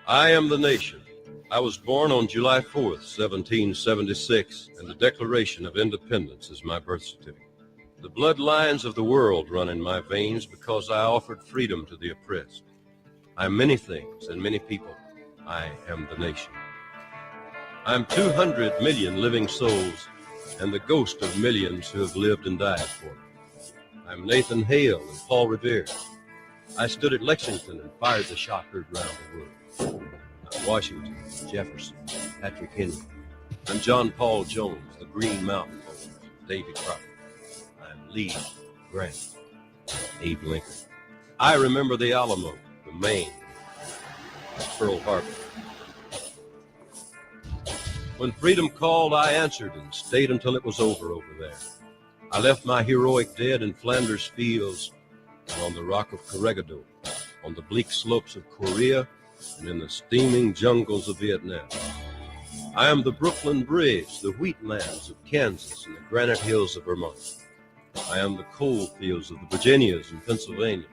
I am the nation. I was born on July 4th, 1776, and the Declaration of Independence is my birth certificate. The bloodlines of the world run in my veins because I offered freedom to the oppressed. I am many things and many people. I am the nation. I am 200 million living souls and the ghost of millions who have lived and died for me. I'm Nathan Hale and Paul Revere. I stood at Lexington and fired the shot heard round the world. I'm Washington, Jefferson, Patrick Henry. I'm John Paul Jones, the Green Mountain Boys, Davy Crockett. I'm Lee Grant, Abe Lincoln. I remember the Alamo, the Maine, Pearl Harbor. When freedom called, I answered and stayed until it was over there. I left my heroic dead in Flanders fields and on the rock of Corregidor, on the bleak slopes of Korea, and in the steaming jungles of Vietnam. I am the Brooklyn Bridge, the wheatlands of Kansas, and the granite hills of Vermont. I am the coal fields of the Virginias and Pennsylvania,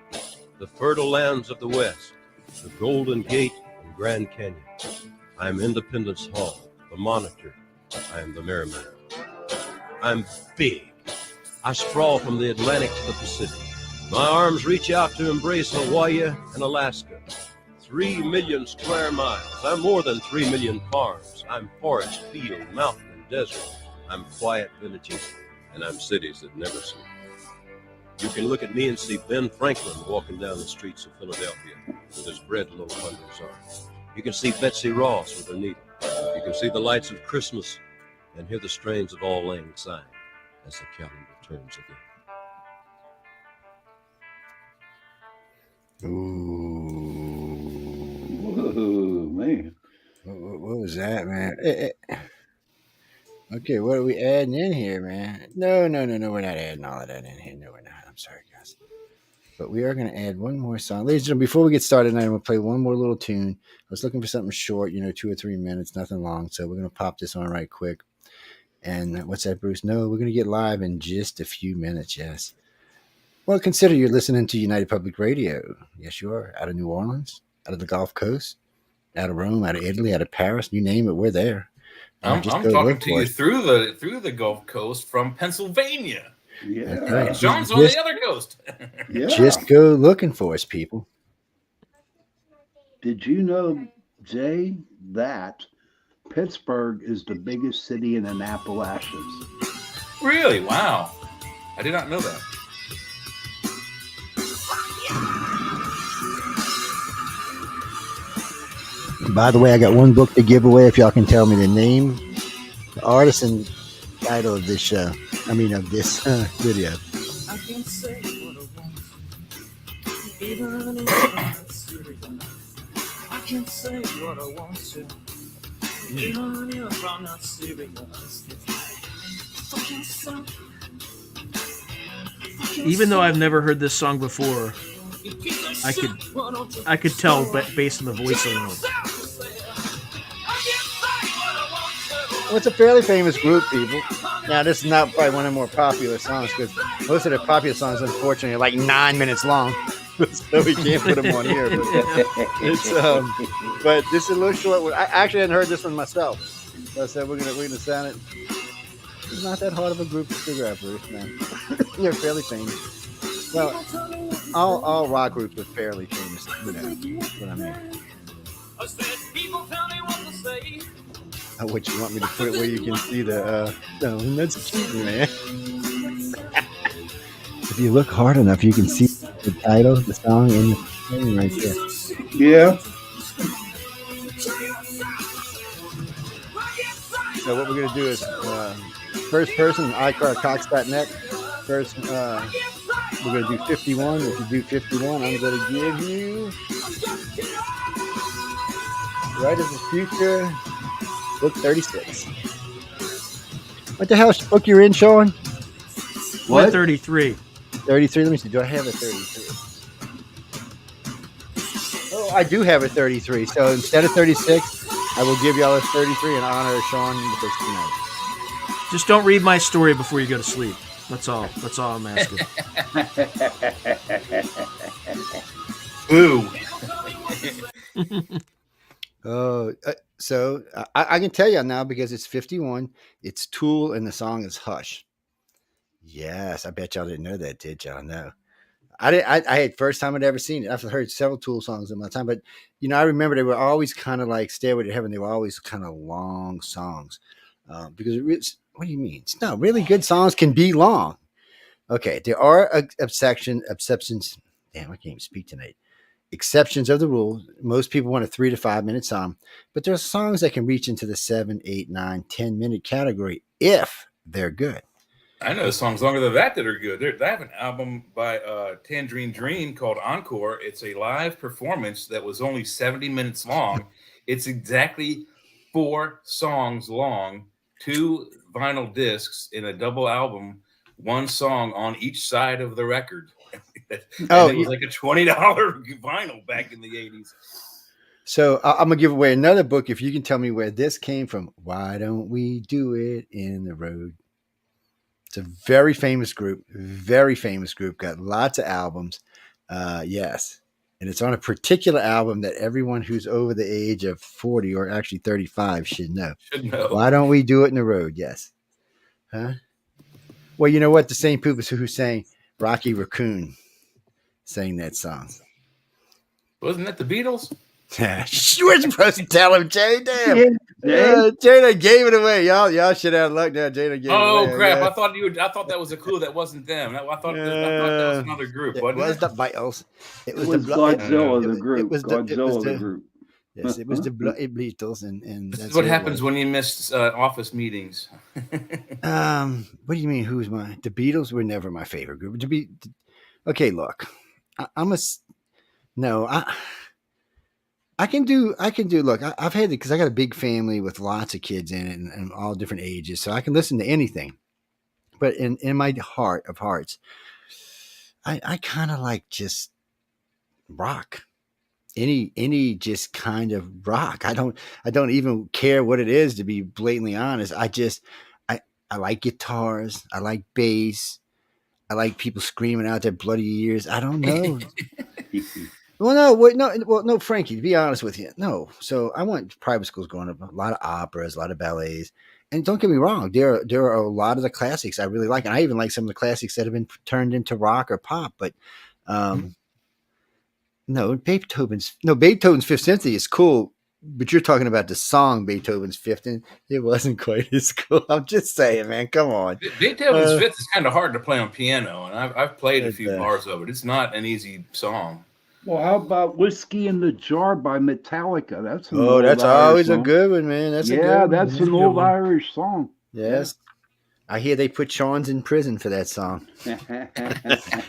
the fertile lands of the West, the Golden Gate and Grand Canyon. I am Independence Hall, the Monitor. I am the Merrimack. I'm big. I sprawl from the Atlantic to the Pacific. My arms reach out to embrace Hawaii and Alaska. 3 million square miles. I'm more than 3 million farms. I'm forest, field, mountain, and desert. I'm quiet villages, and I'm cities that never sleep. You can look at me and see Ben Franklin walking down the streets of Philadelphia with his bread loaf under his arm. You can see Betsy Ross with her needle. You can see the lights of Christmas and hear the strains of Auld Lang Syne as the calendar turns again. Ooh, man. What was that, man? Okay, what are we adding in here, man? No, we're not adding all of that in here. No, we're not. I'm sorry, guys. But we are going to add one more song. Ladies and gentlemen, before we get started tonight, I'm going to play one more little tune. I was looking for something short, 2 or 3 minutes, nothing long. So we're going to pop this on right quick. And what's that, Bruce? No, we're going to get live in just a few minutes, yes. Well, consider you're listening to United Public Radio. Yes, you are. Out of New Orleans, out of the Gulf Coast, out of Rome, out of Italy, out of Paris, you name it, we're there. I'm talking to you through the Gulf Coast from Pennsylvania. Yeah. Right. John's on the other coast. Yeah. Just go looking for us, people. Did you know, Jay, that Pittsburgh is the biggest city in the Appalachians? Really? Wow. I did not know that. By the way, I got one book to give away if y'all can tell me the name, the artist, and title of this show. Of this video. I can say what I want, even if I'm not serious. I can say what I want to, even if I'm not serious. Even though I've never heard this song before, I could tell based on the voice alone. Well, it's a fairly famous group, people. Now, this is not probably one of the more popular songs because most of the popular songs, unfortunately, are like 9 minutes long, so we can't put them on here. But but this is a little short one. I actually hadn't heard this one myself, so I said we're gonna sound it. It's not that hard of a group to figure out, Bruce, man. They're fairly famous. Well, all rock groups are fairly famous. That's what I mean. What you want me to put it where you can see the no, that's cute, man. If you look hard enough, you can see the title, the song, and the thing right there. Yeah. So what we're gonna do is first person, iCarCox.net. First, we're gonna do 51. If you do 51, I'm gonna give you Right as the Future. Book 36. What the hell book you're in, Sean? What? 33. 33. Let me see. Do I have a 33? Oh, I do have a 33. So instead of 36, I will give y'all a 33 in honor of Sean because tonight. Just don't read my story before you go to sleep. That's all. That's all I'm asking. Boo. So I can tell you now because it's 51. It's Tool, and the song is Hush. Yes, I bet y'all didn't know that, did y'all? No. I did. I had first time I'd ever seen it. I've heard several Tool songs in my time, but I remember they were always kind of like Stairway to Heaven. They were always kind of long songs because what do you mean? No, really good songs can be long. Okay, there are exceptions. Damn, I can't even speak tonight. Exceptions of the rule. Most people want a 3 to 5 minute song, but there are songs that can reach into the 7, 8, 9, 10-minute category if they're good. I know songs longer than that are good. They have an album by Tangerine Dream called Encore. It's a live performance that was only 70 minutes long. It's exactly 4 songs long, 2 vinyl discs in a double album, 1 song on each side of the record. It was like a $20 vinyl back in the 80s. So I'm gonna give away another book if you can tell me where this came from. Why Don't We Do It in the Road? It's a very famous group, got lots of albums. Yes. And it's on a particular album that everyone who's over the age of 40 or actually 35 should know. Why Don't We Do It in the Road? Yes. Huh? Well, you know what? The same people who sang Rocky Raccoon sang that song. Wasn't that the Beatles? You were supposed to tell him, Jay. Damn. Jada gave it away. Y'all should have luck now. Jada gave it away. Oh crap! I thought that was a clue. That wasn't them. I thought that was another group. It was the Beatles. It was Godzilla, the group. It was Godzilla, the group. Yes, it was the Bloody Beatles, and this is what happens when you miss office meetings. What do you mean? Who's the Beatles were never my favorite group. Okay, look, I can do. Look, I've had it because I got a big family with lots of kids in it and all different ages, so I can listen to anything. But in my heart of hearts, I kind of like just rock. Any just kind of rock. I don't even care what it is, to be blatantly honest. I like guitars. I like bass. I like people screaming out their bloody ears. I don't know. No, Frankie, to be honest with you, no. So I went private schools growing up, a lot of operas, a lot of ballets. And don't get me wrong, there are a lot of the classics I really like. And I even like some of the classics that have been turned into rock or pop. But Beethoven's Fifth Symphony is cool. But you're talking about the song Beethoven's Fifth, and it wasn't quite as cool. I'm just saying, man, come on. Beethoven's Fifth is kind of hard to play on piano, and I've played a few bars of it. It's not an easy song. Well, how about Whiskey in the Jar by Metallica? That's always a good one, man. That's an old Irish song. Yes. I hear they put Sean's in prison for that song. And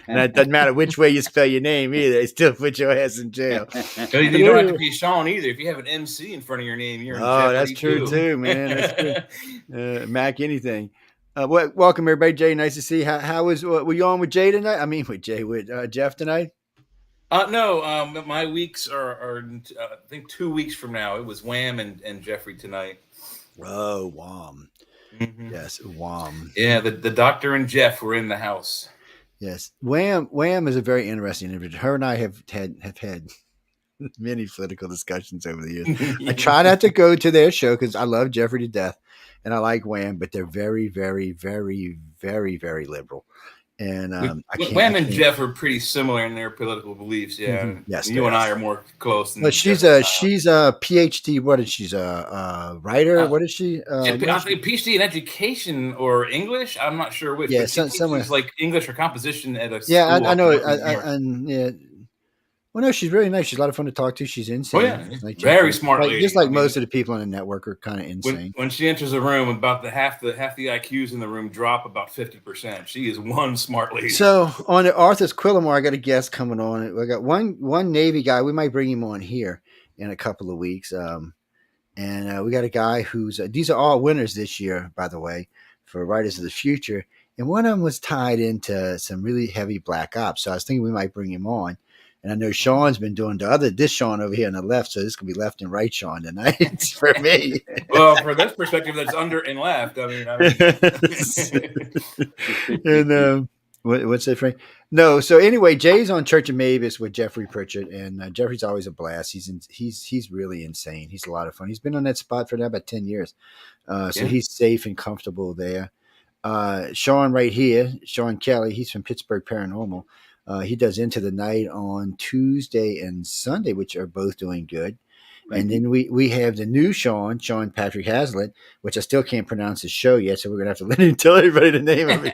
it doesn't matter which way you spell your name either. They still put your ass in jail. You don't have to be Sean either. If you have an MC in front of your name, you're in jeopardy. That's true too, man. That's true. Mac anything. Welcome everybody. Jay, nice to see you. How was were you on with Jay tonight? I mean with Jeff tonight? No, my weeks are I think 2 weeks from now. It was Wham and Jeffrey tonight. Oh, Wham. Mm-hmm. Yes, Wham. Yeah, the doctor and Jeff were in the house. Yes, Wham is a very interesting individual. Her and I have had many political discussions over the years. I try not to go to their show because I love Jeffrey to death, and I like Wham, but they're very, very, very, very, very liberal. And Wham and Jeff are pretty similar in their political beliefs. Yeah, mm-hmm. Yes, you and I are more close. But she's a PhD. What is she? A writer? What is she? I think PhD in education or English. I'm not sure which. Yeah, somewhere like English or composition at a. Yeah, I know. Yeah. Well, no, she's really nice. She's a lot of fun to talk to. She's insane. Oh, yeah. Like, very smart lady. Just like most of the people on the network are kind of insane. When she enters a room, about half the IQs in the room drop about 50%. She is one smart lady. So on the Arthur's Quillamore, I got a guest coming on. We got one Navy guy. We might bring him on here in a couple of weeks. And we got a guy who's these are all winners this year, by the way, for Writers of the Future. And one of them was tied into some really heavy black ops. So I was thinking we might bring him on. And I know Sean's been doing this Sean over here on the left, so this could be left and right Sean tonight for me. Well, for this perspective, that's under and left. I mean. And What's that, Frank? No. So anyway, Jay's on Church of Mavis with Jeffrey Pritchett, and Jeffrey's always a blast. He's really insane. He's a lot of fun. He's been on that spot for now about 10 years. So Yeah. he's safe and comfortable there. Sean right here, Sean Kelly, he's from Pittsburgh Paranormal. He does Into the Night on Tuesday and Sunday, which are both doing good. And then we have the new Sean Patrick Hazlitt, which I still can't pronounce his show yet, so we're gonna have to let him tell everybody the name of it.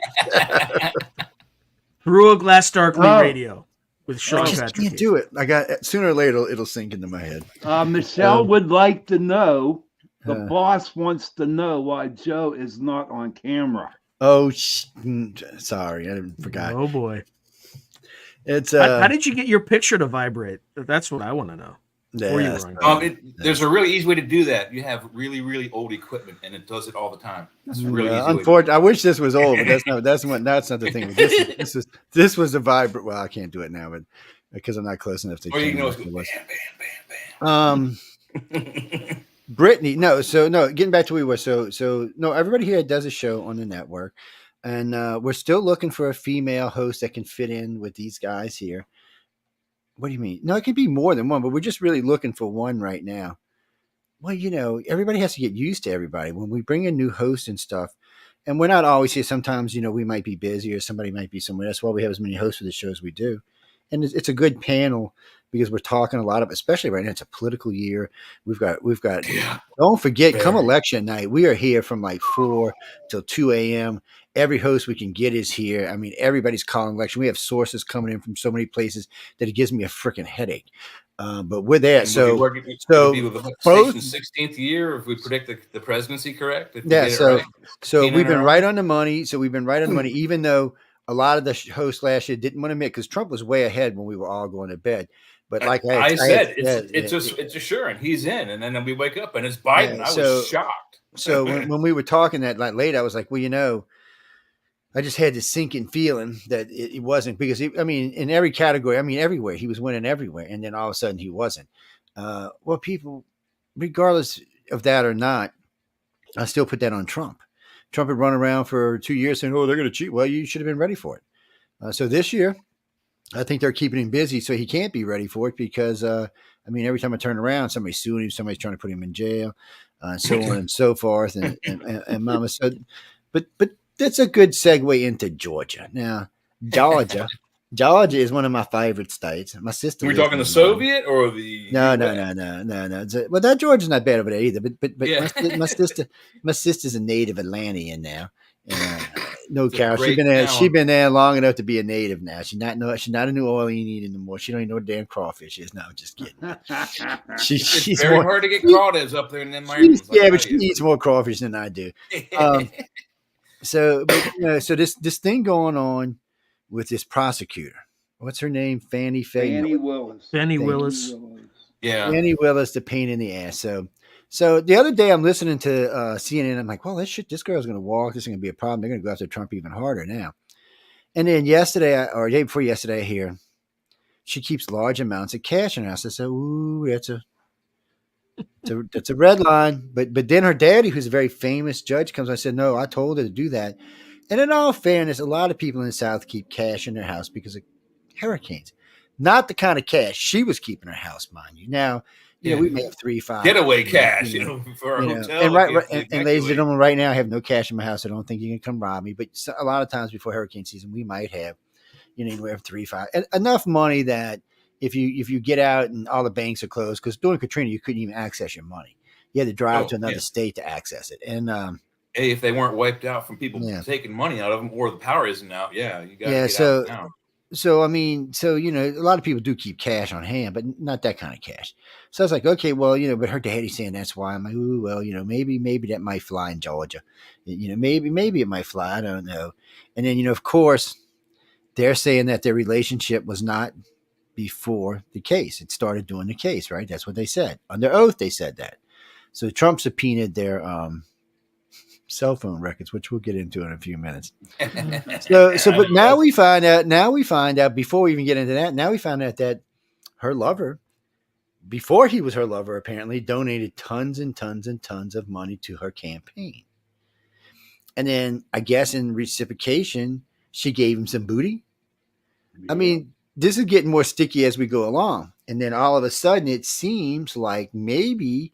Through a Glass Darkly Oh. Radio with Sean I just Patrick. can't do it. I got sooner or later it'll sink into my head. Michelle would like to know. The uh, boss wants to know why Joe is not on camera. Oh, sorry, I forgot. Oh boy. It's How did you get your picture to vibrate? That's what I want to know. Or you were on There's a really easy way to do that. You have really, really old equipment, and it does it all the time. That's a really easy way. Unfortunately, I wish this was old, but that's not the thing. This was the vibrate. Well, I can't do it now, but because I'm not close enough to. Or you can always go bam, bam, bam. Brittany, getting back to where we were. So no, everybody here does a show on the network, and we're still looking for a female host that can fit in with these guys here. What do you mean? No, it could be more than one, but we're just really looking for one right now. Well, everybody has to get used to everybody. When we bring in new hosts and stuff, and we're not always here. Sometimes, we might be busy or somebody might be somewhere. That's why we have as many hosts for the show as we do. And it's a good panel because we're talking a lot of, especially right now, it's a political year. We've got, don't forget, come election night, we are here from like 4 till 2 a.m. Every host we can get is here. I mean, everybody's calling election. We have sources coming in from so many places that it gives me a freaking headache. But we're there. And so both 16th year, if we predict the presidency, correct? So we've been right on the money. Even though a lot of the hosts last year didn't want to admit because Trump was way ahead when we were all going to bed. But like I said, it's assuring he's in, and then we wake up and it's Biden. I was shocked. So when we were talking that like late, I was like, well, I just had this sinking feeling that it wasn't because in every category, everywhere he was winning everywhere, and then all of a sudden he wasn't. Well, people, regardless of that or not, I still put that on Trump. Trump had run around for 2 years saying, "Oh, they're going to cheat." Well, you should have been ready for it. So this year, I think they're keeping him busy, so he can't be ready for it because every time I turn around, somebody's suing him, somebody's trying to put him in jail, so on and so forth. And Mama said, but. That's a good segue into Georgia. Now, Georgia is one of my favorite states. My sister. Are we talking the Soviet or the? No. Well, that Georgia's not bad over there either. But yeah. my sister's a native Atlantean now. No cow. She's been there long enough to be a native now. She's not a New Orleanian anymore. She don't even know what damn crawfish is. No, I'm just kidding. She's very hard to get crawdads up there in them mountains. But she eats more crawfish than I do. So this thing going on with this prosecutor, what's her name? Fannie Willis. Fannie Willis. Yeah. Fannie Willis, the pain in the ass. So the other day I'm listening to CNN. I'm like, well, this girl's going to walk. This is going to be a problem. They're going to go after Trump even harder now. And then yesterday or day before yesterday, I hear she keeps large amounts of cash in her house. I said, ooh, that's a red line. But then her daddy, who's a very famous judge, comes. I said, no, I told her to do that. And in all fairness, a lot of people in the South keep cash in their house because of hurricanes. Not the kind of cash she was keeping her house, mind you. Now, we may have 3-5 getaway cash, for a hotel. And ladies and gentlemen, right now I have no cash in my house. I don't think you can come rob me. But a lot of times before hurricane season, we might have, we have 3-5 enough money that. If you get out and all the banks are closed, because during Katrina you couldn't even access your money, you had to drive to another state to access it. And hey, if they weren't wiped out from people taking money out of them, or the power isn't out, you got to get out now. So a lot of people do keep cash on hand, but not that kind of cash. So I was like, okay, well, but her daddy's saying that's why. I'm like, ooh, well, maybe that might fly in Georgia. Maybe it might fly. I don't know. And then of course, they're saying that their relationship was not before the case. It started doing the case, right? That's what they said. Under oath, they said that. So Trump subpoenaed their cell phone records, which we'll get into in a few minutes. But now we find out, before we even get into that, now we found out that her lover, before he was her lover, apparently donated tons and tons and tons of money to her campaign. And then I guess in reciprocation, She gave him some booty. I Yeah. mean, this is getting more sticky as we go along. And then all of a sudden, it seems like maybe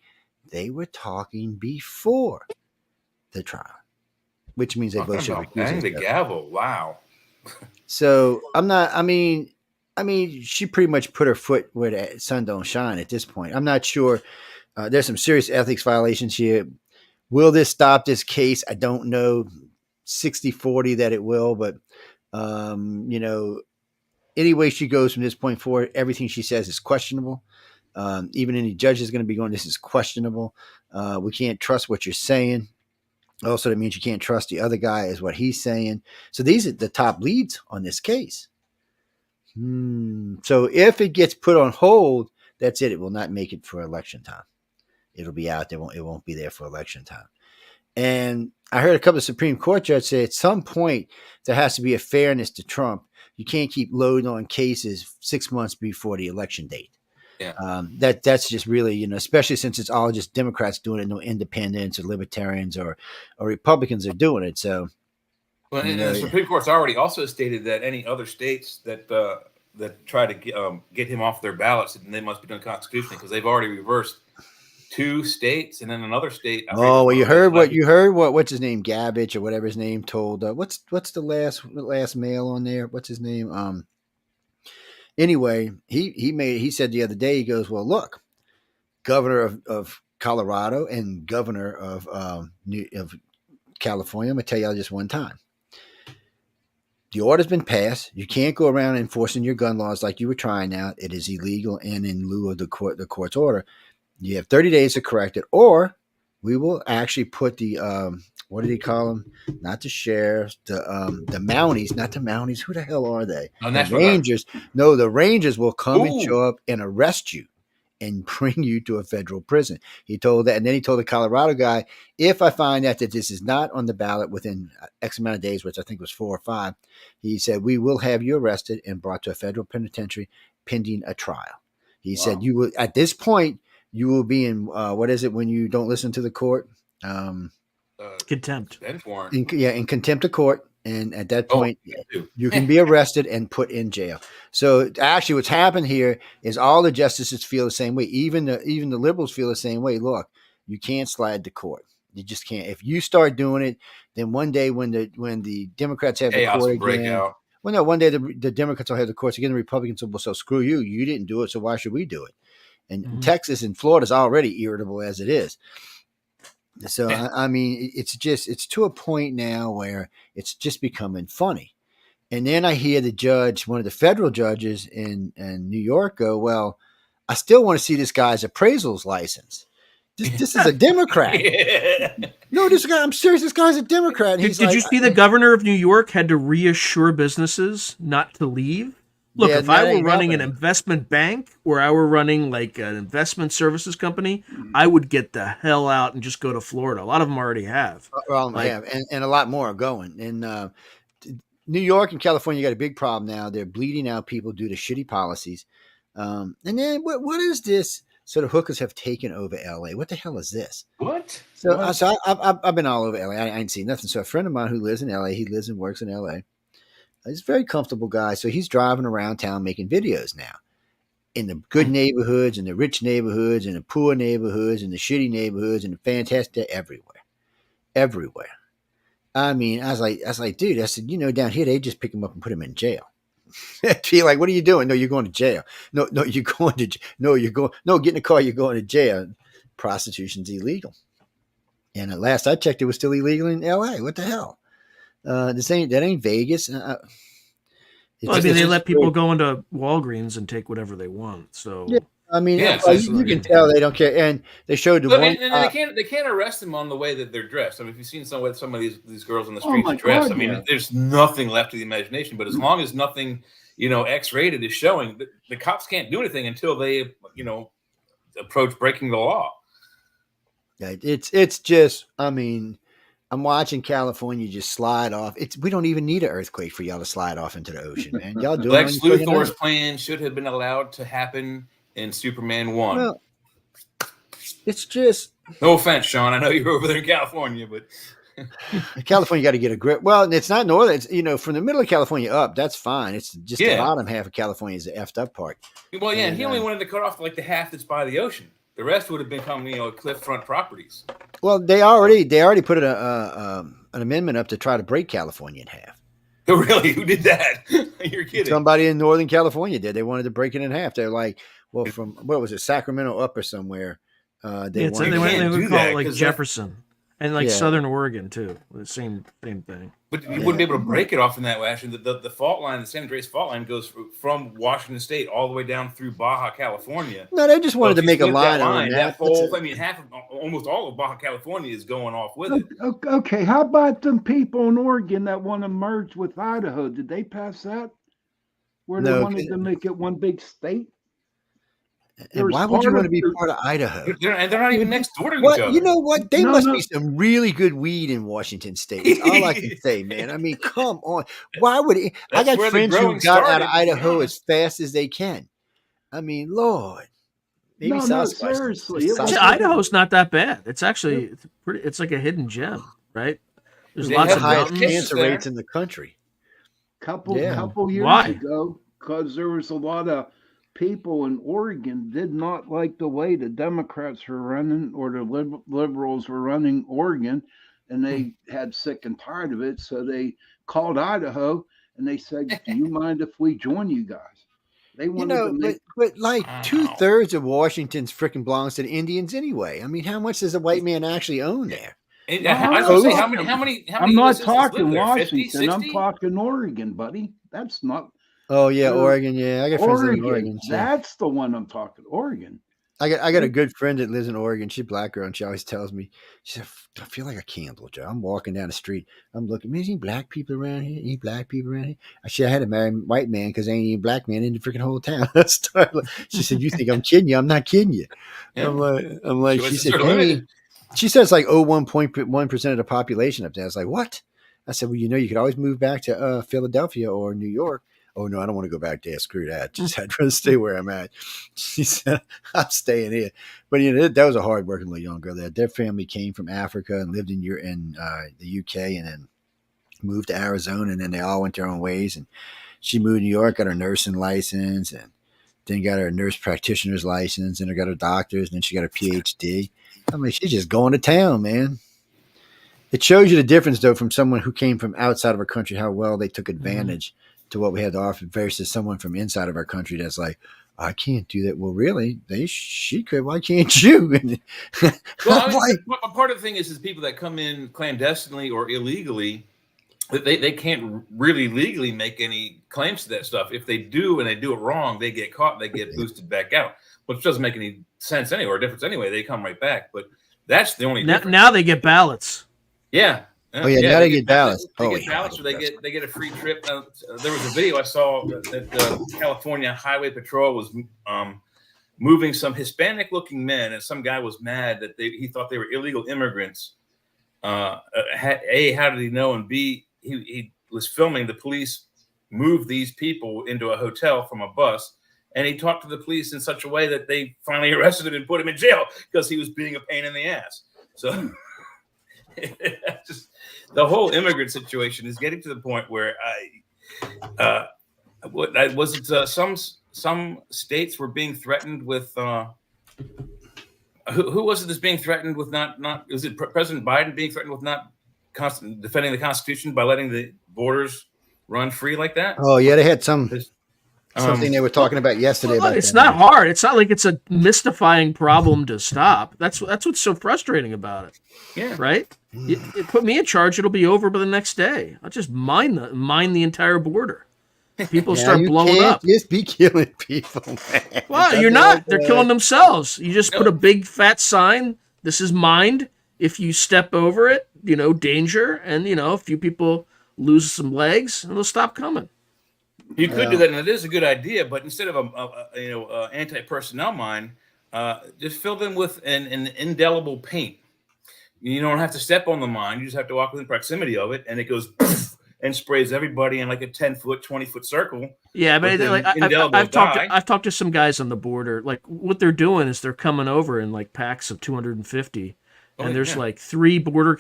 they were talking before the trial, which means they both Talking should about recuse bang the themselves. gavel. Wow. So I'm not. I mean, she pretty much put her foot where the sun don't shine at this point. I'm not sure. There's some serious ethics violations here. Will this stop this case? I don't know. 60-40 that it will, but you know, any way she goes from this point forward, everything she says is questionable. Even any judge is going to be going, this is questionable. We can't trust what you're saying. Also, that means you can't trust the other guy is what he's saying. So these are the top leads on this case. So if it gets put on hold, that's it. It will not make it for election time. It'll be out there. It won't be there for election time. And I heard a couple of Supreme Court judges say at some point there has to be a fairness to Trump. You can't keep loading on cases 6 months before the election date. Yeah. That's just really, you know, especially since it's all just Democrats doing it, no independents or libertarians or Republicans are doing it. So, Well, you and know, the Supreme Court's already also stated that any other states that try to get him off their ballots, then they must be done constitutionally because they've already reversed 2 states and then another state. Oh, well, you heard what's his name, Gabbage or whatever his name told. What's the last male on there? What's his name? Anyway, he said the other day, he goes, well, look, governor of Colorado and governor of California, I'm gonna tell y'all just one time. The order's been passed. You can't go around enforcing your gun laws like you were trying now. It is illegal, and in lieu of the court's order, you have 30 days to correct it, or we will actually put the what did he call them? Not the sheriffs, the Mounties, not the Mounties. Who the hell are they? Oh, The National Guard. Rangers. No, the Rangers will come and Ooh. show up and arrest you and bring you to a federal prison. He told that, and then he told the Colorado guy, if I find out that this is not on the ballot within X amount of days, which I think was 4 or 5, he said, we will have you arrested and brought to a federal penitentiary pending a trial. He said, you will, at this point, you will be in, what is it when you don't listen to the court? Contempt. In contempt of court. And at that point, Oh, you can be arrested and put in jail. So actually what's happened here is all the justices feel the same way. Even the liberals feel the same way. Look, you can't slide the court. You just can't. If you start doing it, then one day when the Democrats have the court again, well, no, one day the Democrats will have the courts again. The Republicans will say, screw you. You didn't do it, so why should we do it? And Texas and Florida is already irritable as it is. So, I mean, it's to a point now where it's just becoming funny. And then I hear the judge, one of the federal judges in New York go, well, I still want to see this guy's appraisals license. This is a Democrat. No, this guy, I'm serious. This guy's a Democrat. And Did you see the governor of New York had to reassure businesses not to leave? Look, if I were running an investment bank or I were running like an investment services company, I would get the hell out and just go to Florida. A lot of them already have. Well, have, and a lot more are going. In New York and California, you got a big problem now. They're bleeding out people due to shitty policies. And then what is this? So the hookers have taken over LA. What the hell is this? What? So I've been all over LA. I ain't seen nothing. So a friend of mine who lives in LA, he lives and works in LA. He's a very comfortable guy. So he's driving around town making videos now in the good neighborhoods and the rich neighborhoods and the poor neighborhoods and the shitty neighborhoods and the fantastic everywhere. I mean, I was like, dude, I said, down here, they just pick him up and put him in jail. You're like, what are you doing? No, you're going to jail. No, you're going to, get in the car. You're going to jail. Prostitution's illegal. And at last I checked, it was still illegal in LA. What the hell? That ain't Vegas. They let people go into Walgreens and take whatever they want. So yeah, I mean, you can tell they don't care. And they showed they can't arrest them on the way that they're dressed. I mean, if you've seen some of these girls on the streets dressed, I mean, there's nothing left to the imagination. But as long as nothing, X-rated is showing, the cops can't do anything until they, approach breaking the law. Yeah, it's just, I mean, I'm watching California just slide off. We don't even need an earthquake for y'all to slide off into the ocean, man. Y'all doing Lex Luthor's plan should have been allowed to happen in Superman 1. Well, it's just, no offense, Sean. I know you're over there in California, but California got to get a grip. Well, it's not northern. It's from the middle of California up. That's fine. It's just the bottom half of California is the effed up part. Well, yeah, And, he only wanted to cut off like the half that's by the ocean. The rest would have become cliffront properties. Well, they already put an amendment up to try to break California in half. Oh, really? Who did that? You're kidding. Somebody in Northern California did. They wanted to break it in half. They're like, well, from what was it, Sacramento up or somewhere? They would call it like Jefferson and like Southern Oregon too. The same thing. But you wouldn't be able to break it off in that way. Actually, the fault line, the San Andreas fault line, goes from Washington State all the way down through Baja California. No, they just wanted to make a line on that. Almost all of Baja California is going off with it. Okay, how about them people in Oregon that want to merge with Idaho? Did they pass that? Where they wanted to make it one big state? And why would you want to be part of Idaho? And they're not even next door to each other. You know what? There must be some really good weed in Washington State. That's all I can say, man. I mean, come on. Why would it? I got friends who got out of Idaho as fast as they can. I mean, Lord. Maybe seriously. Idaho's not that bad. It's actually it's like a hidden gem, right? There's lots of highest cancer rates in the country. Couple years ago, because there was a lot of people in Oregon did not like the way the Democrats were running or the liberals were running Oregon, and they had sick and tired of it. So they called Idaho and they said, "Do you mind if we join you guys?" They wanted to make, but like 2/3 of Washington's freaking belongs to the Indians anyway. I mean, how much does a white man actually own there? How many? I'm not talking Washington. 50, I'm talking Oregon, buddy. That's not. Oh yeah, Oregon. Yeah, I got friends in Oregon. So. That's the one I'm talking. Oregon. I got a good friend that lives in Oregon. She's a black girl, and she always tells me, she said, "I feel like a candle, Joe. I'm walking down the street. I'm looking. Is any black people around here? Any black people around here?" I said, "I had to marry a white man because there ain't any black man in the freaking whole town." She said, "You think I'm kidding you? I'm not kidding you." Yeah. I'm like. She said, "Hey." She said it's like 0.1% of the population up there. I was like, "What?" I said, "Well, you could always move back to Philadelphia or New York." "Oh, no, I don't want to go back there. Screw that. I'd rather stay where I'm at." She said, "I'm staying here." But, that was a hard-working little young girl there. Their family came from Africa and lived in the UK and then moved to Arizona, and then they all went their own ways. And she moved to New York, got her nursing license, and then got her nurse practitioner's license, and then got her doctor's, and then she got her PhD. I mean, she's just going to town, man. It shows you the difference, though, from someone who came from outside of our country, how well they took advantage to what we had to offer versus someone from inside of our country that's like, "I can't do that." Well, really? She could. Why can't you? Part of the thing is people that come in clandestinely or illegally, they can't really legally make any claims to that stuff. If they do and they do it wrong, they get caught, they get boosted back out, which doesn't make any sense anyway or difference anyway. They come right back. But that's the only difference. Now they get ballots. Yeah. Now they get ballots. They get ballots, or they get a free trip. There was a video I saw that the California Highway Patrol was moving some Hispanic-looking men, and some guy was mad that he thought they were illegal immigrants. A, how did he know? And B, he was filming the police move these people into a hotel from a bus, and he talked to the police in such a way that they finally arrested him and put him in jail because he was being a pain in the ass. So just the whole immigrant situation is getting to the point where some states were being threatened with who was it that's being threatened with not is it President Biden being threatened with not defending the Constitution by letting the borders run free like that? Oh yeah, they had something they were talking about yesterday. Well, it's not hard. It's not like it's a mystifying problem to stop. That's what's so frustrating about it. Yeah. Right. You put me in charge, it'll be over by the next day. I'll just mine the entire border. People start blowing up. Just be killing people, man. Well, you're not. They're killing themselves. You just put a big fat sign. This is mined. If you step over it, danger, and a few people lose some legs, and they'll stop coming. You could do that, and it is a good idea. But instead of a anti-personnel mine, just fill them with an indelible paint. You don't have to step on the mine. You just have to walk within proximity of it, and it goes and sprays everybody in like a 10-foot, 20-foot circle. Yeah, but I've talked to some guys on the border. Like what they're doing is they're coming over in like packs of 250, and there's like 3 border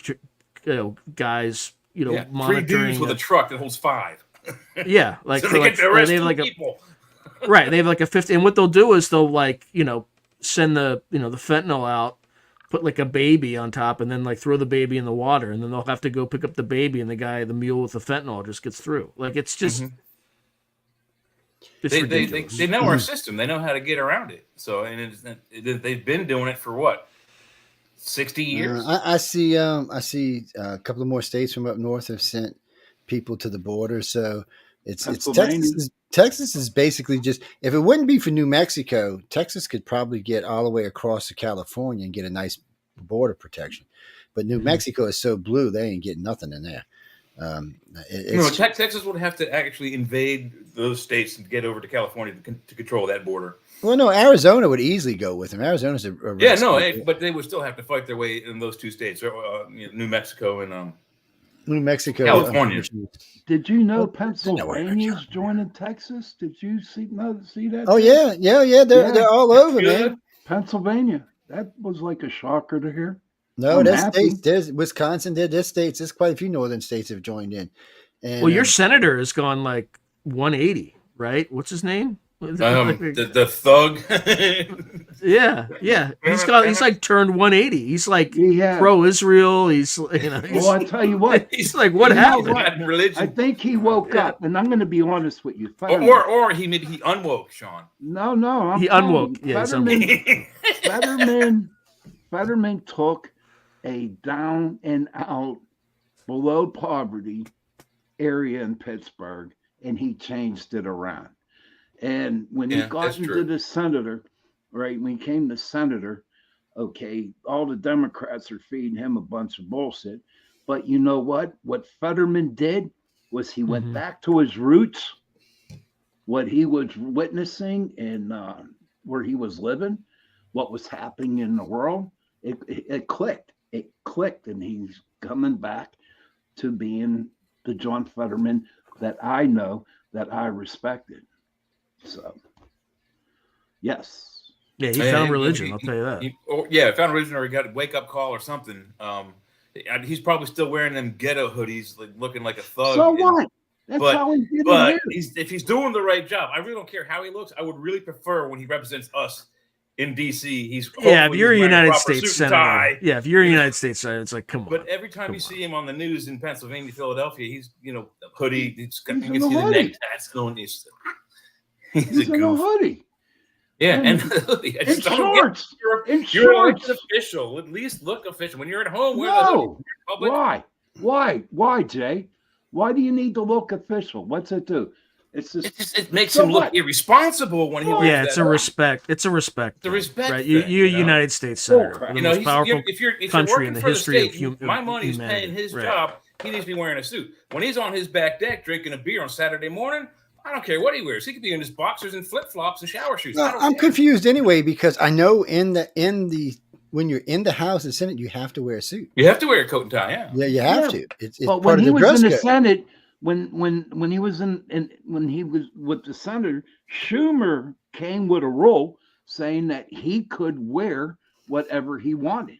guys, Three monitoring dudes with a truck that holds 5. Yeah, like so for they like get to arrest they have 2 like people. right, they have like a 50, and what they'll do is they'll like send the the fentanyl out, put like a baby on top, and then like throw the baby in the water, and then they'll have to go pick up the baby, and the mule with the fentanyl just gets through. Like it's just. It's they know our system. They know how to get around it. So, and they've been doing it for what, 60 years? I see a couple of more states from up north have sent people to the border. So it's Texas is basically just, if it wouldn't be for New Mexico, Texas could probably get all the way across to California and get a nice border protection. But New Mexico is so blue, they ain't getting nothing in there. Texas would have to actually invade those states and get over to California to control that border. Well, no, Arizona would easily go with them. Arizona's a but they would still have to fight their way in those 2 states, New Mexico and New Mexico, California. Did you know Pennsylvania's joining Texas? Did you see that? Oh yeah. They're all over, man. Pennsylvania. That was like a shocker to hear. No, there's Wisconsin, there's states. There's quite a few northern states have joined in. And, well, your senator has gone like 180, right? What's his name? The thug. yeah. He's like turned 180. He's like pro-Israel. He's well, I tell you what. He's like, what happened? Religion. I think he woke up, and I'm going to be honest with you. Or he unwoke, Sean. No. He unwoke. Yeah, Fetterman took a down and out, below poverty area in Pittsburgh, and he changed it around. And when he got into the senator, right, when he came to senator, okay, all the Democrats are feeding him a bunch of bullshit. But you know what? What Fetterman did was he went back to his roots, what he was witnessing and where he was living, what was happening in the world. It clicked. It clicked, and he's coming back to being the John Fetterman that I know, that I respected. So, yes. Yeah, he found religion, I'll tell you that. Found religion, or he got a wake-up call or something. He's probably still wearing them ghetto hoodies, like looking like a thug. So what? That's how he did it. If he's doing the right job, I really don't care how he looks. I would really prefer when he represents us in DC. If you're a United States senator, if you're a United States senator, it's like, come on. But every time you see him on the news in Pennsylvania, Philadelphia, he's hoodie. You can see the neck tats going. He's in a hoodie. Yeah, and hoodie. In shorts. You're an elected official. At least look official. When you're at home, wear the hoodie. Why, Jay? Why do you need to look official? What's it do? It makes him look irresponsible when he. It's a respect. It's a respect. It's a respect. Right? You're a United States senator, the most powerful country in the history of humanity. My money's paying his job. He needs to be wearing a suit. When he's on his back deck drinking a beer on Saturday morning, I don't care what he wears. He could be in his boxers and flip flops and shower shoes. I'm confused anyway, because I know when you're in the House and Senate, you have to wear a suit. You have to wear a coat and tie. Yeah, you have to. It's but part when of he the was in the code. Senate, when he was when he was with the senator, Schumer came with a rule saying that he could wear whatever he wanted.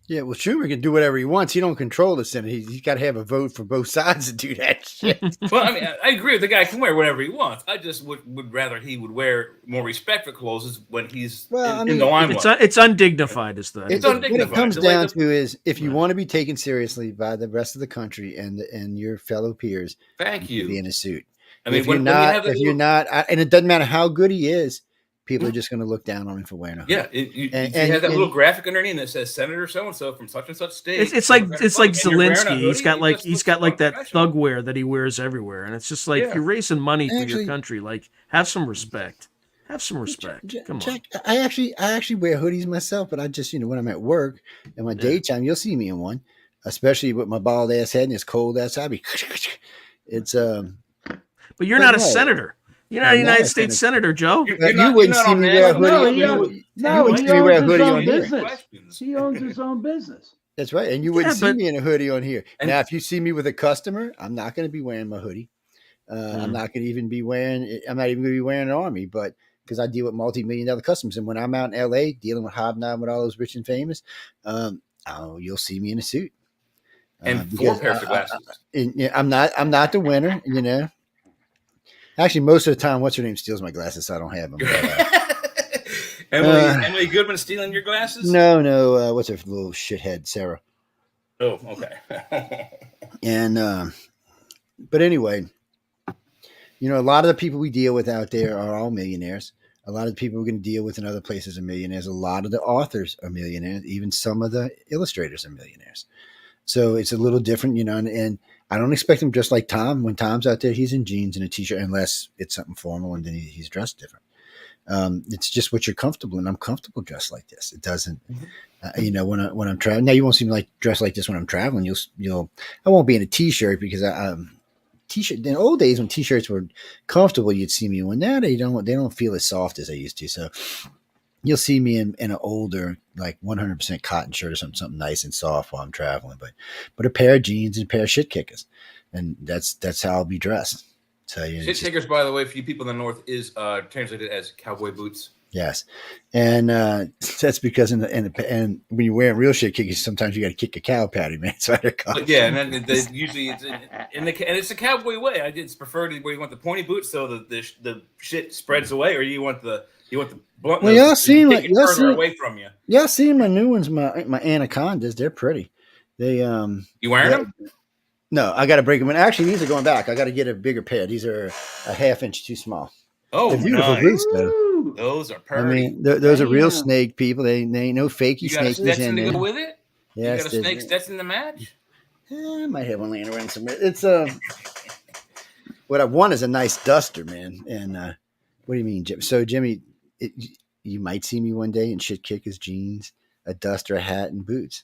Yeah, well, Schumer can do whatever he wants. He don't control the Senate. He's got to have a vote for both sides to do that shit. Well, I mean, I agree with the guy can wear whatever he wants. I just would rather he would wear more respectful clothes when he's in the limelight. It's undignified, is the. It's undignified. What it comes down to is, if you want to be taken seriously by the rest of the country and your fellow peers, thank you. Be in a suit. I mean, if you're not, and it doesn't matter how good he is, people are just going to look down on him for wearing a hood. Yeah, you have that little graphic underneath that says Senator so and so from such and such state. It's like Zelensky. He's got like that thug wear that he wears everywhere, and it's just like, you're raising money for your country. Like, have some respect. Have some respect. Come on. I actually wear hoodies myself, but I just when I'm at work in my daytime, you'll see me in one, especially with my bald ass head and it's cold outside. It's But you're not a senator. You're not a United States senator, Joe. You wouldn't see me wear a hoodie. No, he owns his own business. He owns his own business. That's right. And you wouldn't see me in a hoodie on here. Now, if you see me with a customer, I'm not going to be wearing my hoodie. I'm not going to even be wearing an army, but because I deal with multi-million-dollar customers. And when I'm out in LA dealing with hobnobbing with all those rich and famous, you'll see me in a suit. And 4 pairs of glasses. I'm not the winner, you know. Actually, most of the time, what's her name steals my glasses, so I don't have them. Emily Goodman stealing your glasses? No. What's her little shithead, Sarah? Oh, okay. And but anyway, you know, a lot of the people we deal with out there are all millionaires. A lot of the people we're going to deal with in other places are millionaires. A lot of the authors are millionaires. Even some of the illustrators are millionaires. So it's a little different, you know, and I don't expect him just like Tom. When Tom's out there, he's in jeans and a t-shirt, unless it's something formal, and then he's dressed different. It's just what you're comfortable in. I'm comfortable dressed like this. It doesn't, you know, when I'm traveling. Now you won't see me like dressed like this when I'm traveling. I won't be in a t-shirt because t-shirt in old days when t-shirts were comfortable, you'd see me. When now they don't feel as soft as they used to. So you'll see me in an older, like 100% cotton shirt or something nice and soft while I'm traveling, but a pair of jeans and a pair of shit kickers, and that's how I'll be dressed. So shit kickers, by the way, for you people in the north, is translated as cowboy boots. Yes, and that's because and when you're wearing real shit kickers, sometimes you got to kick a cow patty, man. So yeah, and then usually it's and it's a cowboy way. It's preferred where you want the pointy boots so the shit spreads away, or you want the blunt. Well, y'all seen like further away from you. Y'all seen my new ones, my anacondas. They're pretty. They You wearing them? No, I got to break them in. Actually, these are going back. I got to get a bigger pair. These are a half inch too small. Oh, they're beautiful nice. boots, though. Those are pretty. I mean, those are real snake people. They ain't no fakey snakes. You got a Stetson to go with it? Yes, you got a snake Stetson to match? I might have one laying around somewhere. It's what I want is a nice duster, man. And what do you mean, Jim? So, Jimmy, you might see me one day in shit kickers, jeans, a duster, a hat, and boots.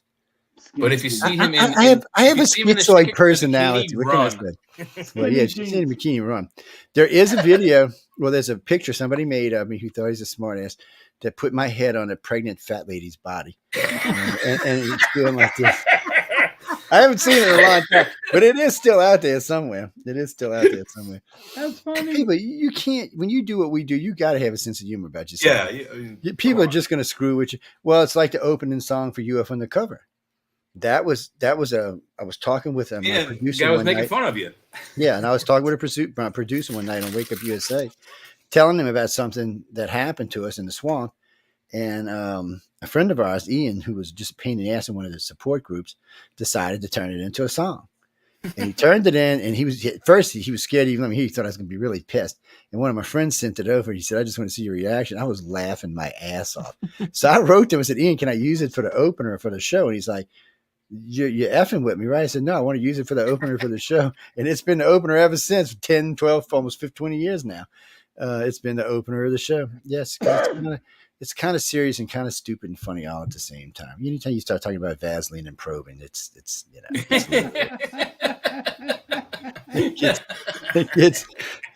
But if you see him I have a schizoid personality. What can I say? Well, yeah, she's in a bikini run. There is a video. Well, there's a picture somebody made of me who thought he's a smartass that put my head on a pregnant fat lady's body, and it's feeling like this. I haven't seen it in a long time, but it is still out there somewhere. That's funny. People, you can't, when you do what we do, you got to have a sense of humor about yourself. Yeah, people are just going to screw with you. Well, it's like the opening song for UF Undercover. I was talking with my producer. The guy was making fun of you. Yeah, and I was talking with my producer one night on Wake Up USA, telling him about something that happened to us in the swamp. And a friend of ours, Ian, who was just a pain in the ass in one of the support groups, decided to turn it into a song. And he turned it in, and he was scared to even let me hear. He thought I was going to be really pissed. And one of my friends sent it over. He said, "I just want to see your reaction." I was laughing my ass off. So I wrote to him and said, "Ian, can I use it for the opener for the show?" And he's like, You're effing with me, right? I said, "No, I want to use it for the opener for the show." And it's been the opener ever since 10, 12, almost 15, 20 years now. It's been the opener of the show. Yes, it's kind of serious and kind of stupid and funny all at the same time. Anytime you start talking about Vaseline and probing, it's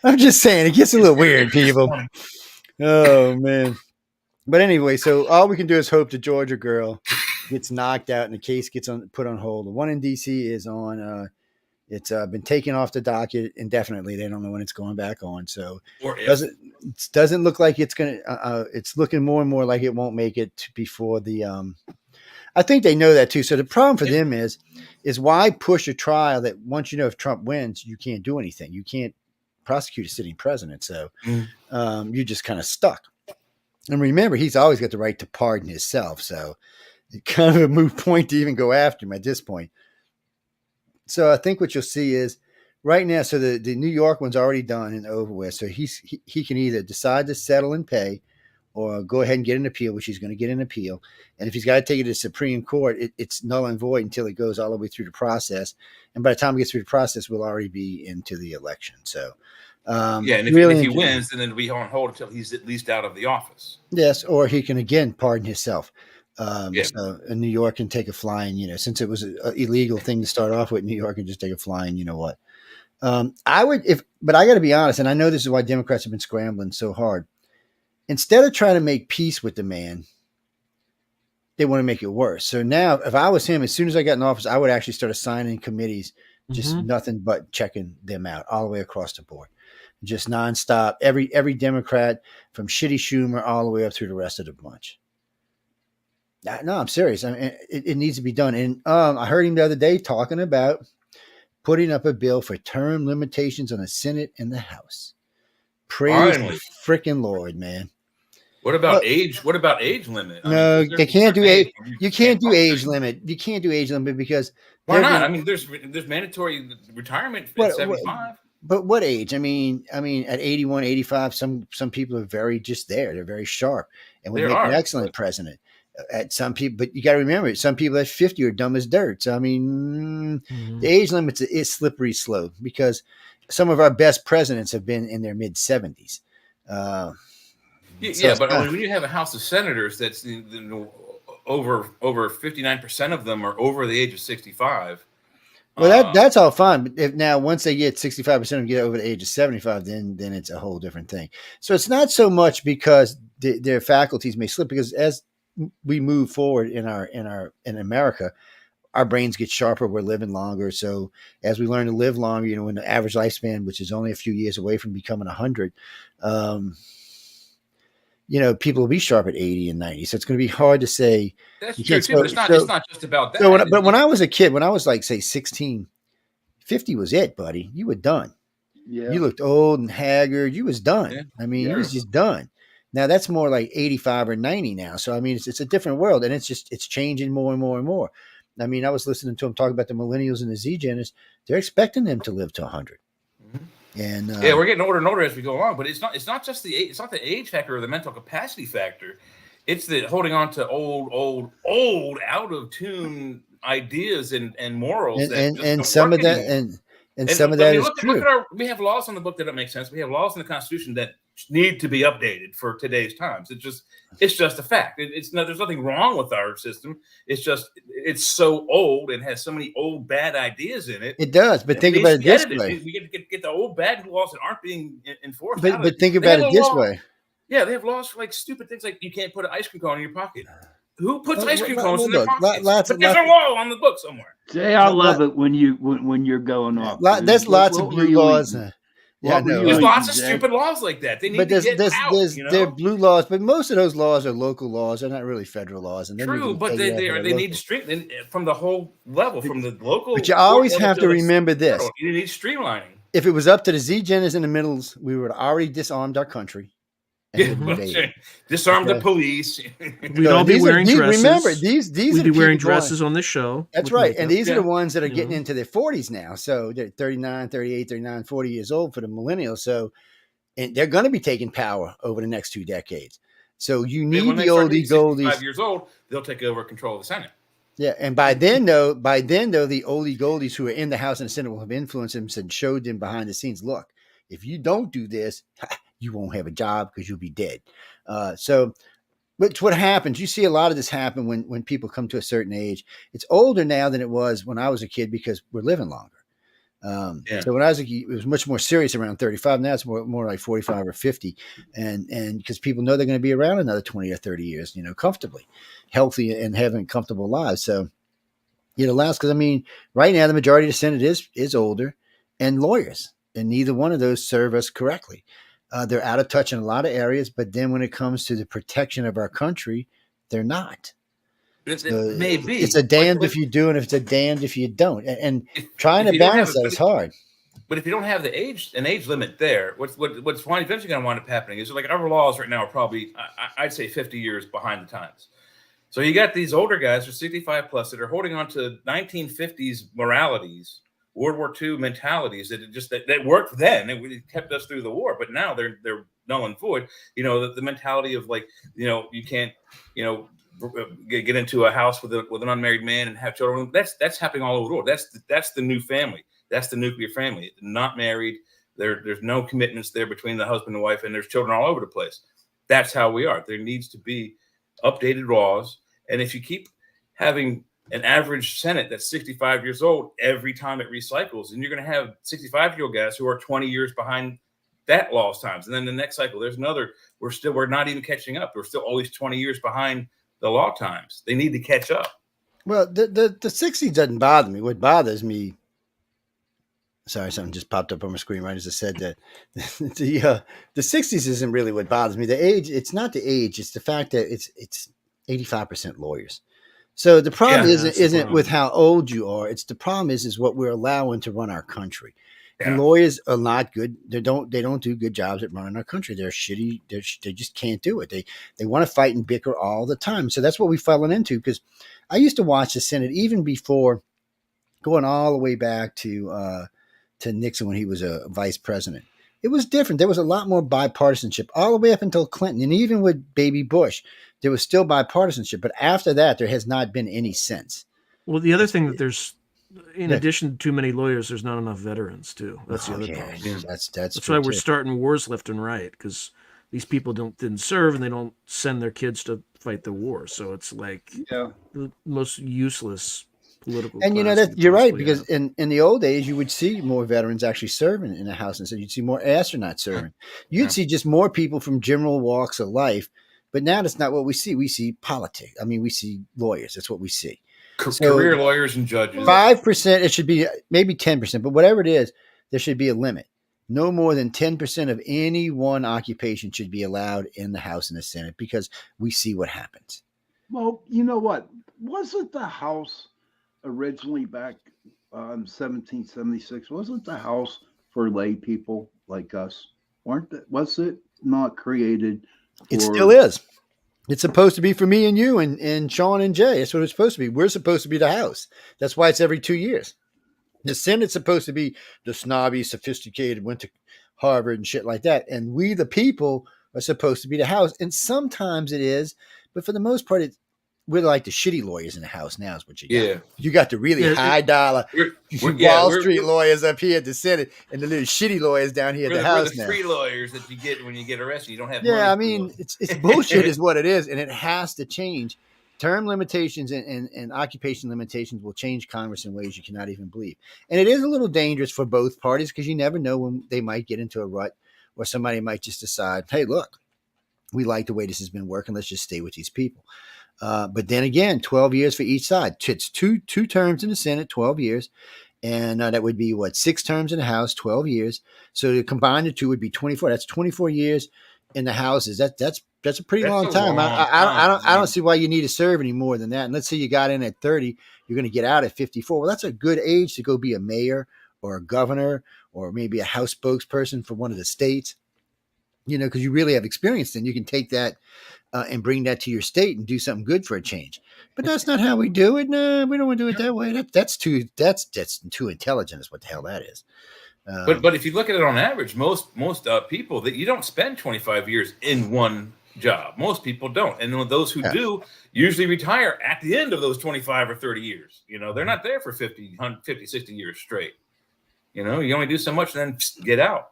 I'm just saying, it gets a little weird, people. Oh, man. But anyway, so all we can do is hope the Georgia girl gets knocked out and the case gets put on hold. The one in D.C. is on. It's been taken off the docket indefinitely. They don't know when it's going back on. So it doesn't look like it's going to. It's looking more and more like it won't make it before the. I think they know that too. So the problem for them is why push a trial that once you know if Trump wins, you can't do anything. You can't prosecute a sitting president. So you're just kind of stuck. And remember, he's always got the right to pardon himself. So it's kind of a moot point to even go after him at this point. So I think what you'll see is right now, so the New York one's already done and over with. So he can either decide to settle and pay or go ahead and get an appeal, which he's going to get an appeal. And if he's got to take it to the Supreme Court, it's null and void until it goes all the way through the process. And by the time it gets through the process, we'll already be into the election. So, and if he wins, then it'll be on hold until he's at least out of the office. Yes, or he can again pardon himself. So in New York can take a flying, since it was an illegal thing to start off with, New York can just take a flying, what. But I got to be honest, and I know this is why Democrats have been scrambling so hard. Instead of trying to make peace with the man, they want to make it worse. So now, if I was him, as soon as I got in office, I would actually start assigning committees, just nothing but checking them out all the way across the board, just nonstop. Every Democrat from Shitty Schumer all the way up through the rest of the bunch. No, I'm serious. I mean, it needs to be done. And I heard him the other day talking about putting up a bill for term limitations on the Senate and the House. Praise the freaking Lord, man. What about age? What about age limit? No, they can't do age. You can't do age limit. You can't do age limit because why not? I mean, there's mandatory retirement at 75. But what age? I mean, at 81, 85, some people are very just there. They're very sharp and would make an excellent president. At some people, but you got to remember, some people at 50 are dumb as dirt. So I mean, the age limit is slippery slope because some of our best presidents have been in their mid 70s. But when you have a House of Senators that's over 59% of them are over the age of 65. Well, that's all fine. But if now once they get 65% of them get over the age of 75, then it's a whole different thing. So it's not so much because their faculties may slip, because as we move forward in America, our brains get sharper. We're living longer. So as we learn to live longer, in the average lifespan, which is only a few years away from becoming 100, people will be sharp at 80 and 90. So it's going to be hard to say. That's true too, but it's not just about that. But when I was a kid, when I was like, say 16, 50 was it, buddy. You were done. Yeah. You looked old and haggard. You was done. Yeah. I mean, you was just done. Now that's more like 85 or 90 now. So, I mean, it's a different world, and it's changing more and more and more. I mean, I was listening to them talk about the millennials and the Z Geners. They're expecting them to live to 100. Mm-hmm. And we're getting older and older as we go along, but it's not just the age, it's not the age factor or the mental capacity factor. It's the holding on to old, out of tune ideas and morals. And some of that, and some of that is true. We have laws on the book that don't make sense. We have laws in the Constitution that need to be updated for today's times. It's just a fact. There's nothing wrong with our system. It's just it's so old and has so many old bad ideas in it. It does, but think about it this way: we get the old bad laws that aren't being enforced. But think about it this way: yeah, they have laws for like stupid things like you can't put an ice cream cone in your pocket. Who puts ice cream cones in their pockets? But there's a law on the book somewhere. Say, I love it when you're going off. There's lots of blue laws. Yeah, there's lots of stupid laws like that. They need to get out. There are blue laws, but most of those laws are local laws. They're not really federal laws. And true, but they need to strengthen from the whole level, from the local. But you always have to remember this: you need streamlining. If it was up to the Z Geners in the middles, we would have already disarmed our country. Disarm the police. We'd all be wearing dresses. Remember, these we'd be wearing dresses on this show. That's right. And these are the ones that are getting into their 40s now. So they're 39, 38, 39, 40 years old for the millennials. So, and they're going to be taking power over the next 2 decades. So you need the oldie goldies. 5 years old, they'll take over control of the Senate. Yeah, and by then though, the oldie goldies who are in the House and the Senate will have influenced them and showed them behind the scenes. Look, if you don't do this, you won't have a job because you'll be dead. So Which what happens. You see a lot of this happen when people come to a certain age. It's older now than it was when I was a kid because we're living longer. So when I was a kid, it was much more serious around 35. Now it's more like 45 or 50. And because people know they're going to be around another 20 or 30 years, you know, comfortably, healthy and having comfortable lives. So it allows, because I mean, right now the majority of the Senate is older and lawyers, and neither one of those serve us correctly. They're out of touch in a lot of areas, but then when it comes to the protection of our country, they're not. It may be. It's a damned if you do, and it's a damned if you don't. And trying to balance that is hard. But if you don't have an age limit there, what's eventually going to wind up happening is like our laws right now are probably, I'd say 50 years behind the times. So you got these older guys who are 65 plus that are holding on to 1950s moralities, World War II mentalities that worked then. It kept us through the war, but now they're null and void. You know, the mentality of like, you know, you can't, you know, get into a house with an unmarried man and have children. That's happening all over the world. That's the new family. That's the nuclear family. Not married. There's no commitments there between the husband and wife, and there's children all over the place. That's how we are. There needs to be updated laws. And if you keep having an average Senate that's 65 years old every time it recycles, and you're going to have 65-year-old guys who are 20 years behind that law's times. And then the next cycle, there's another. We're not even catching up. We're still always 20 years behind the law times. They need to catch up. Well, the 60s doesn't bother me. What bothers me, sorry, something just popped up on my screen right as I said that. The 60s isn't really what bothers me. The age, it's not the age, it's the fact that it's 85% lawyers. So the problem Yeah, isn't with how old you are. It's the problem is what we're allowing to run our country. Yeah. And lawyers are not good. They don't do good jobs at running our country. They're shitty. They just can't do it. They want to fight and bicker all the time. So that's what we've fallen into. Because I used to watch the Senate even before, going all the way back to Nixon when he was a vice president. It was different. There was a lot more bipartisanship all the way up until Clinton, and even with baby Bush, there was still bipartisanship. But after that, there has not been any since. Well, the other thing that there's, in addition to too many lawyers, there's not enough veterans too. That's the other problem. Yeah. That's why we're starting wars left and right, because these people didn't serve and they don't send their kids to fight the war. So it's like the most useless political. And that you're right, because in the old days you would see more veterans actually serving in the house, and so you'd see more astronauts serving. You'd see just more people from general walks of life. But now that's not what we see. We see politics. I mean, we see lawyers. That's what we see. Career lawyers and judges. 5%, it should be maybe 10%, but whatever it is, there should be a limit. No more than 10% of any one occupation should be allowed in the House and the Senate, because we see what happens. Well, you know what? Wasn't the House originally back in 1776? Wasn't the House for lay people like us? Was it not created? It still is. It's supposed to be for me and you and Sean and Jay. That's what it's supposed to be. We're supposed to be the House. That's why it's every 2 years. The Senate's supposed to be the snobby, sophisticated, went to Harvard and shit like that. And we, the people, are supposed to be the House. And sometimes it is, but for the most part, we're like the shitty lawyers in the House now is what you got. Yeah. You got the really high dollar Wall Street lawyers up here at the Senate and the little shitty lawyers down here at the House now. We're the free lawyers that you get when you get arrested. You don't have money. I mean, it's bullshit is what it is, and it has to change. Term limitations and occupation limitations will change Congress in ways you cannot even believe. And it is a little dangerous for both parties, because you never know when they might get into a rut, or somebody might just decide, hey, look, we like the way this has been working. Let's just stay with these people. But then again, 12 years for each side. It's two terms in the Senate, 12 years. And that would be 6 terms in the House, 12 years. So to combine the two would be 24. That's 24 years in the Houses. That's a pretty long time. I don't see why you need to serve any more than that. And let's say you got in at 30, you're going to get out at 54. Well, that's a good age to go be a mayor or a governor or maybe a House spokesperson for one of the states. Because you really have experience, then you can take that and bring that to your state and do something good for a change. But that's not how we do it. No, we don't want to do it that way. That's too intelligent is what the hell that is. But if you look at it on average, most people that you don't spend 25 years in one job. Most people don't. And those who do usually retire at the end of those 25 or 30 years. They're not there for 50, 60 years straight. You only do so much, then get out.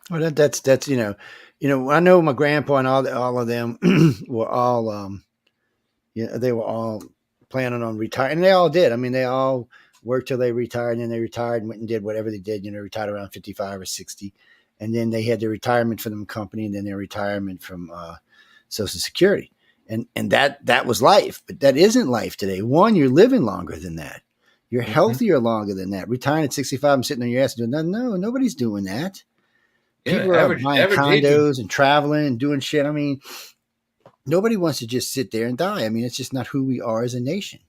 Well, that's I know my grandpa and all of them were all they were all planning on retiring, and they all did. I mean, they all worked till they retired, and then they retired and went and did whatever they did. Retired around 55 or 60, and then they had their retirement from the company, and then their retirement from Social Security, and that was life. But that isn't life today. One, you're living longer than that. You're healthier longer than that. Retiring at 65 and sitting on your ass and doing nothing. No, nobody's doing that. People are buying condos and traveling and doing shit. I mean, nobody wants to just sit there and die. I mean, it's just not who we are as a nation.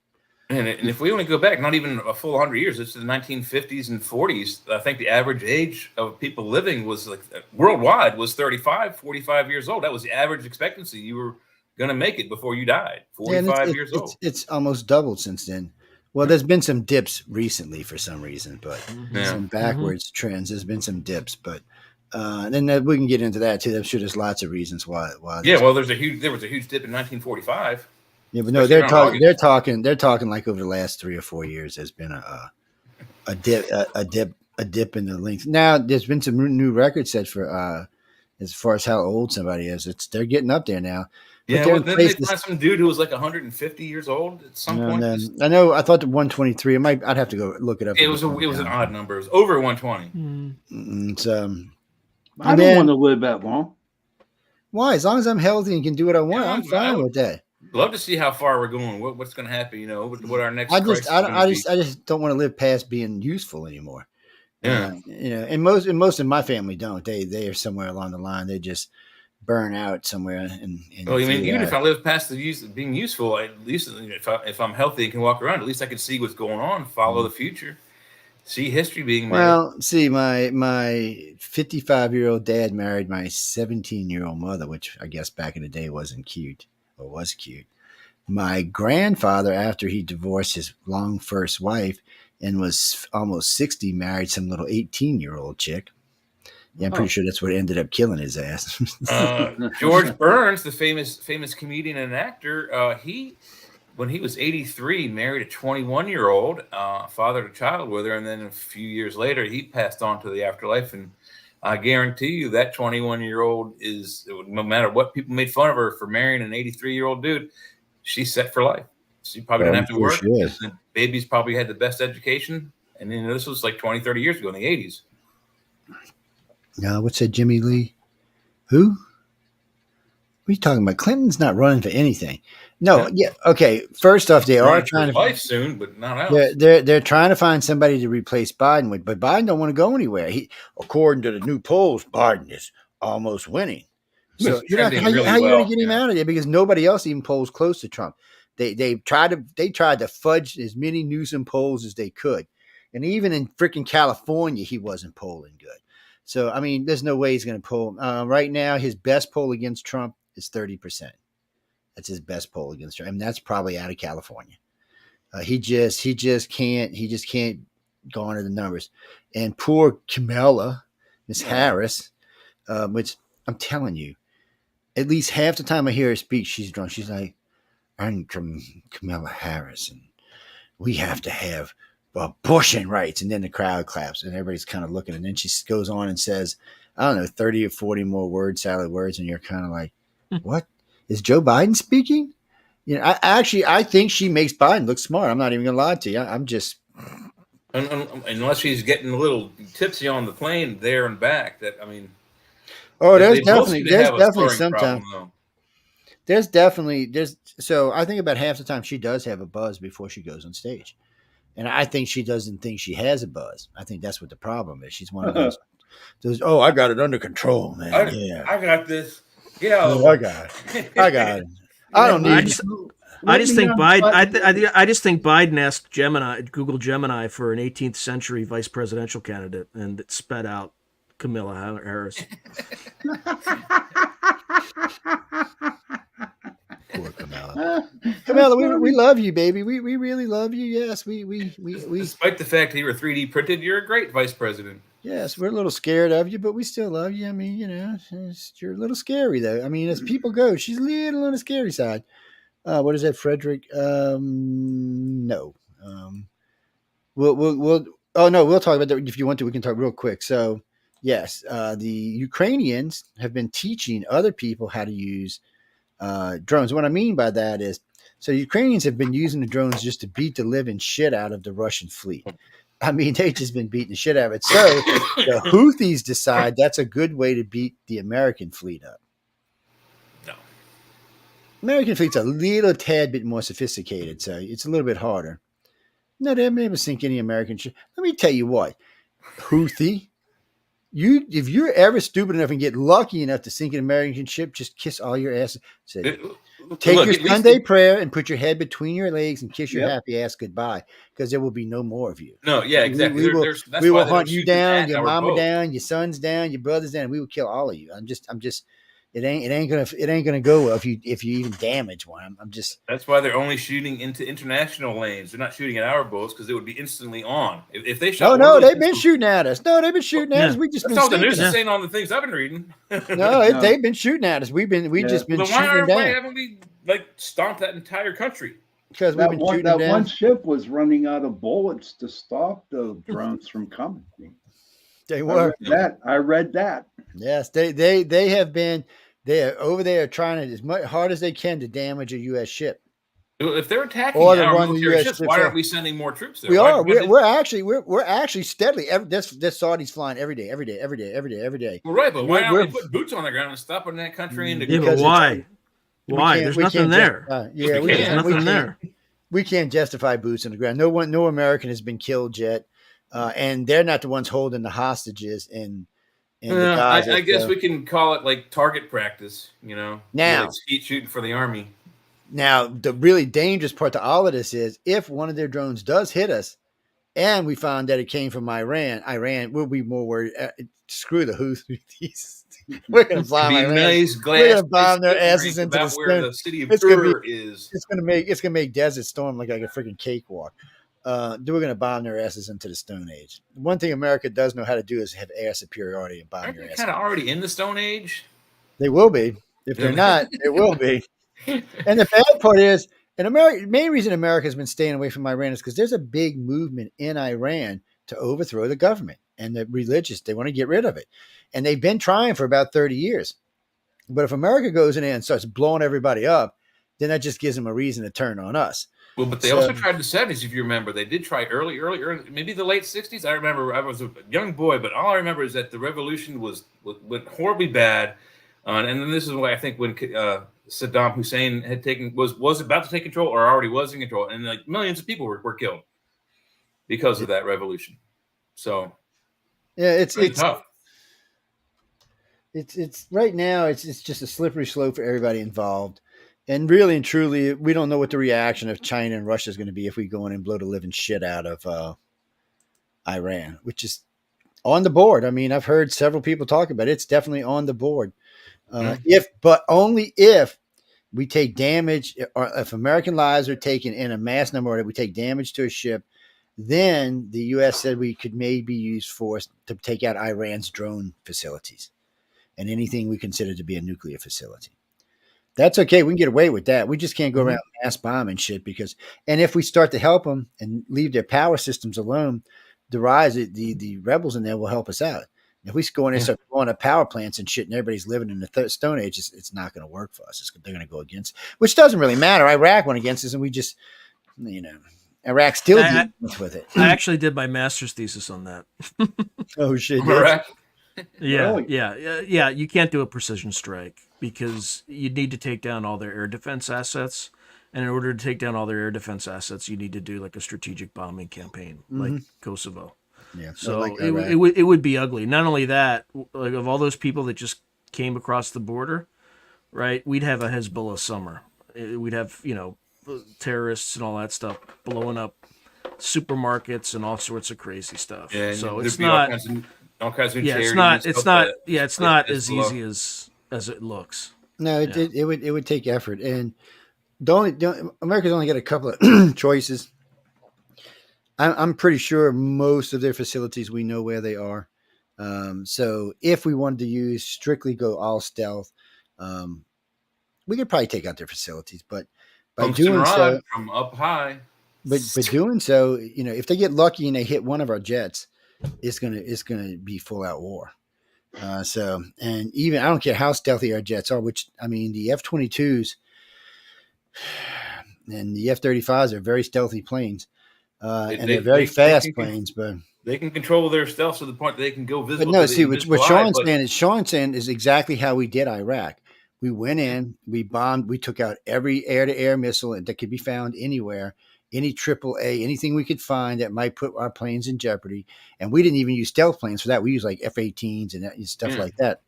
And if we only go back, not even a full 100 years, it's the 1950s and 40s. I think the average age of people living was worldwide was 35, 45 years old. That was the average expectancy. You were going to make it before you died. 45 years old. It's almost doubled since then. Well, there's been some dips recently for some reason, but some backwards trends. There's been some dips, but. Then we can get into that too. I'm sure there's lots of reasons why. Yeah, well, there was a huge dip in 1945. Yeah, but no, they're talking like over the last 3 or 4 years. There's been a dip in the length. Now there's been some new records set for as far as how old somebody is. They're getting up there now. Yeah, well, then they find some dude who was 150 years old at some point. I know. I thought the 123. I'd have to go look it up. It was an odd number. It was over 120. I don't want to live that long. Why? As long as I'm healthy and can do what I want, I'm fine with that. Love to see how far we're going. What's going to happen? What our next. I just don't want to live past being useful anymore. Yeah. And most of my family don't. They are somewhere along the line. They just burn out somewhere. And well, I mean, even if I live past being useful, at least if I'm healthy and can walk around, at least I can see what's going on, follow the future, see history being made. Well, see, my 55-year-old dad married my 17-year-old mother, which I guess back in the day wasn't cute or was cute. My grandfather, after he divorced his long first wife and was almost 60, married some little 18-year-old chick. Yeah, I'm pretty sure that's what ended up killing his ass. George Burns, the famous comedian and actor, when he was 83, married a 21-year-old, fathered a child with her, and then a few years later, he passed on to the afterlife. And I guarantee you that 21-year-old is, no matter what people made fun of her for marrying an 83-year-old dude, she's set for life. She probably didn't have to work. The babies probably had the best education. And this was like 20, 30 years ago in the 80s. What's that, Jimmy Lee? Who? What are you talking about? Clinton's not running for anything. No, yeah, okay. First off, they are trying to life soon, but not else. They're trying to find somebody to replace Biden with, but Biden don't want to go anywhere. According to the new polls, Biden is almost winning. So how are you going to get him out of there? Because nobody else even polls close to Trump. They tried to fudge as many Newsom polls as they could, and even in freaking California, he wasn't polling good. So, I mean, there's no way he's going to poll. Right now, his best poll against Trump is 30%. That's his best poll against Trump. I mean, that's probably out of California. He just can't garner the numbers. And poor Kamala, Miss Harris, which I'm telling you, at least half the time I hear her speak, she's drunk. She's like, I'm Kamala Harris, and we have to have abortion rights. And then the crowd claps and everybody's kind of looking. And then she goes on and says, I don't know, 30 or 40 more salad words. And you're kind of like, what? Is Joe Biden speaking? You know, I think she makes Biden look smart. I'm not even going to lie to you. I'm just. Unless she's getting a little tipsy on the plane there and back. Oh, there's definitely sometimes. So I think about half the time she does have a buzz before she goes on stage. And I think she doesn't think she has a buzz. I think that's what the problem is. She's one of those oh, I got it under control, man. I got this. Yeah. Oh, I got it. I don't need I just think Biden. I just think Biden asked Google Gemini for an 18th century vice presidential candidate, and it sped out Kamala Harris. Poor Kamala. Kamala, we love you, baby. We really love you. Yes, we. Despite the fact that you were 3D printed, you're a great vice president. Yes, we're a little scared of you, but we still love you. I mean, you're a little scary, though. I mean, as people go, she's a little on the scary side. What is that, Frederick? No. We'll talk about that if you want to. We can talk real quick. So, yes, the Ukrainians have been teaching other people how to use drones. What I mean by that is, so Ukrainians have been using the drones just to beat the living shit out of the Russian fleet. I mean, they've just been beating the shit out of it. So the Houthis decide that's a good way to beat the American fleet up. No. American fleet's a little tad bit more sophisticated, so it's a little bit harder. No, they never sink any American ship. Let me tell you what, Houthi, if you're ever stupid enough and get lucky enough to sink an American ship, just kiss all your ass. Take your Sunday prayer and put your head between your legs and kiss your happy ass goodbye, because there will be no more of you. No, yeah, exactly. We will hunt you down, your mama down, your sons down, your brothers down, and we will kill all of you. I'm just. It ain't gonna go well if you even damage one. That's why they're only shooting into international lanes. They're not shooting at our boats because it would be instantly on. If they shot, they've been shooting at us. No, they've been shooting at us. We just that's all the news is saying on the things I've been reading. They've been shooting at us. Just been shooting down. Why haven't we stomped that entire country? Because we've been shooting down. That one ship was running out of bullets to stop the drones from coming. They were. I read that. Yes, they have been. They're over there trying as hard as they can to damage a U.S. ship. If they're attacking our military ships, why aren't we sending more troops there? We are. We're actually steadily. There's Saudis flying every day. Well, right, but why aren't we putting boots on the ground and stopping that country into? Yeah, but why? Why? There's nothing there. There's nothing there. We can't justify boots on the ground. No American has been killed yet, and they're not the ones holding the hostages in And the guys I guess we can call it like target practice, now like skeet shooting for the Army. Now, the really dangerous part to all of this is if one of their drones does hit us and we found that it came from Iran, we'll be more worried. Screw the Houthis. We're going to bomb Iran. Nice We're going to bomb their asses into the where stone. the city of It's going to make Desert Storm look like a freaking cakewalk. We're going to bomb their asses into the Stone Age. One thing America does know how to do is have air superiority and bomb your asses. Kind of already in the Stone Age. They will be. If they're not, they will be. And the bad part is, main reason America has been staying away from Iran is because there's a big movement in Iran to overthrow the government and the religious. They want to get rid of it. And they've been trying for about 30 years. But if America goes in there and starts blowing everybody up, then that just gives them a reason to turn on us. Well, but they also tried in the 70s, if you remember. They did try early, maybe the late 60s. I remember I was a young boy, but all I remember is that the revolution went horribly bad. And then this is why I think when Saddam Hussein was about to take control or already was in control, and like millions of people were killed because of that revolution. So yeah, it's tough. It's right now. It's just a slippery slope for everybody involved. And really and truly, we don't know what the reaction of China and Russia is going to be if we go in and blow the living shit out of Iran, which is on the board. I mean, I've heard several people talk about it. It's definitely on the board. But only if we take damage, or if American lives are taken in a mass number, or if we take damage to a ship, then the U.S. said we could maybe use force to take out Iran's drone facilities and anything we consider to be a nuclear facility. That's okay. We can get away with that. We just can't go around mass bombing shit and if we start to help them and leave their power systems alone, the rebels in there will help us out. If we go in and start blowing up power plants and shit and everybody's living in the Stone Age, it's not going to work for us. They're going to go against, which doesn't really matter. Iraq went against us and we just, Iraq still deals with it. I actually did my master's thesis on that. Oh, shit. Iraq? Yeah. You can't do a precision strike because you need to take down all their air defense assets. And in order to take down all their air defense assets, you need to do like a strategic bombing campaign, like Kosovo. Yeah. So it would be ugly. Not only that, like of all those people that just came across the border, right? We'd have a Hezbollah summer. We'd have, terrorists and all that stuff blowing up supermarkets and all sorts of crazy stuff. Yeah, so it's not all kinds of it's not as easy as it looks. No, it would take effort, and America's only got a couple of choices. I'm pretty sure most of their facilities we know where they are. So if we wanted to strictly go all stealth, we could probably take out their facilities, but by doing so from up high. But doing so, if they get lucky and they hit one of our jets, it's gonna be full out war. And even I don't care how stealthy our jets are, which I mean the F-22s and the F-35s are very stealthy planes, and they're very fast planes, but they can control their stealth to the point that they can go visible. But no, see what Sean's saying is exactly how we did Iraq. We went in, we bombed, we took out every air-to-air missile that could be found anywhere. Any AAA, anything we could find that might put our planes in jeopardy. And we didn't even use stealth planes for that. We used like F-18s and stuff like that.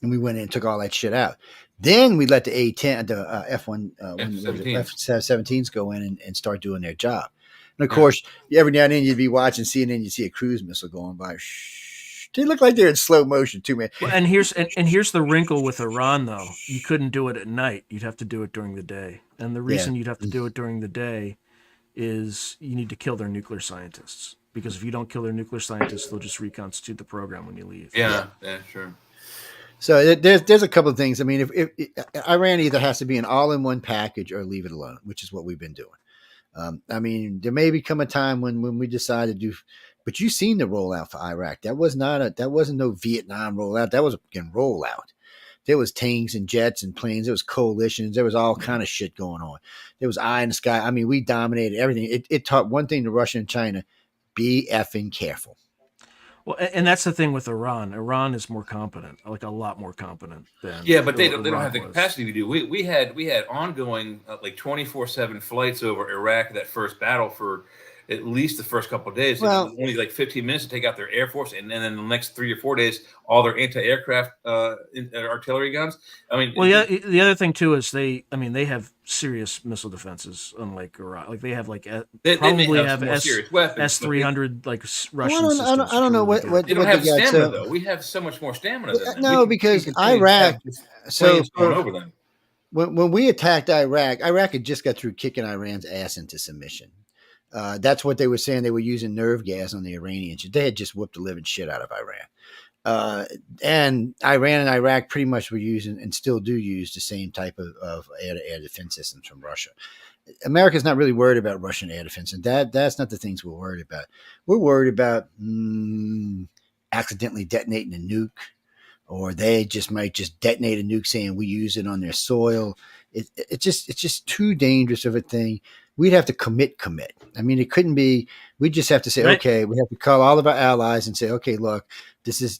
And we went in and took all that shit out. Then we let the A-10, the F-17s go in and start doing their job. And of course, every now and then you'd be watching CNN, you'd see a cruise missile going by. They look like they're in slow motion too, man. Well, and here's the wrinkle with Iran, though. You couldn't do it at night. You'd have to do it during the day. And the reason you'd have to do it during the day is you need to kill their nuclear scientists, because if you don't kill their nuclear scientists, they'll just reconstitute the program when you leave. Yeah, sure. So there's a couple of things. I mean, if Iran either has to be an all-in-one package or leave it alone, which is what we've been doing. I mean, there may become a time when we decide to do, but you've seen the rollout for Iraq. That wasn't no Vietnam rollout. That was a fucking rollout. There was tanks and jets and planes. There was coalitions. There was all kind of shit going on. There was eye in the sky. I mean, we dominated everything. It taught one thing to Russia and China: be effing careful. Well, and that's the thing with Iran. Iran is more competent, like a lot more competent than. Yeah, but they don't have the capacity to do. We had ongoing like 24/7 flights over Iraq. That first battle at least the first couple of days. Well, it was only like 15 minutes to take out their Air Force, and then the next 3 or 4 days, all their anti-aircraft artillery guns. I mean, well, yeah. The other thing too is they have serious missile defenses, unlike Iraq. Like they have they probably have more serious weapons, S-300 Russian well, systems. I don't know what they don't have they got, stamina though. We have so much more stamina than them. No, because Iraq. So going over them. When we attacked Iraq had just got through kicking Iran's ass into submission. That's what they were saying. They were using nerve gas on the Iranians. They had just whooped the living shit out of Iran. And Iran and Iraq pretty much were using and still do use the same type of air-to-air defense systems from Russia. America's not really worried about Russian air defense, and that's not the things we're worried about. We're worried about accidentally detonating a nuke, or they might just detonate a nuke saying we use it on their soil. It's just too dangerous of a thing. We'd have to commit. I mean, it couldn't be. We just have to say, right. Okay, we have to call all of our allies and say, okay, look, this is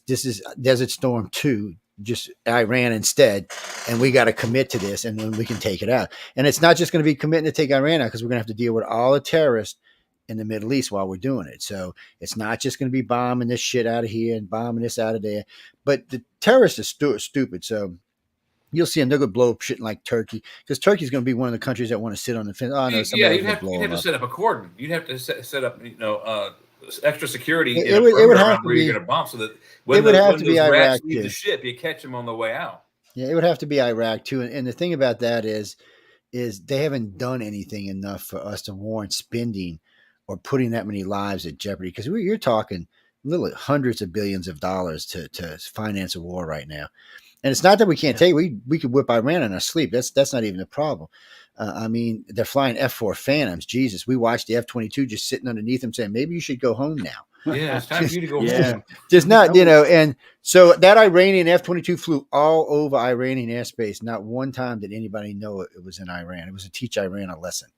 Desert Storm 2, just Iran instead, and we got to commit to this, and then we can take it out. And it's not just going to be committing to take Iran out, because we're going to have to deal with all the terrorists in the Middle East while we're doing it. So it's not just going to be bombing this shit out of here and bombing this out of there. But the terrorists are stupid. So you'll see them. They're going to blow up shit like Turkey, because Turkey's going to be one of the countries that want to sit on the fence. Oh, no, you'd have to set up a cordon. You'd have to set up, extra security. It would have to where be. You're going to bomb, so that when Iraq leave the ship, you catch them on the way out. Yeah, it would have to be Iraq too. And the thing about that is they haven't done anything enough for us to warrant spending or putting that many lives at jeopardy. Because you're talking literally hundreds of billions of dollars to finance a war right now. And it's not that we can't take. We could whip Iran in our sleep. That's not even a problem. I mean, they're flying F-4 Phantoms. Jesus, we watched the F-22 just sitting underneath them saying, maybe you should go home now. Yeah, it's time for you to go home. Just not, and so that Iranian F-22 flew all over Iranian airspace. Not one time did anybody know it was in Iran. It was to teach Iran a lesson.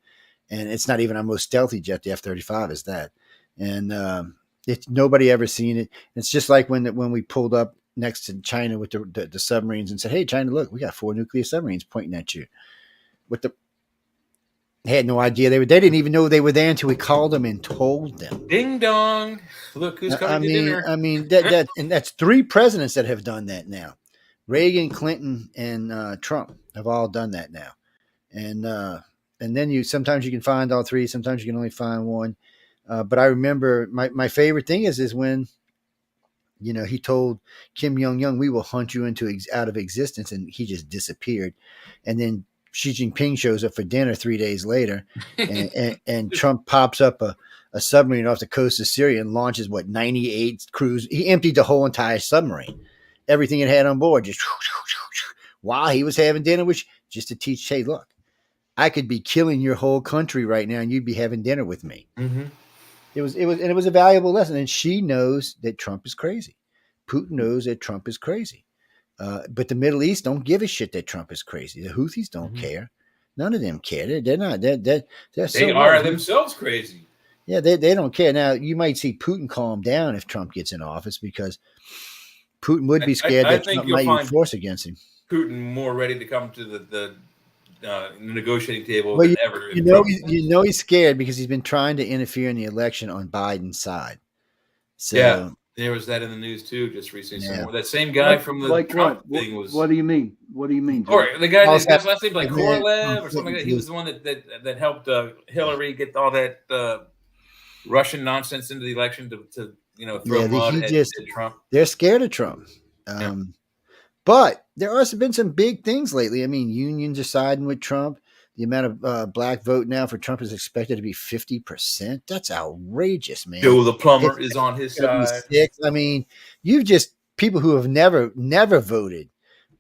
And it's not even our most stealthy jet. The F-35 is that. And it's nobody ever seen it. It's just like when we pulled up next to China with the submarines and said, hey, China, look, we got 4 nuclear submarines pointing at you. They had no idea they didn't even know they were there until we called them and told them. Ding dong! Look who's coming to dinner. I mean and that's 3 presidents that have done that now. Reagan, Clinton, and Trump have all done that now. And then sometimes you can find all 3, sometimes you can only find 1. But I remember my favorite thing is when he told Kim Jong-un, we will hunt you out of existence, and he just disappeared. And then Xi Jinping shows up for dinner 3 days later, and Trump pops up a submarine off the coast of Syria and launches 98 crews. He emptied the whole entire submarine, everything it had on board, just while he was having dinner, just to teach, hey, look, I could be killing your whole country right now, and you'd be having dinner with me. Mm-hmm. It was a valuable lesson, and she knows that Trump is crazy. Putin knows that Trump is crazy. But the Middle East don't give a shit that Trump is crazy. The Houthis don't care. None of them care. They're not. They are themselves crazy. Yeah, they don't care. Now, you might see Putin calm down if Trump gets in office, because Putin would be scared that Trump might use force against him. Putin more ready to come to the negotiating table than ever. He's scared because he's been trying to interfere in the election on Biden's side. So, yeah, there was that in the news too, just recently. Yeah. That same guy from the Trump thing was. What do you mean? What do you mean? Or the guy his last name like Korolev or something like that. He was the one that helped Hillary get all that Russian nonsense into the election to throw mud at Trump. They're scared of Trump. But there have been some big things lately. I mean, unions are siding with Trump. The amount of black vote now for Trump is expected to be 50%. That's outrageous, man. Joe the plumber is on his side. I mean, people who have never voted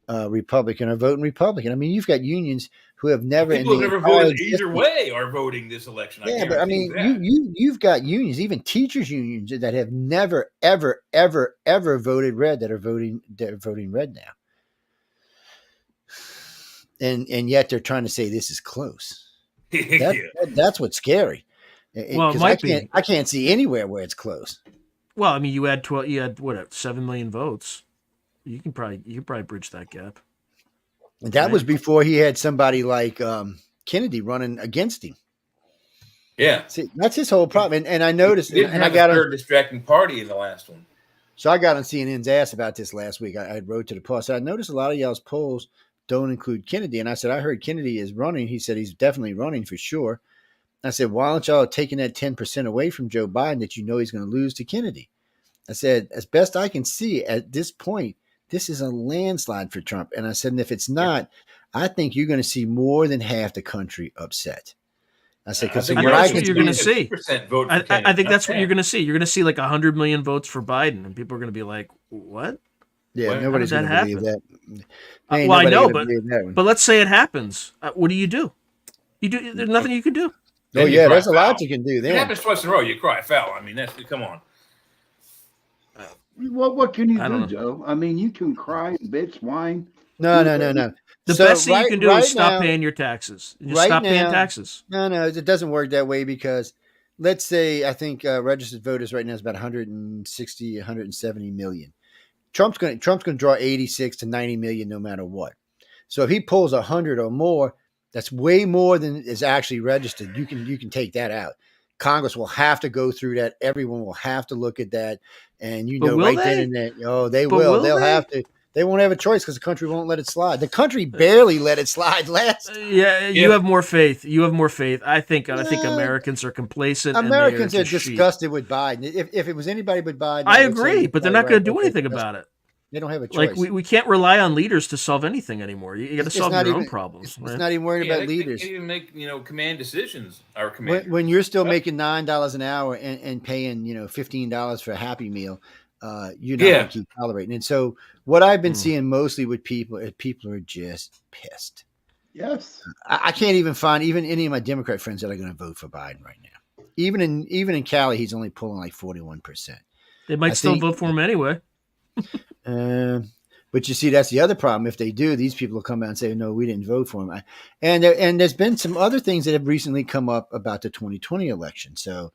Republican are voting Republican. I mean, you've got unions who have never. People who never voted either way are voting this election. But I mean, you've got unions, even teachers' unions, that have never, ever, ever, ever voted red that are voting red now. And yet they're trying to say this is close. That's what's scary. Well, it might be. I can't see anywhere where it's close. Well, I mean, you had 7 million votes. You can probably bridge that gap. And that was before he had somebody like Kennedy running against him. Yeah. See, that's his whole problem. And I noticed, We didn't and I have got a on, third distracting party in the last one. so I got on CNN's ass about this last week. I wrote to the post. I noticed a lot of y'all's polls don't include Kennedy, and I said I heard Kennedy is running. He said he's definitely running for sure. I said, why aren't y'all taking that 10% away from Joe Biden that you know he's going to lose to Kennedy? I said, as best I can see at this point, this is a landslide for Trump. And I said, and if it's not, I think you're going to see more than half the country upset. I said, because I think that's what you're going to see. Vote for I think that's what Kennedy. you're going to see. You're going to see like 100 million votes for Biden, and people are going to be like, "What?" Yeah, Well, nobody's how going does to that believe that. Well, I know, but let's say it happens. What do? You do? There's nothing you can do. Oh Then you yeah, cry there's a lot foul. you can do If it then. happens twice in a row, you cry foul. I mean, come on. What can you I do, don't know. Joe? I mean, you can cry, bitch, whine. No. The So best thing you can do right is stop now- paying your taxes. Just right stop paying now- taxes. No, it doesn't work that way because let's say I think registered voters right now is about 160, 170 million. Trump's going to draw 86 to 90 million no matter what. So if he pulls 100 or more, that's way more than is actually registered. You can take that out. Congress will have to go through that. Everyone will have to look at that, and But will right they? then and there, they But will. will They'll they? have to. They won't have a choice because the country won't let it slide. The country barely let it slide last. Yeah, you have more faith. You have more faith. I think Americans are complacent. Americans and are they just disgusted with Biden. If it was anybody but Biden, I would say, agree, but they're not going to do anything about it. They don't have a choice. Like we can't rely on leaders to solve anything anymore. You got to It's solve not your own even- problems. It's not even worried about they leaders. can't even make command decisions. Or command. When you're still making $9 an hour and paying $15 for a Happy Meal, you're not going to keep tolerating. And so what I've been seeing mostly with people is people are just pissed. Yes. I can't even find even any of my Democrat friends that are going to vote for Biden right now. Even in Cali, he's only pulling like 41%. They might still vote for him anyway. But you see, that's the other problem. If they do, these people will come out and say, no, we didn't vote for him. And there's been some other things that have recently come up about the 2020 election. So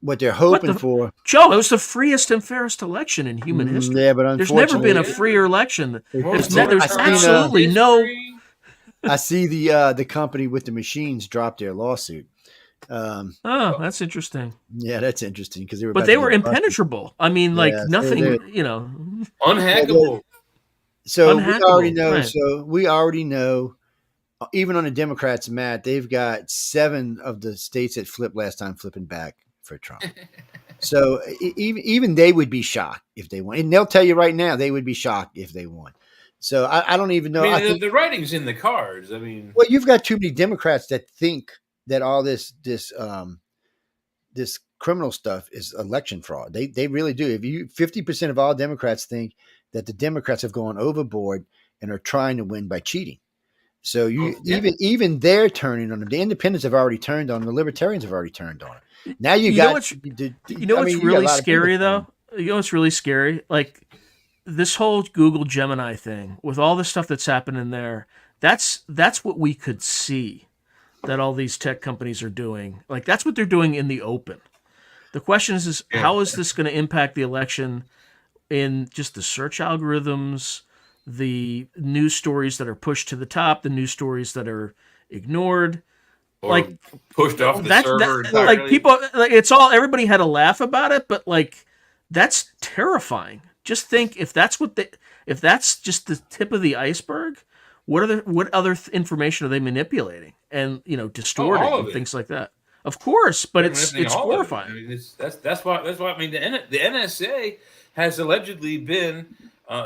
what they're hoping for. Joe, it was the freest and fairest election in human history. Yeah, but there's never been a freer election. There's absolutely no. I see the company with the machines dropped their lawsuit. That's interesting. Yeah, that's interesting because they were impenetrable. I mean, nothing, unhackable. So we already know. Right. So we already know. Even on the Democrats' mat, they've got 7 of the states that flipped last time flipping back for Trump. So even they would be shocked if they won, and they'll tell you right now they would be shocked if they won. So I don't even know. I think the writing's in the cards. I mean, well, you've got too many Democrats that think that all this criminal stuff is election fraud. They really do. If 50% of all Democrats think that the Democrats have gone overboard and are trying to win by cheating. So even they're turning on them. The independents have already turned on them. The libertarians have already turned on them. Now you got. What's really scary though? You know what's really scary? Like this whole Google Gemini thing with all the stuff that's happening there. That's what we could see. That all these tech companies are doing. Like that's what they're doing in the open. The question is how is this going to impact the election in just the search algorithms, the news stories that are pushed to the top, the news stories that are ignored, or pushed off the server. Like people, everybody had a laugh about it, but like that's terrifying. Just think if that's just the tip of the iceberg. What other information are they manipulating and distorting and things like that? Of course, but it's horrifying. I mean, that's why I mean the NSA has allegedly been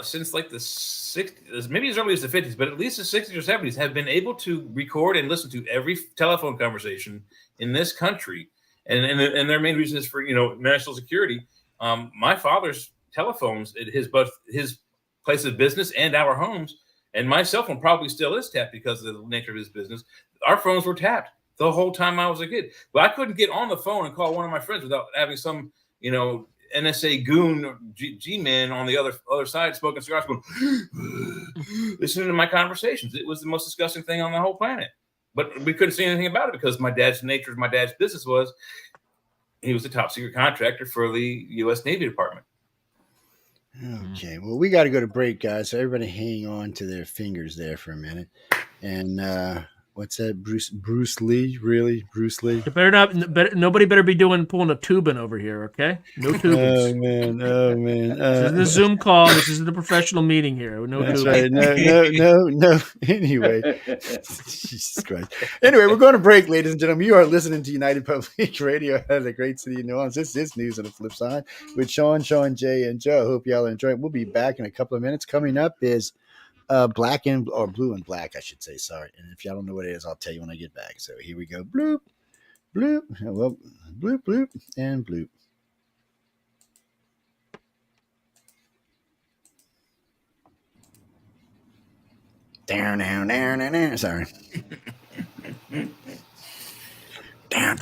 since like the 60s, maybe as early as the 50s, but at least the 60s or 70s have been able to record and listen to every telephone conversation in this country, and their main reason is for national security. My father's telephones at his place of business and our homes. And my cell phone probably still is tapped because of the nature of his business. Our phones were tapped the whole time I was a kid. But I couldn't get on the phone and call one of my friends without having some, NSA goon G-man on the other side smoking cigars going, listening to my conversations. It was the most disgusting thing on the whole planet. But we couldn't say anything about it because my dad's business was he was a top secret contractor for the U.S. Navy Department. Okay, well, we got to go to break, guys. So everybody hang on to their fingers there for a minute. And What's that? Bruce Lee? Really? Bruce Lee? You better not. Nobody better be pulling a tubing over here. Okay, no tubing. Oh man! Oh man! This isn't a Zoom call. This isn't a professional meeting here. No that's tubing. right. No. Anyway, Jesus Christ. Anyway, we're going to break, ladies and gentlemen. You are listening to United Public Radio out of the great city of New Orleans. This is News on the Flip Side with Sean, Jay, and Joe. Hope y'all enjoy it. We'll be back in a couple of minutes. Coming up is blue and black, I should say. Sorry. And if y'all don't know what it is, I'll tell you when I get back. So here we go. Bloop, bloop. Well, bloop, bloop, and bloop. Down. Sorry. down.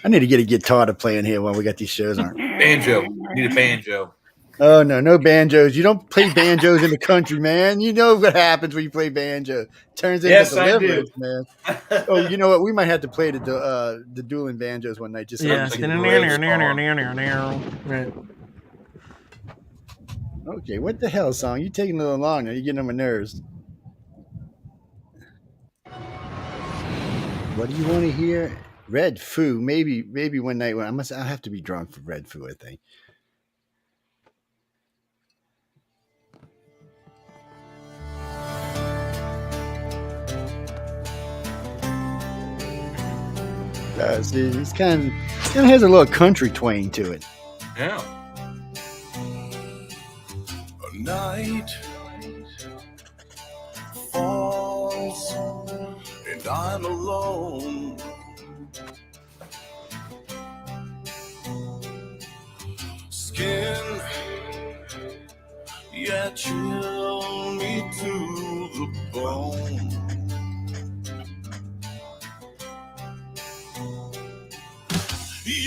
I need to get a guitar to play in here while we got these shows on. Banjo. Need a banjo. Oh, no banjos. You don't play banjos in the country, man. You know what happens when you play banjo. Turns into deliverance, man. Oh, you know what? We might have to play the dueling banjos one night. Just yeah. Right. Okay, what the hell, song? You taking a little long now. You're getting on my nerves. What do you want to hear? Red Foo. Maybe one night when I'll have to be drunk for Red Foo, I think. It's kind of has a little country twang to it. Yeah. A night falls and I'm alone. Skin, yeah, chill me to the bone. You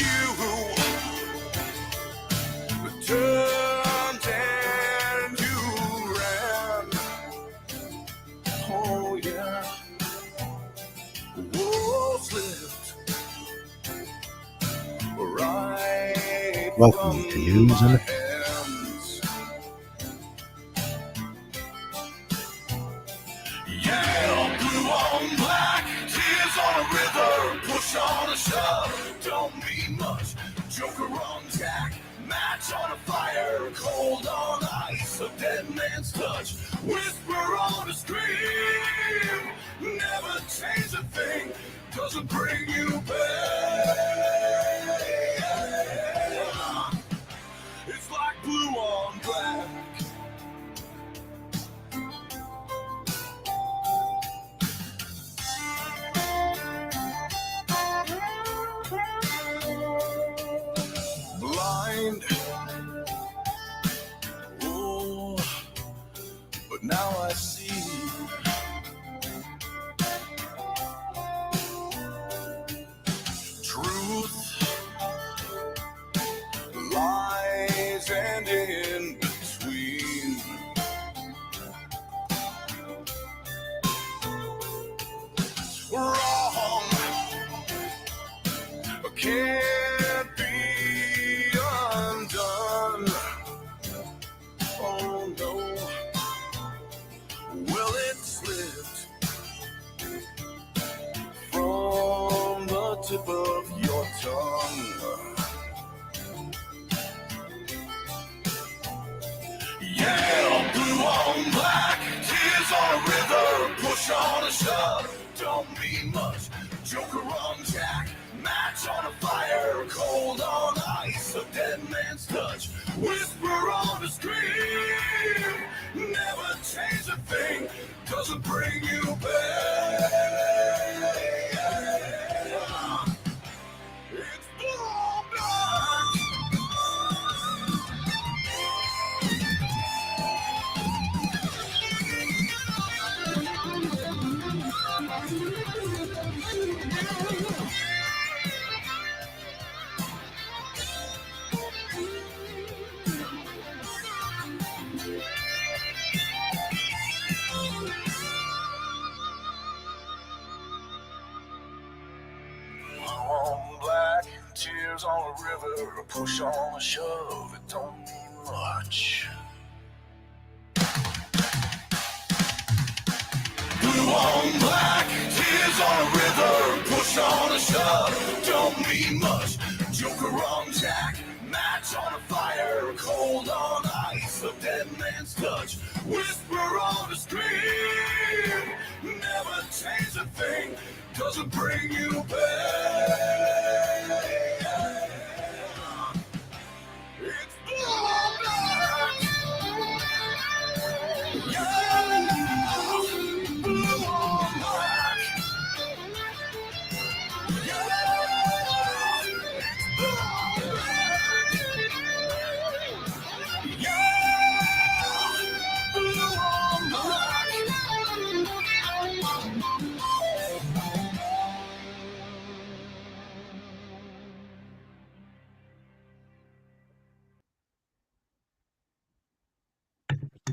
turned and you ran. Oh yeah. Whoa, slipped right. Welcome to News on the hands. Yeah, blue on black, tears on a river, push on a shove, don't mean much. Joker on Jack, match on a fire, cold on ice, a dead man's touch, whisper on a scream, never change a thing, doesn't bring you back. It's like blue on black. Blind, oh, but now I see. Truth, lies, and in between. Wrong, can't be undone. Oh no, well it slipped from the tip of your tongue. Yeah, blue on black, tears on a river, push on a shove, don't mean much. Joker on Jack, match on a fire, cold on ice, a dead man's touch, whisper on the scream, never change a thing, doesn't bring you back. It's blue on black. On black, tears on a river, a push on a shove, it don't mean much. Blue on black, Push on a shove, don't mean much. Joker on Jack, match on a fire, cold on ice, a dead man's touch. Whisper on the screen, never change a thing, doesn't bring you back. It's blue on black. Yeah, blue on black.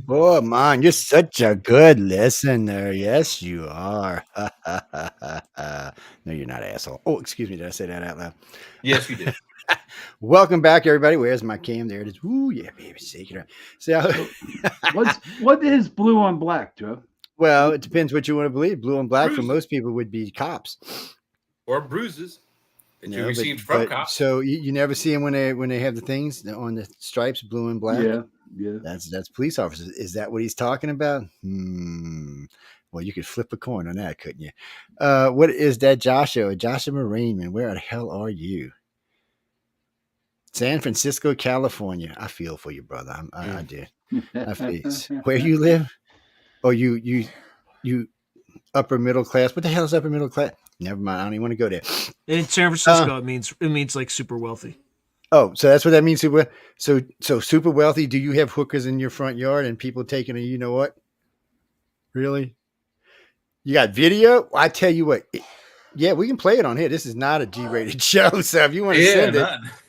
Oh man, you're such a good listener. Yes, you are. No, you're not, asshole. Oh, excuse me. Did I say that out loud? Yes, you did. Welcome back, everybody. Where's my cam? There it is. Ooh, yeah, baby. Shake it up. So, what is blue on black, Joe? well, it depends what you want to believe. Blue and black for most people would be cops or bruises that you received from cops. So you never see them when they have the things on the stripes, blue and black. Yeah. That's police officers. Is that what he's talking about? Well, you could flip a coin on that, couldn't you? What is that, Joshua? Joshua Rainman, where the hell are you? San Francisco, California. I feel for you, brother. I do. I feel. Where you live? Oh, you upper middle class. What the hell is upper middle class? Never mind. I don't even want to go there. In San Francisco, it means like super wealthy. Oh, so that's what that means. So super wealthy. Do you have hookers in your front yard and people taking a you know what? Really? You got video? I tell you what. Yeah, we can play it on here. This is not a G-rated show, so if you want to send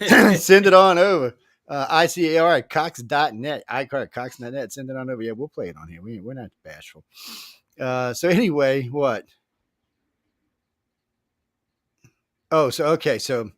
it, send it on over. ICAR at cox.net. ICAR at cox.net. Send it on over. Yeah, we'll play it on here. We're not bashful. So anyway, what? Oh, so okay, so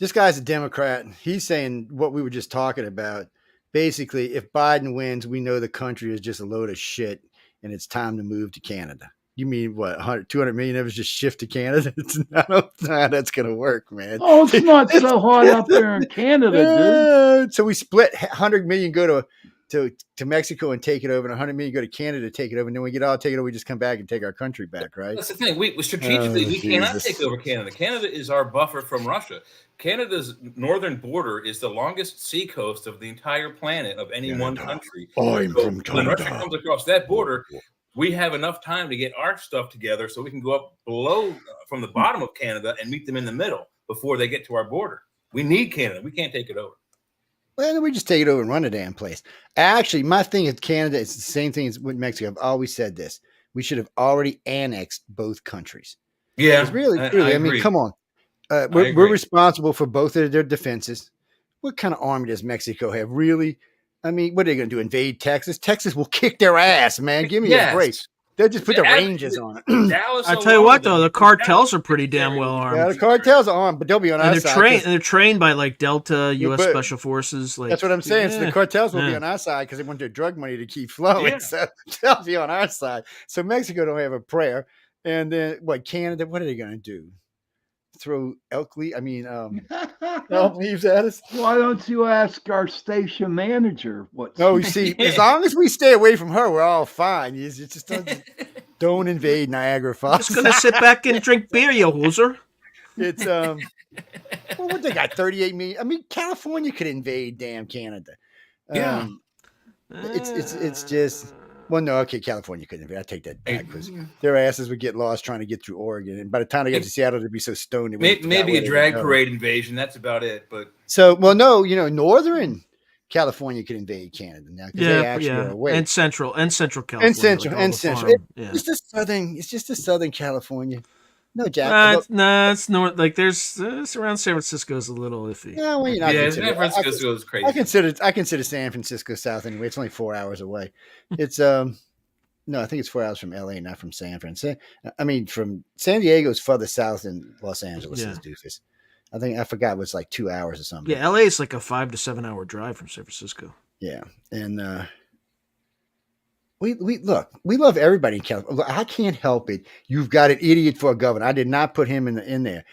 this guy's a Democrat. He's saying what we were just talking about. Basically, if Biden wins, we know the country is just a load of shit and it's time to move to Canada. You mean what? 200 million of us just shift to Canada? It's not how that's going to work, man. Oh, it's not so hot up there in Canada, dude. So we split 100 million, go to Mexico and take it over, and 100 million go to Canada to take it over, and then we get all take it over. We just come back and take our country back, right? That's the thing. We strategically we cannot take over Canada. Canada is our buffer from Russia. Canada's northern border is the longest sea coast of the entire planet of any one country. I'm from Canada. When Russia comes across that border, we have enough time to get our stuff together so we can go up below from the bottom of Canada and meet them in the middle before they get to our border. We need Canada. We can't take it over. Well, then we just take it over and run the damn place. Actually, my thing is Canada is the same thing as with Mexico. I've always said this. We should have already annexed both countries. Yeah. Really, I mean, come on. We're responsible for both of their defenses. What kind of army does Mexico have? Really? I mean, what are they going to do? Invade Texas? Texas will kick their ass, man. Give me a break. They'll just put the Rangers on it. I tell you what, though, the cartels are pretty damn well armed. Yeah, the cartels are armed, but they'll be on our side. They're trained by like Delta, U.S. Special Forces. Like, that's what I'm saying. So the cartels will be on our side because they want their drug money to keep flowing. Yeah. So they'll be on our side. So Mexico don't have a prayer. And then Canada? What are they going to do? Throw elk leaves at us? Why don't you ask our station manager what? No, you see, as long as we stay away from her, we're all fine. You just don't invade Niagara Falls. Just gonna sit back and drink beer, you hoser. It's well, what they got 38 million. I mean, California could invade damn Canada. It's just. Well, no, okay, California couldn't invade. I take that back because their asses would get lost trying to get through Oregon, and by the time they got to Seattle, they'd be so stoned. Maybe a drag parade invasion. That's about it. But no, northern California could invade Canada now because they actually are away, and central California, It's just the southern California. No, Jack. It's north. Like there's around San Francisco is a little iffy. Yeah, well, San Francisco is crazy. I consider San Francisco south anyway. It's only 4 hours away. It's no, I think it's 4 hours from LA, not from San Francisco. I mean, from San Diego is further south than Los Angeles is, doofus. I forgot what's like 2 hours or something. Yeah, LA is like a 5 to 7 hour drive from San Francisco. Yeah, and we look, we love everybody in California. I can't help it. You've got an idiot for a governor. I did not put him in there.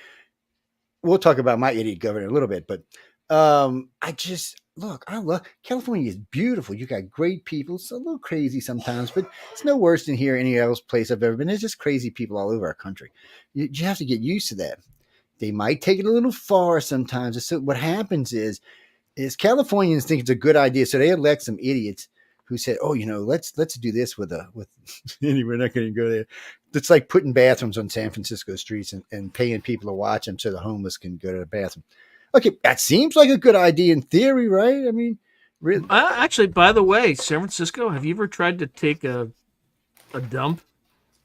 We'll talk about my idiot governor in a little bit, but I just look. I love California is beautiful. You got great people. It's a little crazy sometimes, but it's no worse than here any else place I've ever been. There's just crazy people all over our country. You have to get used to that. They might take it a little far sometimes. So what happens is Californians think it's a good idea, so they elect some idiots who said, "Oh, let's do this with." Anyway, we're not going to go there. It's like putting bathrooms on San Francisco streets and paying people to watch them so the homeless can go to the bathroom. Okay, that seems like a good idea in theory, right? I mean, really. Actually, by the way, San Francisco. Have you ever tried to take a dump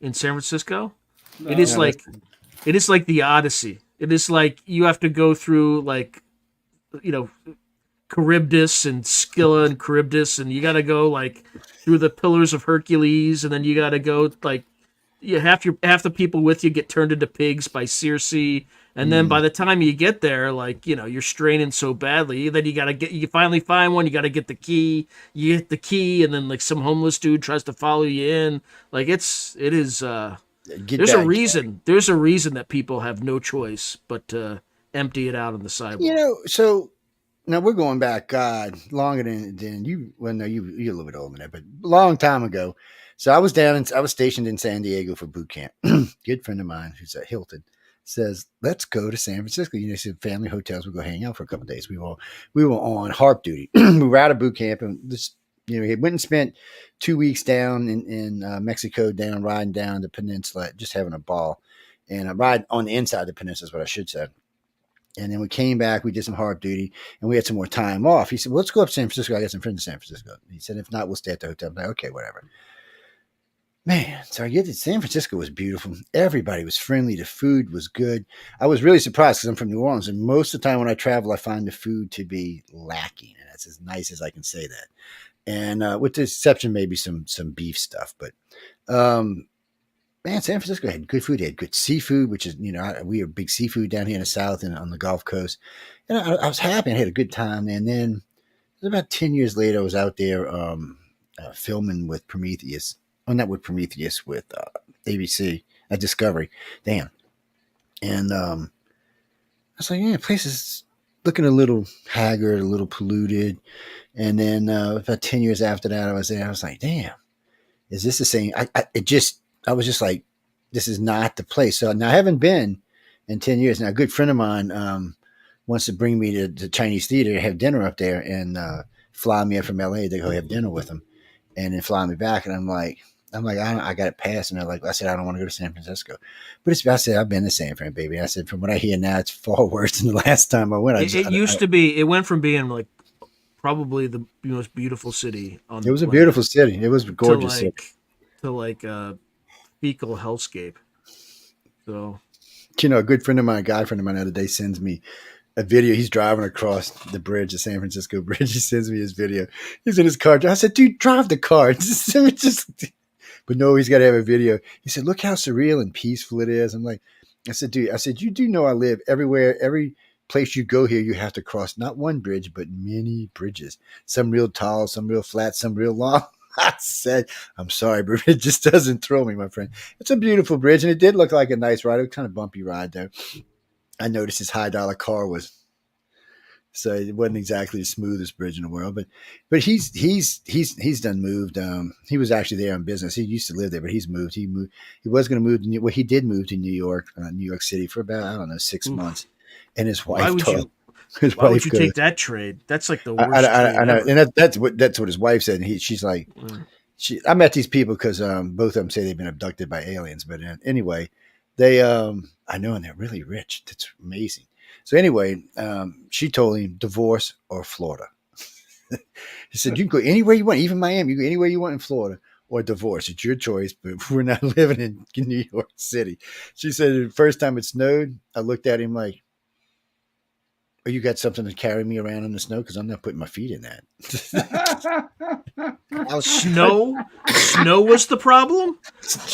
in San Francisco? No. It is like the Odyssey. It is like you have to go through Charybdis and Scylla and Charybdis, and you got to go like through the Pillars of Hercules, and then you got to go like half the people with you get turned into pigs by Circe, and then by the time you get there, you're straining so badly that you finally find one. You got to get the key. You get the key, and then like some homeless dude tries to follow you in. Like it is. There's a reason. There's a reason that people have no choice but to empty it out on the sidewalk. So now we're going back, God, longer than you. Well, no, you're a little bit older than that, but a long time ago. So I was stationed in San Diego for boot camp. Good friend of mine who's at Hilton says, "Let's go to San Francisco." Some family hotels. We'll go hang out for a couple of days. We were on harp duty. We were out of boot camp, and he went and spent 2 weeks down in Mexico, riding down the peninsula, just having a ball, and a ride on the inside of the peninsula is what I should say. And then we came back, we did some hard duty, and we had some more time off. He said, "Well, let's go up to San Francisco. I got some friends in San Francisco." He said, "If not, we'll stay at the hotel." I'm like, "Okay, whatever." Man, so I get that San Francisco was beautiful. Everybody was friendly. The food was good. I was really surprised because I'm from New Orleans, and most of the time when I travel, I find the food to be lacking, and that's as nice as I can say that. And with the exception, maybe some beef stuff, but man, San Francisco had good food. They had good seafood, which is, we are big seafood down here in the South and on the Gulf Coast. And I was happy. I had a good time. And then about 10 years later, I was out there filming with Prometheus. Well, not with Prometheus, with ABC at Discovery. Damn. And I was like, yeah, the place is looking a little haggard, a little polluted. And then about 10 years after that, I was there. I was like, damn, is this the same? I was just like, this is not the place. So now I haven't been in 10 years. Now, a good friend of mine wants to bring me to the Chinese theater, have dinner up there, and fly me up from LA to go have dinner with him, and then fly me back. And I'm like, I got it passed. And I said, I don't want to go to San Francisco. But I said, I've been to San Fran, baby. I said, from what I hear now, it's far worse than the last time I went. It went from being like probably the most beautiful city on the planet. It was a beautiful city. It was a gorgeous city. To like fecal hellscape. So, a good friend of mine, a guy friend of mine the other day sends me a video. He's driving across the bridge, the San Francisco bridge. He sends me his video. He's in his car. I said, dude, drive the car. But no, he's got to have a video. He said, look how surreal and peaceful it is. I'm like, I said, dude, you do know I live everywhere. Every place you go here, you have to cross not one bridge, but many bridges. Some real tall, some real flat, some real long. I said, I'm sorry, but it just doesn't throw me, my friend. It's a beautiful bridge, and it did look like a nice ride. It was kind of bumpy ride, though. I noticed his high-dollar car so it wasn't exactly the smoothest bridge in the world. But he's done moved. He was actually there on business. He used to live there, but he's moved. He was going to move to he did move to New York City for about 6 months. And his wife Why would you take that trade? That's like the worst. I know, and that's what his wife said. And she's like, I met these people because both of them say they've been abducted by aliens. But anyway, they I know, and they're really rich. That's amazing. So anyway, she told him divorce or Florida. He said, you can go anywhere you want, even Miami. You can go anywhere you want in Florida, or divorce. It's your choice, but we're not living in New York City. She said the first time it snowed, I looked at him like, oh, you got something to carry me around in the snow? Because I'm not putting my feet in that. Snow was the problem?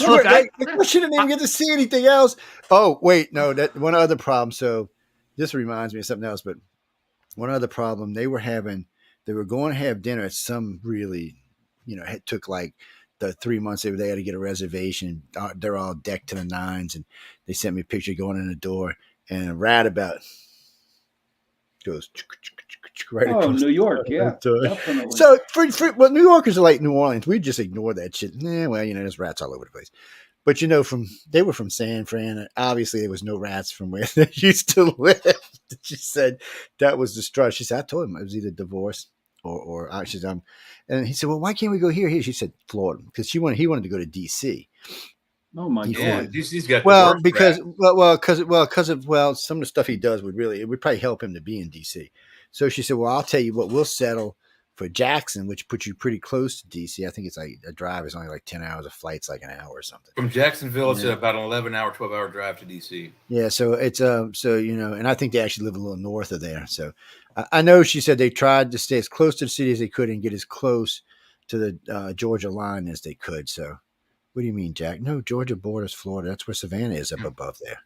Look, I shouldn't even get to see anything else. Oh, wait, no, that one other problem. So this reminds me of something else, but one other problem. They were going to have dinner at some really, it took like the 3 months they had to get a reservation. They're all decked to the nines, and they sent me a picture going in the door, and a rat about goes right across New York, the yeah, definitely. So well, New Yorkers are like New Orleans. We just ignore that shit. Well, there's rats all over the place. But they were from San Fran. And obviously, there was no rats from where they used to live. She said that was the straw. She said, I told him it was either divorce or she said, and he said, well, why can't we go here? She said, Florida, because he wanted to go to D.C. Oh my God! Yeah, DC's got well, the because rat. some of the stuff he does it would probably help him to be in D.C. So she said, well, I'll tell you what, we'll settle for Jackson, which puts you pretty close to DC. I think it's like a drive is only like 10 hours. A flight's like an hour or something. From Jacksonville, it's about an 11-hour, 12-hour drive to DC. Yeah, so it's and I think they actually live a little north of there. So I know she said they tried to stay as close to the city as they could and get as close to the Georgia line as they could. So what do you mean, Jack? No, Georgia borders Florida. That's where Savannah is up above there.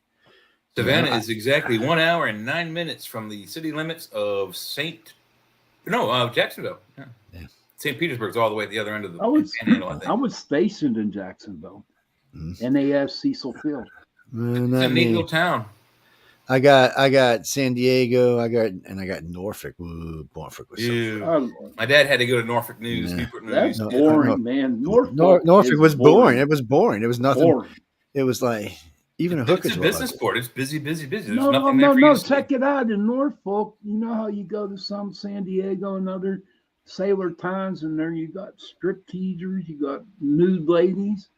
Savannah is exactly 1 hour and 9 minutes from the city limits of Jacksonville. Yeah. St. Petersburg's all the way at the other end of the panhandle, I think. I was stationed in Jacksonville, NAS Cecil Field. It's a neat little town. I got San Diego. I got Norfolk. Ooh, Norfolk was my dad had to go to Norfolk News. Yeah. That's boring, man. Norfolk was boring. It was boring. It was nothing. Boring. It was like even a hooker's It's a business port. It's busy. There's no, nothing there for you to see. Check it out in Norfolk. You know how you go to some San Diego and other sailor towns, and there you got strip teasers, you got nude ladies.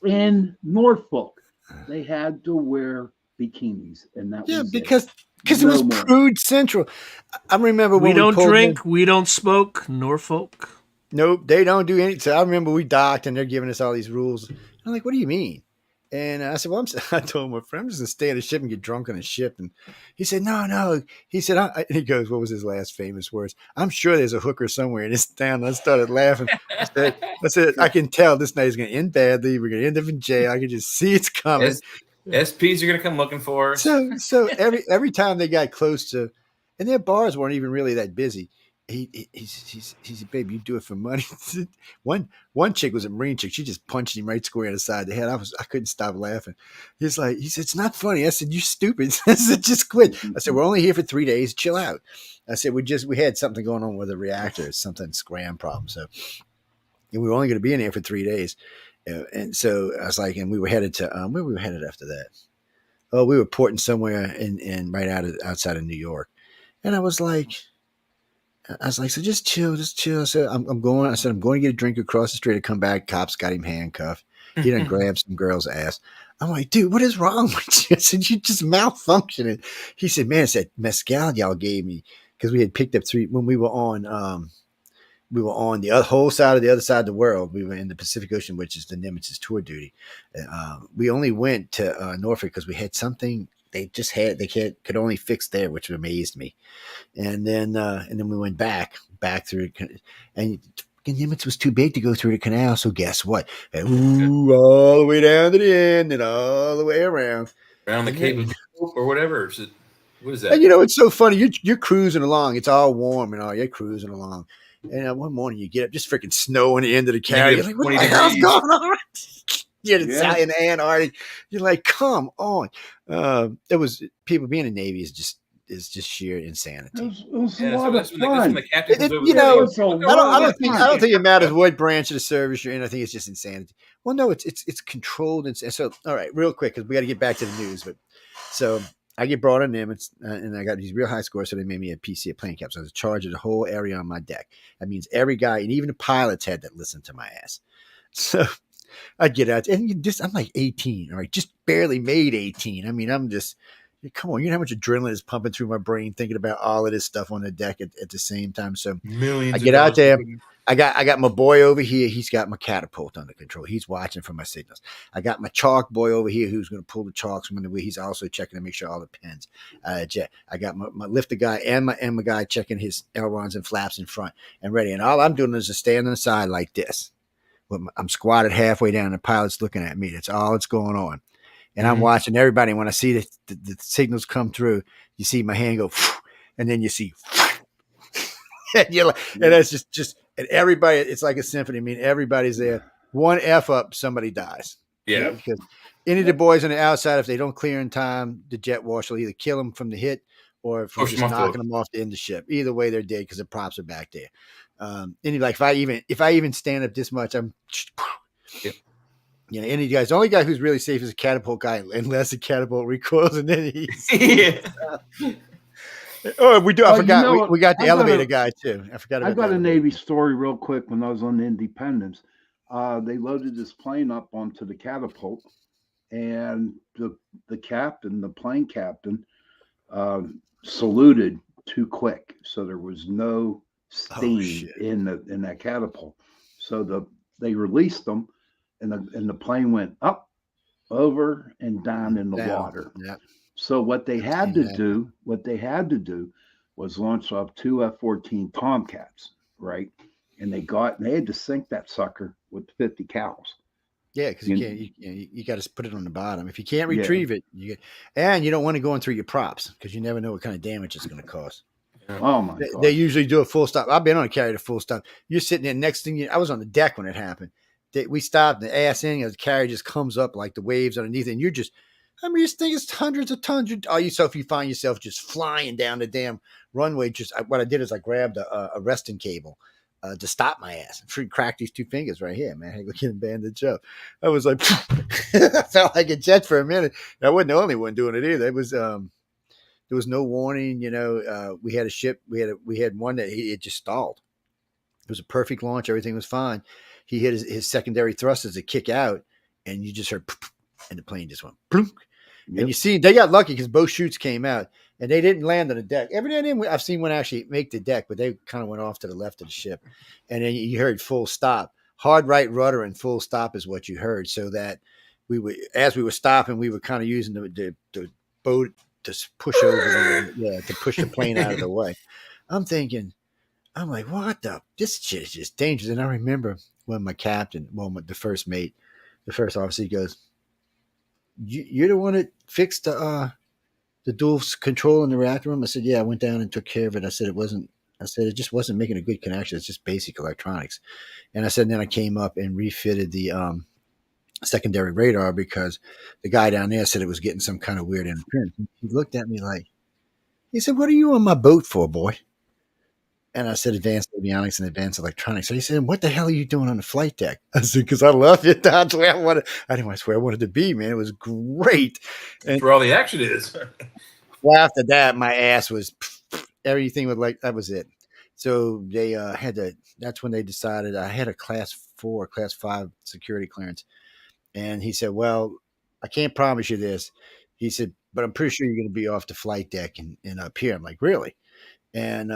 In Norfolk, they had to wear bikinis, and that was because it was prude central. I remember when we don't drink, we don't smoke, Norfolk. Nope, they don't do anything. So I remember we docked, and they're giving us all these rules. I'm like, what do you mean? And I said, well, I told my friend, I'm just going to stay on the ship and get drunk on the ship. And he said, no. He said, he goes, what was his last famous words? I'm sure there's a hooker somewhere in this town. And I started laughing. I said, I can tell this night is going to end badly. We're going to end up in jail. I can just see it's coming. SPs are going to come looking for us. So every time they got close to, and their bars weren't even really that busy. He said, babe, you do it for money. One chick was a Marine chick. She just punched him right square in the side of the head. I couldn't stop laughing. He said, it's not funny. I said, you stupid. I said, just quit. I said, we're only here for 3 days. Chill out. I said, we had something going on with the reactor, something scram problem. So and we were only going to be in here for 3 days. And so I was like, and we were headed to, where were we headed after that? Oh, we were porting somewhere in right outside of New York. And I was like, so just chill. So I'm going to get a drink across the street. I come back. Cops got him handcuffed. He done grabbed some girl's ass. I'm like, dude, what is wrong with you? I said, you just malfunctioning. He said, man, it's that mezcal y'all gave me because we had picked up when we were on the whole side of the other side of the world. We were in the Pacific Ocean, which is the Nemesis tour duty. We only went to Norfolk because we had something they could only fix there, which amazed me. And then we went back through it, and Nimitz was too big to go through the canal. So guess what? All the way down to the end and all the way around the Cape of Hope or whatever. What is that? And it's so funny. You're cruising along. It's all warm and all. You're cruising along. And one morning you get up, just freaking snow on the end of the carrier. You're like, what the hell's going on? In the Antarctic. You're like, come on. It was people being in the Navy is just sheer insanity. It was a lot of fun. I don't think it matters what branch of the service you're in. I think it's just insanity. Well, no, it's controlled. And so, all right, real quick, because we got to get back to the news. But so I get brought in them, and I got these real high scores, so they made me a PC at plane cap. So I was in charge of the whole area on my deck. That means every guy, and even the pilots had that listen to my ass. So I get out, and I'm like 18, all right, just barely made 18. I mean, I'm just, come on, you know how much adrenaline is pumping through my brain thinking about all of this stuff on the deck at the same time. So millions. I get out there. I got my boy over here. He's got my catapult under control. He's watching for my signals. I got my chalk boy over here who's going to pull the chalks from the way. He's also checking to make sure all the pins jet. I got my lifter guy and my guy checking his ailerons and flaps in front and ready. And all I'm doing is just standing on the side like this. I'm squatted halfway down. The pilot's looking at me. That's all that's going on. And I'm watching everybody. When I see the signals come through, you see my hand go, and then you see, and you're like, and that's just, and everybody, it's like a symphony. I mean, everybody's there. one F up, somebody dies. Yeah. Because any of the boys on the outside, if they don't clear in time, the jet wash will either kill them from the hit or from just knocking them off the end of the ship. Either way, they're dead because the props are back there. And like if I even stand up this much, I'm. You know, any guys. The only guy who's really safe is a catapult guy, unless the catapult recoils, and then he's. Oh, we do. I forgot. We got the elevator guy too. I forgot. I got a Navy story real quick. When I was on the Independence, they loaded this plane up onto the catapult, and the captain, the plane captain, saluted too quick, so there was no steam in that catapult. So they released them, and the plane went up, over, and down in the water. Yep. So what they had to do was launch up 2 F-14 Tomcats, right? And they had to sink that sucker with 50 cows. Yeah, because you got to put it on the bottom. If you can't retrieve it, and you don't want to go in through your props because you never know what kind of damage it's going to cause. Oh my God! They usually do a full stop. I've been on a carrier to full stop. You're sitting there. Next thing I was on the deck when it happened. We stopped, the ass in, the carrier just comes up like the waves underneath it, and you're just. I mean, this thing is hundreds of tons. You find yourself just flying down the damn runway. What I did is I grabbed a resting cable to stop my ass. I cracked these 2 fingers right here, man. I had to get a bandage up. I was like, I felt like a jet for a minute. I wasn't the only one doing it either. It was there was no warning. You know, we had a ship. We had one that it just stalled. It was a perfect launch. Everything was fine. He hit his secondary thrusters to kick out, and you just heard. And the plane just went plunk. Yep. And you see, they got lucky because both chutes came out and they didn't land on the deck. Every now and then I've seen one actually make the deck, but they kind of went off to the left of the ship. And then you heard full stop. Hard right rudder and full stop is what you heard. So that as we were stopping, we were kind of using the boat to push over, to push the plane out of the way. I'm like, what this shit is just dangerous. And I remember when my captain, the first mate, the first officer, he goes, You're the one that fixed the dual control in the reactor room? I said, yeah, I went down and took care of it. I said, it just wasn't making a good connection. It's just basic electronics. And I said, then I came up and refitted the secondary radar because the guy down there said it was getting some kind of weird interference. He looked at me he said, what are you on my boat for, boy? And I said, advanced avionics and advanced electronics. So he said, what the hell are you doing on the flight deck? I said, because I love it. That's where I wanted. I didn't want to swear I wanted to be, man. It was great. And that's where all the action is. Well, after that, my ass was everything with that was it. So they that's when they decided I had a class 4, class 5 security clearance. And he said, well, I can't promise you this. He said, but I'm pretty sure you're going to be off the flight deck and up here. I'm like, really? And,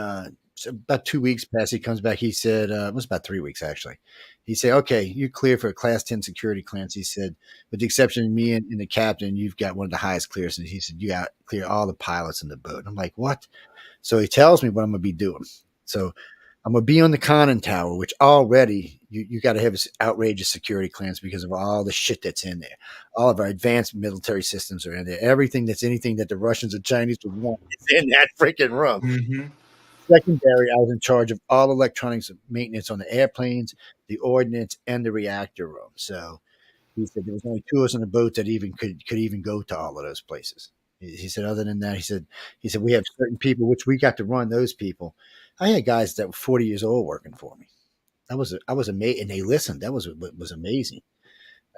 so about 2 weeks passed. He comes back. He said, it was about 3 weeks actually. He said, okay, you're clear for a class 10 security clearance. He said, with the exception of me and the captain, you've got one of the highest clearances. He said, you got to clear all the pilots in the boat. I'm like, what? So he tells me what I'm going to be doing. So I'm going to be on the conning tower, which already you got to have this outrageous security clearance because of all the shit that's in there. All of our advanced military systems are in there. Everything that's anything that the Russians or Chinese would want is in that freaking room. Mm-hmm. Secondary, I was in charge of all electronics maintenance on the airplanes, the ordnance, and the reactor room. So he said there was only 2 of us on the boat that even could even go to all of those places. He said, other than that, he said we have certain people which we got to run those people. I had guys that were 40 years old working for me. I was amazed, and they listened. That was what was amazing.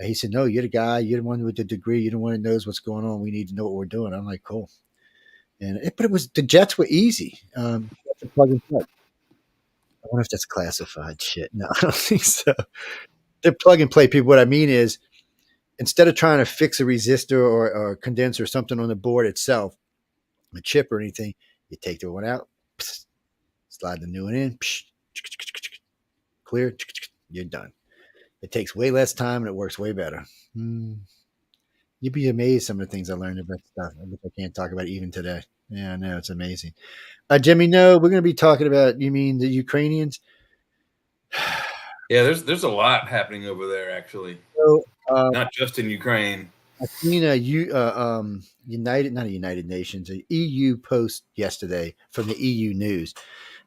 He said, no, you're the guy. You're the one with the degree. You're the one that knows what's going on. We need to know what we're doing. I'm like, cool. But the jets were easy. Plug and play. I wonder if that's classified shit. No, I don't think so. They're plug and play people. What I mean is, instead of trying to fix a resistor or condenser or something on the board itself, a chip or anything, you take the one out, slide the new one in, clear, you're done. It takes way less time and it works way better. You'd be amazed some of the things I learned about stuff I can't talk about even today. Yeah, I know, it's amazing. Jimmy, no, we're going to be talking about, you mean the Ukrainians? Yeah, there's a lot happening over there, actually. So, not just in Ukraine. I seen a United Nations, an EU post yesterday from the EU News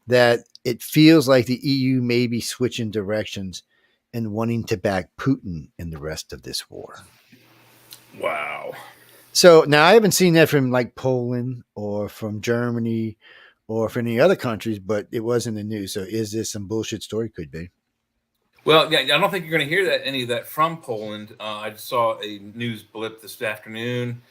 that it feels like the EU may be switching directions and wanting to back Putin in the rest of this war. Wow. So now I haven't seen that from like Poland or from Germany or from any other countries, but it was in the news. So is this some bullshit story? Could be. Well, yeah, I don't think you're going to hear any of that from Poland. I just saw a news blip this afternoon.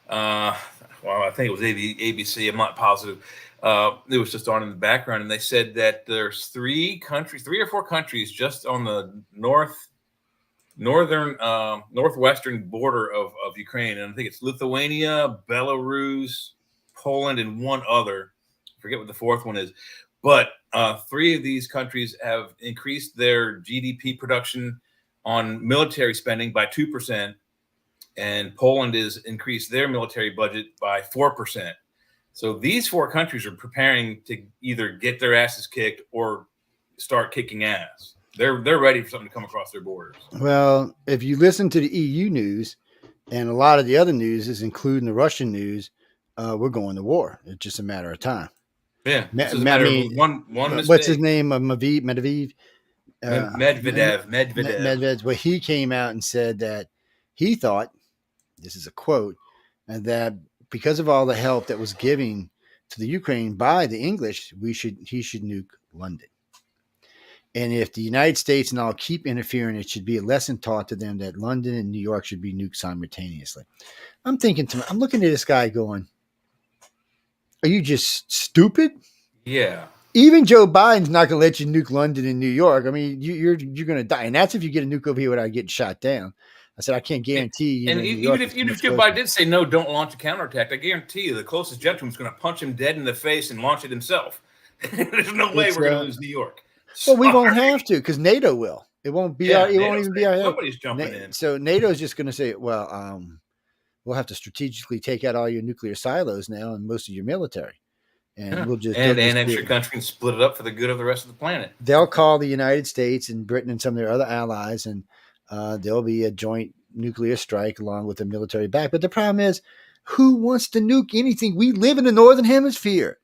Well, I think it was ABC. I'm not positive. It was just on in the background, and they said that there's 3 or 4 countries just on the northwestern border of Ukraine, and I think it's Lithuania, Belarus, Poland, and one other. I forget what the 4th one is, but 3 of these countries have increased their GDP production on military spending by 2%, and Poland has increased their military budget by 4%. So these 4 countries are preparing to either get their asses kicked or start kicking ass. They're ready for something to come across their borders. Well, if you listen to the EU news and a lot of the other news is including the Russian news, we're going to war. It's just a matter of time. Yeah, it's a matter of one mistake. What's his name? Medvedev. Medvedev. Well, he came out and said that he thought, this is a quote, that because of all the help that was given to the Ukraine by the English, he should nuke London. And if the United States and all keep interfering, it should be a lesson taught to them that London and New York should be nuked simultaneously. I'm looking at this guy going, are you just stupid? Yeah. Even Joe Biden's not going to let you nuke London and New York. I mean, you're going to die. And that's if you get a nuke over here without getting shot down. I said, I can't guarantee. And even if Joe Biden did say, no, don't launch a counterattack, I guarantee you the closest gentleman's going to punch him dead in the face and launch it himself. There's no way we're going to lose New York. Well, we won't have to because NATO will. It won't be it won't even be our help. Nobody's jumping in. So NATO is just going to say, well, we'll have to strategically take out all your nuclear silos now and most of your military. And we'll just annex your country and split it up for the good of the rest of the planet. They'll call the United States and Britain and some of their other allies, and there'll be a joint nuclear strike along with the military back. But the problem is, who wants to nuke anything? We live in the Northern Hemisphere.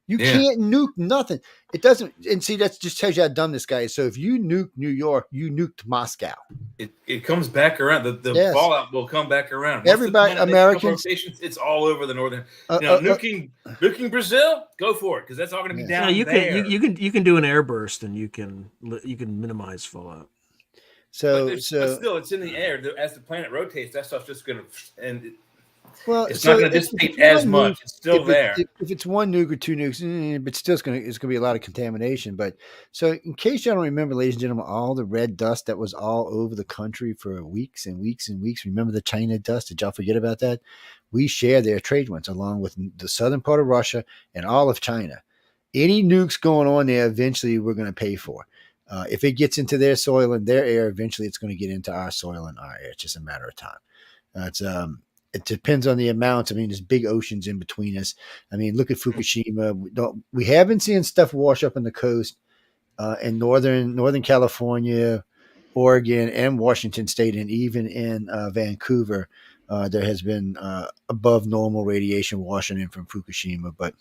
You can't nuke nothing. It doesn't. And see, that just tells you how dumb this guy is. So if you nuke New York, you nuked Moscow. It comes back around. The fallout will come back around. Once everybody, Americans, it's all over the northern. Nuking Brazil, go for it because that's all going to be down there. You can do an airburst and you can minimize fallout. But still, it's in the air as the planet rotates. That stuff's just going to it's not going to dissipate as much. It's still there. If it's one nuke or 2 nukes, but still it's going to be a lot of contamination. But so in case you don't remember, ladies and gentlemen, all the red dust that was all over the country for weeks and weeks and weeks. Remember the China dust? Did y'all forget about that? We share their trade winds along with the southern part of Russia and all of China. Any nukes going on there, eventually we're going to pay for. If it gets into their soil and their air, eventually it's going to get into our soil and our air. It's just a matter of time. It depends on the amounts. I mean, there's big oceans in between us. I mean, look at Fukushima. We have been seeing stuff wash up on the coast in Northern California, Oregon, and Washington State, and even in Vancouver. There has been above normal radiation washing in from Fukushima. But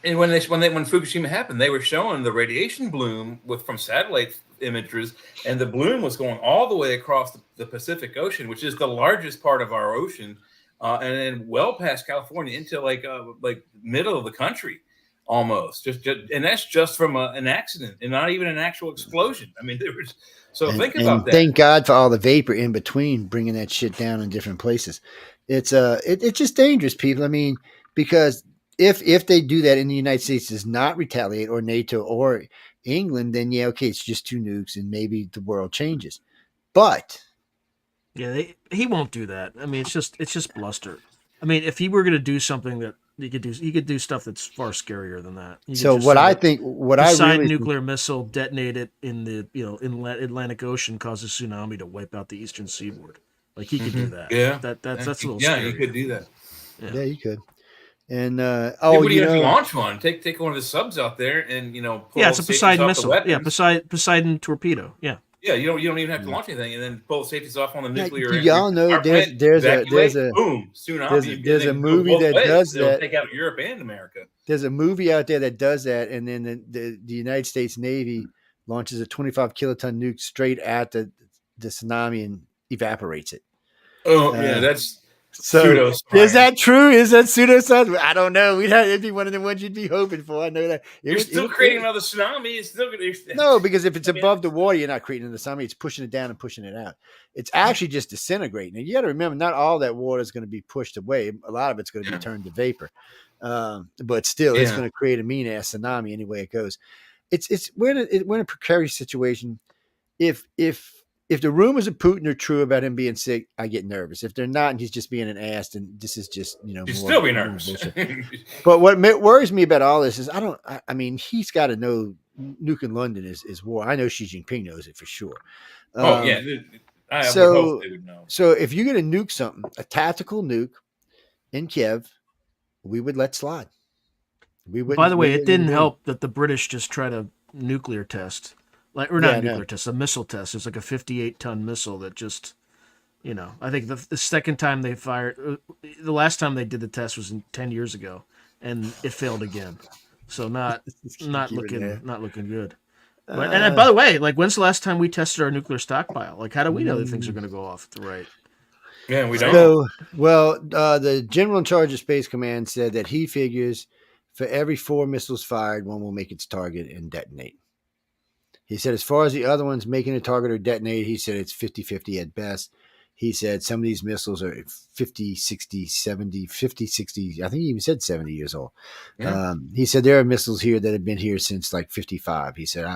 and when Fukushima happened, they were showing the radiation bloom from satellite images, and the bloom was going all the way across the Pacific Ocean, which is the largest part of our ocean. And then well past California into like middle of the country, almost. And that's just from an accident and not even an actual explosion. I mean, think about that. Thank God for all the vapor in between, bringing that shit down in different places. It's just dangerous, people. I mean, because if they do that and the United States does not retaliate, or NATO or England, then it's just 2 nukes and maybe the world changes. But he won't do that. I mean, it's just bluster. I mean, if he were going to do something that he could do stuff that's far scarier than that. Nuclear missile, detonate it in the Atlantic Ocean, cause a tsunami to wipe out the eastern seaboard. Like he could do that. Yeah, that's a little. Yeah, scary. he could do that. Yeah, he could. And if you launch one, take one of the subs out there and pull it's a Poseidon missile. Yeah, Poseidon torpedo. Yeah. Yeah, you don't even have to launch anything, and then pull the safeties off on the nuclear. Y'all know there's a boom tsunami. There's a movie that does that. Take out Europe and America. There's a movie out there that does that, and then the United States Navy launches a 25 kiloton nuke straight at the tsunami and evaporates it. Oh, yeah, that's so. pseudo. Is that true? Is that pseudoscience? I don't know. It'd be one of the ones you'd be hoping for. I know that. You're still creating another tsunami. It's still gonna. No, because if it's above the water, you're not creating the tsunami. It's pushing it down and pushing it out. It's actually just disintegrating. And you got to remember, not all that water is going to be pushed away. A lot of it's going to be turned to vapor. But still, it's going to create a mean ass tsunami any way it goes. We're in a precarious situation. If the rumors of Putin are true about him being sick, I get nervous. If they're not, and he's just being an ass, then this is just He's still be nervous. But what worries me about all this is I mean, he's got to know nuking London is war. I know Xi Jinping knows it for sure. Oh yeah. So if you're going to nuke something, a tactical nuke in Kiev, we would let slide. By the way, it didn't help that the British just tried a nuclear test. A missile test. It's like a 58-ton missile that just, I think the second time they fired, the last time they did the test was 10 years ago, and it failed again. So not looking good. And by the way, like, when's the last time we tested our nuclear stockpile? Like, how do we know that things are going to go off the right? Yeah, we don't. So, the general in charge of Space Command said that he figures for every 4 missiles fired, one will make its target and detonate. He said, as far as the other ones making a target or detonate, he said it's 50-50 at best. He said some of these missiles are 50, 60, 70, 50, 60. I think he even said 70 years old. Yeah. He said there are missiles here that have been here since like 55. He said,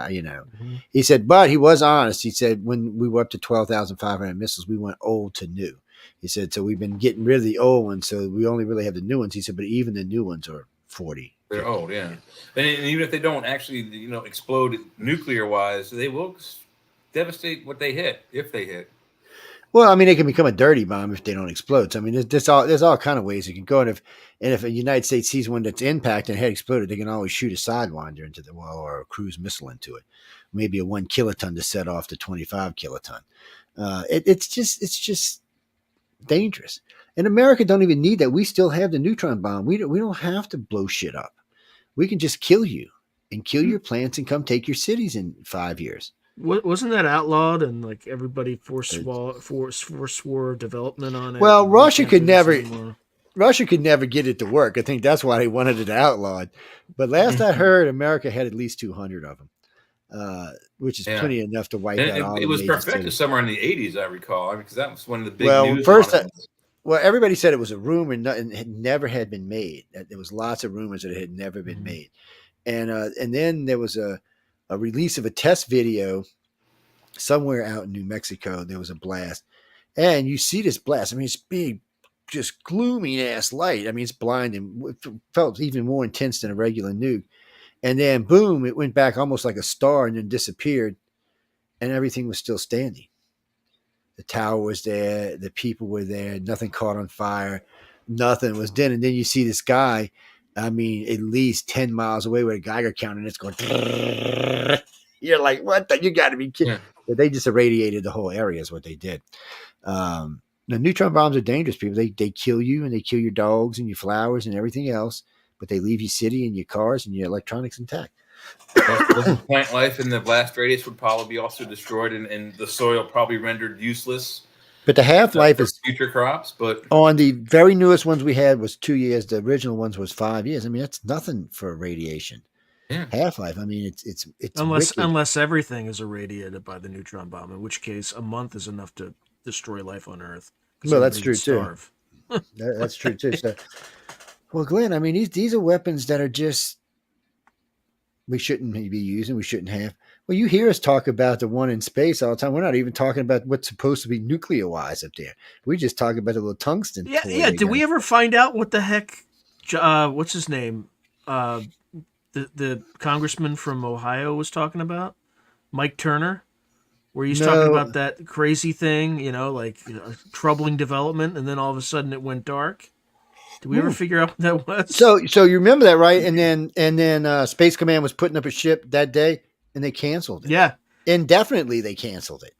he said, but he was honest. He said when we were up to 12,500 missiles, we went old to new. He said, so we've been getting rid of the old ones. So we only really have the new ones. He said, but even the new ones are 40. They're old, yeah. And even if they don't actually, explode nuclear-wise, they will devastate what they hit, if they hit. Well, I mean, it can become a dirty bomb if they don't explode. So, I mean, there's all kind of ways it can go. And if the United States sees one that's impacted and had exploded, they can always shoot a sidewinder into the wall or a cruise missile into it. Maybe a 1 kiloton to set off the 25 kiloton. It's just dangerous. And America don't even need that. We still have the neutron bomb. We don't have to blow shit up. We can just kill you and kill your plants and come take your cities in 5 years. Wasn't that outlawed and like everybody forswore development on it? Well, Russia could never get it to work. I think that's why they wanted it outlawed. But last I heard, America had at least 200 of them, which is plenty enough to wipe out all. It was perfected somewhere in the 80s, I recall, because that was one of the big news. Well, everybody said it was a rumor and it never had been made. There was lots of rumors that it had never been made. And then there was a release of a test video somewhere out in New Mexico. There was a blast. And you see this blast. I mean, it's big, just gloomy ass light. I mean, it's blinding. It felt even more intense than a regular nuke. And then, boom, it went back almost like a star and then disappeared. And everything was still standing. The tower was there. The people were there. Nothing caught on fire. Nothing was dead. And then you see this guy, I mean, at least 10 miles away with a Geiger counter, and it's going. You're like, what? You got to be kidding. Yeah. But they just irradiated the whole area is what they did. The neutron bombs are dangerous, people. They kill you, and they kill your dogs and your flowers and everything else, but they leave your city and your cars and your electronics intact. Plant life in the blast radius would probably be also destroyed, and the soil probably rendered useless. But the half-life is future crops. But on the very newest ones we had was 2 years. The original ones was 5 years. I mean, that's nothing for radiation. Yeah. Half-life. I mean, it's unless everything is irradiated by the neutron bomb, in which case a month is enough to destroy life on Earth. Well, that's true too. That's true too. So, well, Glenn, I mean, these are weapons that are just. We shouldn't be using. We shouldn't have. Well, you hear us talk about the one in space all the time. We're not even talking about what's supposed to be nuclear-wise up there. We just talk about the little tungsten. Yeah. Did we ever find out what the heck? What's his name? The congressman from Ohio was talking about, Mike Turner, where he's talking about that crazy thing, troubling development, and then all of a sudden it went dark. Did we ever figure out what that was? So you remember that, right? And then Space Command was putting up a ship that day, and they canceled it. Yeah, indefinitely they canceled it.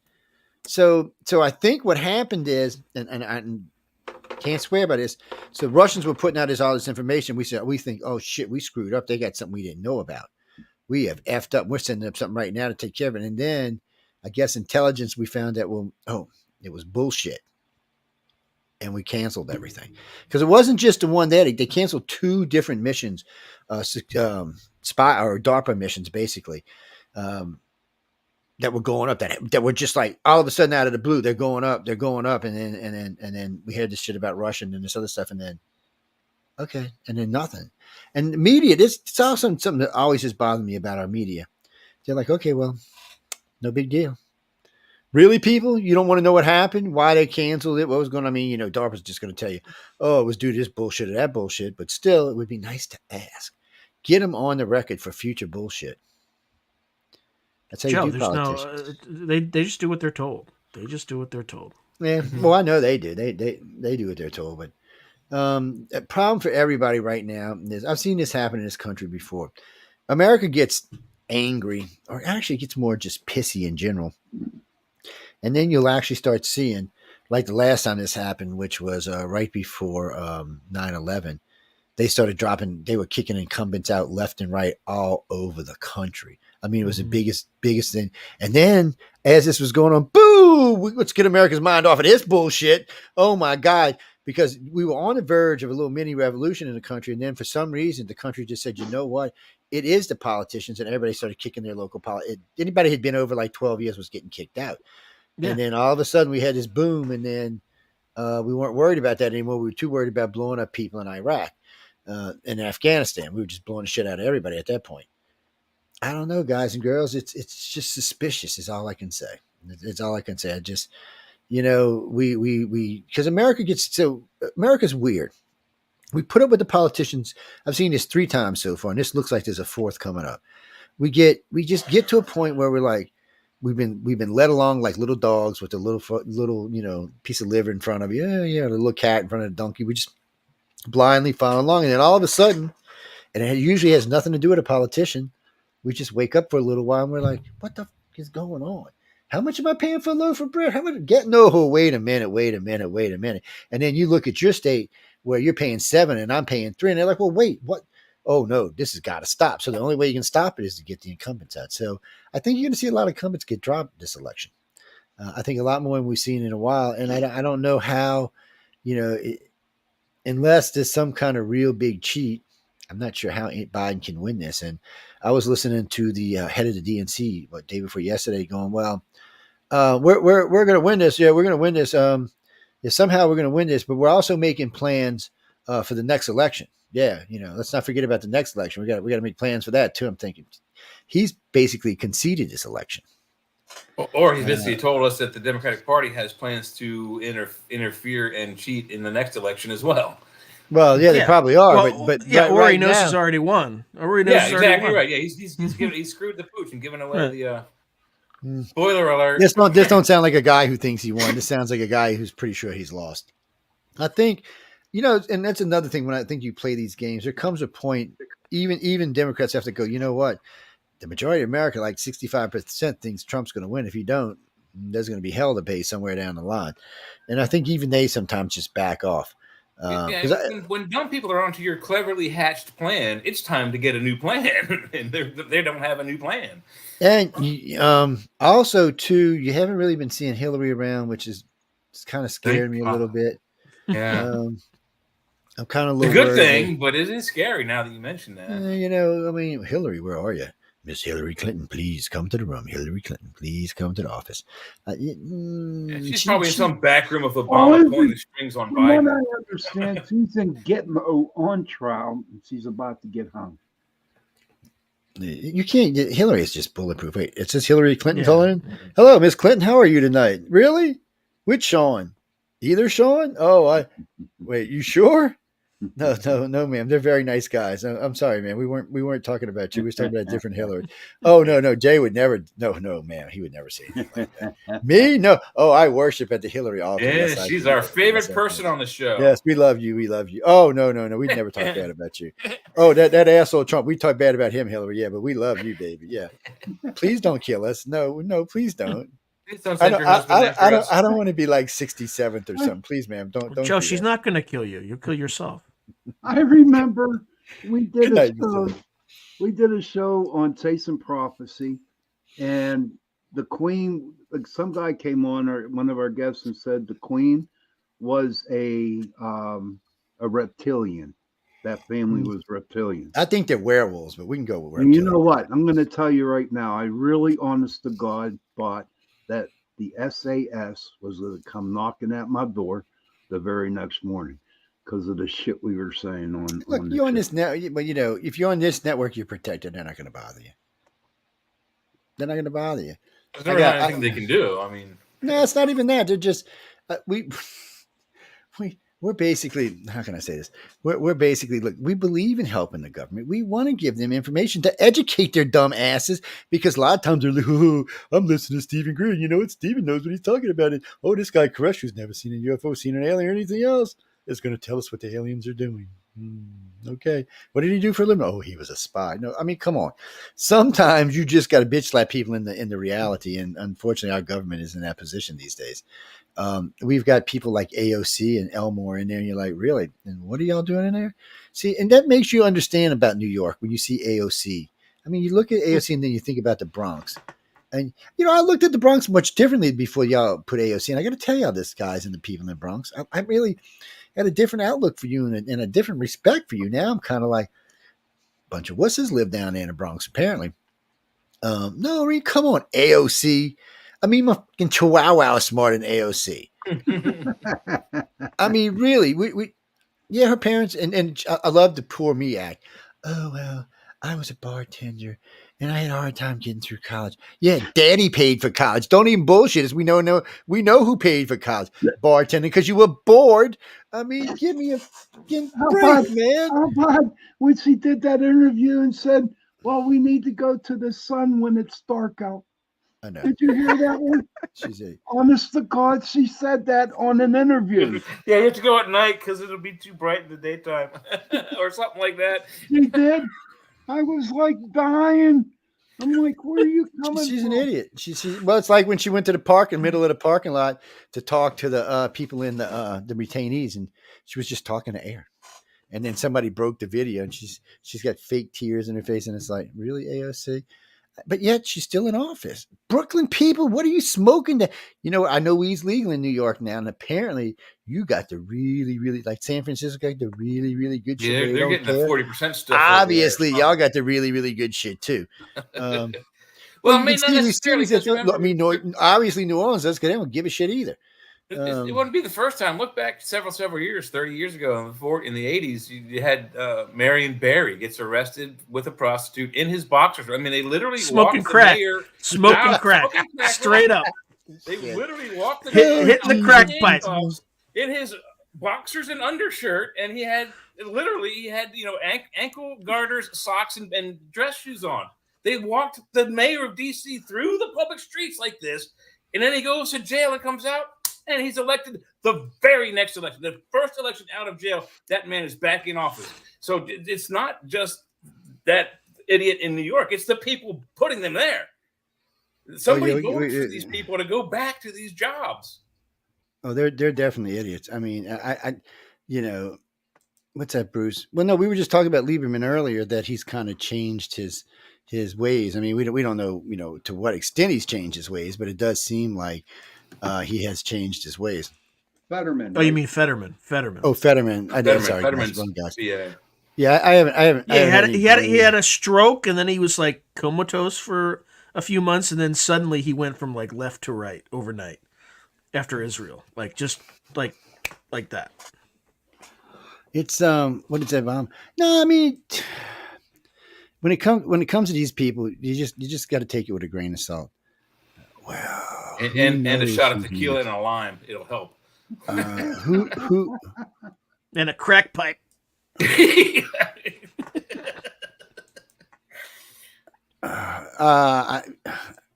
So I think what happened is, and I can't swear by this. So Russians were putting out all this information. We said we think, oh shit, we screwed up. They got something we didn't know about. we have effed up. We're sending up something right now to take care of it. And then I guess intelligence, we found that, it was bullshit. And we canceled everything because it wasn't just the one there. They canceled 2 different missions, spy or DARPA missions, basically, that were going up. That were just like all of a sudden out of the blue, they're going up, and then we heard this shit about Russia and this other stuff, and then okay, and then nothing. And the media, it's also something that always has bothered me about our media. They're like, okay, well, no big deal. Really, people? You don't want to know what happened? Why they canceled it? What was going on? I mean, DARPA's just going to tell you, oh, it was due to this bullshit or that bullshit. But still, it would be nice to ask. Get them on the record for future bullshit. That's how you do politicians. They just do what they're told. They just do what they're told. Yeah, well, I know they do. They do what they're told. But a problem for everybody right now is, I've seen this happen in this country before. America gets angry, or actually gets more just pissy in general. And then you'll actually start seeing, like the last time this happened, which was right before 9/11, they were kicking incumbents out left and right all over the country. I mean, it was the biggest thing. And then as this was going on, boo, let's get America's mind off of this bullshit. Oh my God. Because we were on the verge of a little mini revolution in the country. And then for some reason, the country just said, you know what? It is the politicians. And everybody started kicking their local anybody who'd been over like 12 years was getting kicked out. Yeah. And then all of a sudden we had this boom, and then we weren't worried about that anymore. We were too worried about blowing up people in Iraq and Afghanistan. We were just blowing the shit out of everybody at that point. I don't know, guys and girls. It's just suspicious is all I can say. It's all I can say. I just, we because America's weird. We put up with the politicians. I've seen this 3 times so far, and this looks like there's a 4th coming up. We just get to a point where we're like, We've been led along like little dogs with a little piece of liver in front of you. Yeah, the little cat in front of the donkey. We just blindly follow along, and then all of a sudden, and it usually has nothing to do with a politician, we just wake up for a little while and we're like, "What the fuck is going on? How much am I paying for a loaf of bread? How much? Wait a minute!" And then you look at your state where you're paying 7 and I'm paying 3, and they're like, "Well, wait, what? Oh no, this has got to stop." So the only way you can stop it is to get the incumbents out. So I think you're going to see a lot of incumbents get dropped this election. I think a lot more than we've seen in a while. And I don't know how, unless there's some kind of real big cheat, I'm not sure how Biden can win this. And I was listening to the head of the DNC, day before yesterday, going, well, we're going to win this. Yeah, we're going to win this. Somehow we're going to win this, but we're also making plans for the next election. Yeah, let's not forget about the next election. We got to make plans for that too. I'm thinking he's basically conceded this election. Or he basically told us that the Democratic Party has plans to interfere and cheat in the next election as well. Well, yeah, they probably are. Well, but Ori knows he's already won. Exactly right. Yeah, he's screwed the pooch and given away the spoiler alert. This don't sound like a guy who thinks he won. This sounds like a guy who's pretty sure he's lost. I think. And that's another thing when I think you play these games, there comes a point, even Democrats have to go, you know what? The majority of America, like 65%, thinks Trump's going to win. If you don't, there's going to be hell to pay somewhere down the line. And I think even they sometimes just back off. When dumb people are onto your cleverly hatched plan, it's time to get a new plan. And they don't have a new plan. And also, too, you haven't really been seeing Hillary around, which is kind of scared me a little bit. Yeah. I'm kind of a little good thing, but it is scary now that you mention that. Hillary, where are you? Miss Hillary Clinton, please come to the room. Hillary Clinton, please come to the office. She's probably in some back room of Obama pulling the strings on Biden. What I understand, she's in Gitmo on trial, and she's about to get hung. You can't. Hillary is just bulletproof. Wait, it says Hillary Clinton calling in. Hello, Miss Clinton. How are you tonight? Really? Which Sean? Either Sean? Oh, wait. You sure? No, ma'am. They're very nice guys. I'm sorry, man. We weren't talking about you. We were talking about a different Hillary. Oh, no. Jay would never. No, ma'am. He would never say anything like that. Me? No. Oh, I worship at the Hillary altar. Yeah, she's our favorite person on the show. Yes, we love you. Oh, no. We'd never talk bad about you. Oh, that asshole Trump. We talk bad about him, Hillary. Yeah, but we love you, baby. Yeah. Please don't kill us. No, please don't. I don't want to be like 67th or something. Please, ma'am, don't. Joe, she's not going to kill you. You'll kill yourself. I remember we did a show we did a show on Taste and Prophecy, and the Queen. Like some guy came on, or one of our guests, and said the Queen was a reptilian. That family was reptilian. I think they're werewolves, but we can go with And you reptilian. know what? I'm going to tell you right now. I really, honest to God, thought that the SAS was going to come knocking at my door the very next morning because of the shit we were saying on. Look, on you're on show. this net, but if you're on this network, you're protected. They're not going to bother you. They're not going to bother you. There's never anything they can do. I mean, no, it's not even that. They're just we're basically, how can I say this? We're basically, look, we believe in helping the government. We want to give them information to educate their dumb asses, because a lot of times they're like, oh, I'm listening to Stephen Greer. You know what? Stephen knows what he's talking about. And oh, this guy Koresh, who's never seen a UFO, seen an alien or anything else, is going to tell us what the aliens are doing. Okay. What did he do for a living? Oh, he was a spy. No, I mean, come on. Sometimes you just got to bitch slap people in the reality. And unfortunately, our government is in that position these days. We've got people like AOC and Elmore in there, and you're like, really? And what are y'all doing in there? See, and that makes you understand about New York when you see AOC. I mean, you look at AOC and then you think about the Bronx. And, I looked at the Bronx much differently before y'all put AOC. And I got to tell y'all this, guys, and the people in the Bronx. I really had a different outlook for you and a different respect for you. Now I'm kind of like, a bunch of wusses live down there in the Bronx, apparently. No, I mean, come on, AOC. I mean, my fucking Chihuahua is smarter than AOC. I mean, really, we yeah, her parents, and I love the poor me act. Oh, well, I was a bartender and I had a hard time getting through college. Yeah, daddy paid for college. Don't even bullshit us. We know who paid for college. Bartending because you were bored. I mean, give me a fucking break, man. How about when she did that interview and said, well, we need to go to the sun when it's dark out. I know. Did you hear that one? She's a Honest to God, she said that on an interview. Yeah, you have to go at night because it'll be too bright in the daytime or something like that. She did. I was like dying. I'm like, where are you coming she's from? an idiot. Well, it's like when she went to the park in the middle of the parking lot to talk to the people in the retainees, and she was just talking to air. And then somebody broke the video, and she's got fake tears in her face, and it's like, really, AOC? But yet she's still in office. Brooklyn people, what are you smoking? I know weed's legal in New York now, and apparently you got the really, really, like San Francisco got the really, really good shit. Yeah, they're getting the 40% stuff. Obviously, y'all got the really, really good shit too. Well, I mean, not necessarily. Obviously, New Orleans does, because they don't give a shit either. It wouldn't be the first time. Look back several years, 30 years ago, in the 80s, you had Marion Barry gets arrested with a prostitute in his boxers. I mean, they literally smoking crack, straight up. They literally walked the hitting the crack pipe in his boxers and undershirt, and he had ankle garters, socks, and dress shoes on. They walked the mayor of DC through the public streets like this, and then he goes to jail and comes out. And he's elected the very next election, the first election out of jail. That man is back in office. So it's not just that idiot in New York; it's the people putting them there. Somebody votes for these people to go back to these jobs. Oh, they're definitely idiots. I mean, what's that, Bruce? Well, no, we were just talking about Lieberman earlier, that he's kind of changed his ways. I mean, we don't know, to what extent he's changed his ways, but it does seem like he has changed his ways. Fetterman. Oh, you mean Fetterman? Oh, Fetterman. Sorry, Fetterman's guys. Yeah. Yeah, I haven't. Yeah, he had a stroke, and then he was like comatose for a few months, and then suddenly he went from like left to right overnight after Israel, like just like that. It's what is that, bomb? No, I mean, when it comes to these people, you just got to take it with a grain of salt. Well. And a shot of tequila and a lime. It'll help. Who? And a crack pipe.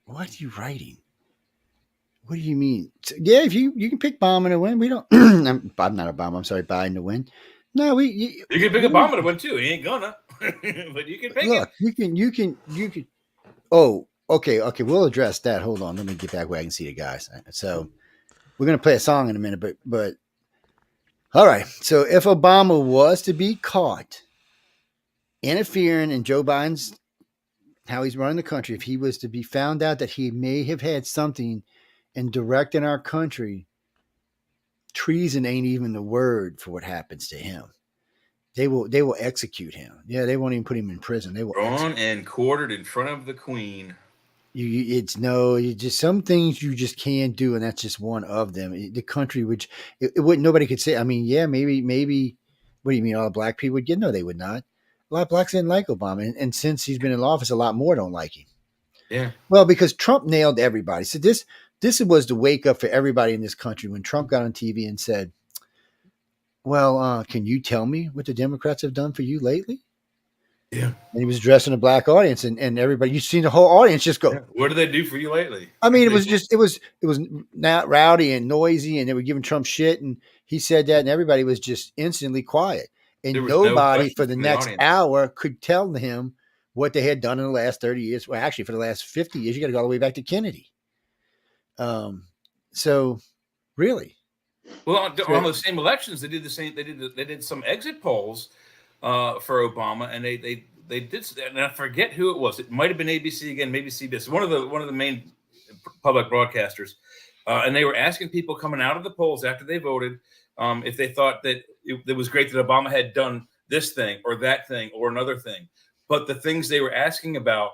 What are you writing? What do you mean? Yeah, if you can pick Obama to win, we don't. I'm not Obama. I'm sorry, Biden to win. No, you can pick Obama to win too. He ain't gonna, but you can pick it. You can. Oh. Okay, we'll address that. Hold on, let me get back where I can see the guys. So we're gonna play a song in a minute, but all right. So if Obama was to be caught interfering in Joe Biden's how he's running the country. If he was to be found out that he may have had something in directing our country, treason ain't even the word for what happens to him. They will execute him. Yeah, they won't even put him in prison. They will drawn and quartered in front of the queen. You just some things you just can't do, and that's just one of them. The country, which it wouldn't, nobody could say. I mean, yeah, maybe. What do you mean? All black people would get? No, they would not. A lot of blacks didn't like Obama, and since he's been in office, a lot more don't like him. Yeah. Well, because Trump nailed everybody. So this was the wake up for everybody in this country when Trump got on TV and said, "Well, can you tell me what the Democrats have done for you lately?" Yeah. And he was addressing a black audience, and everybody, you've seen the whole audience just go, what do they do for you lately? I mean, it was not rowdy and noisy, and they were giving Trump shit, and he said that, and everybody was just instantly quiet. And nobody for the next hour could tell him what they had done in the last 30 years. Well, actually, for the last 50 years, you got to go all the way back to Kennedy. So really. Well, on those same elections, they did the same. They did some exit polls for Obama, and they did, and I forget who it was. It might have been ABC again, maybe CBS, one of the main public broadcasters, and they were asking people coming out of the polls after they voted if they thought that it was great that Obama had done this thing or that thing or another thing. But the things they were asking about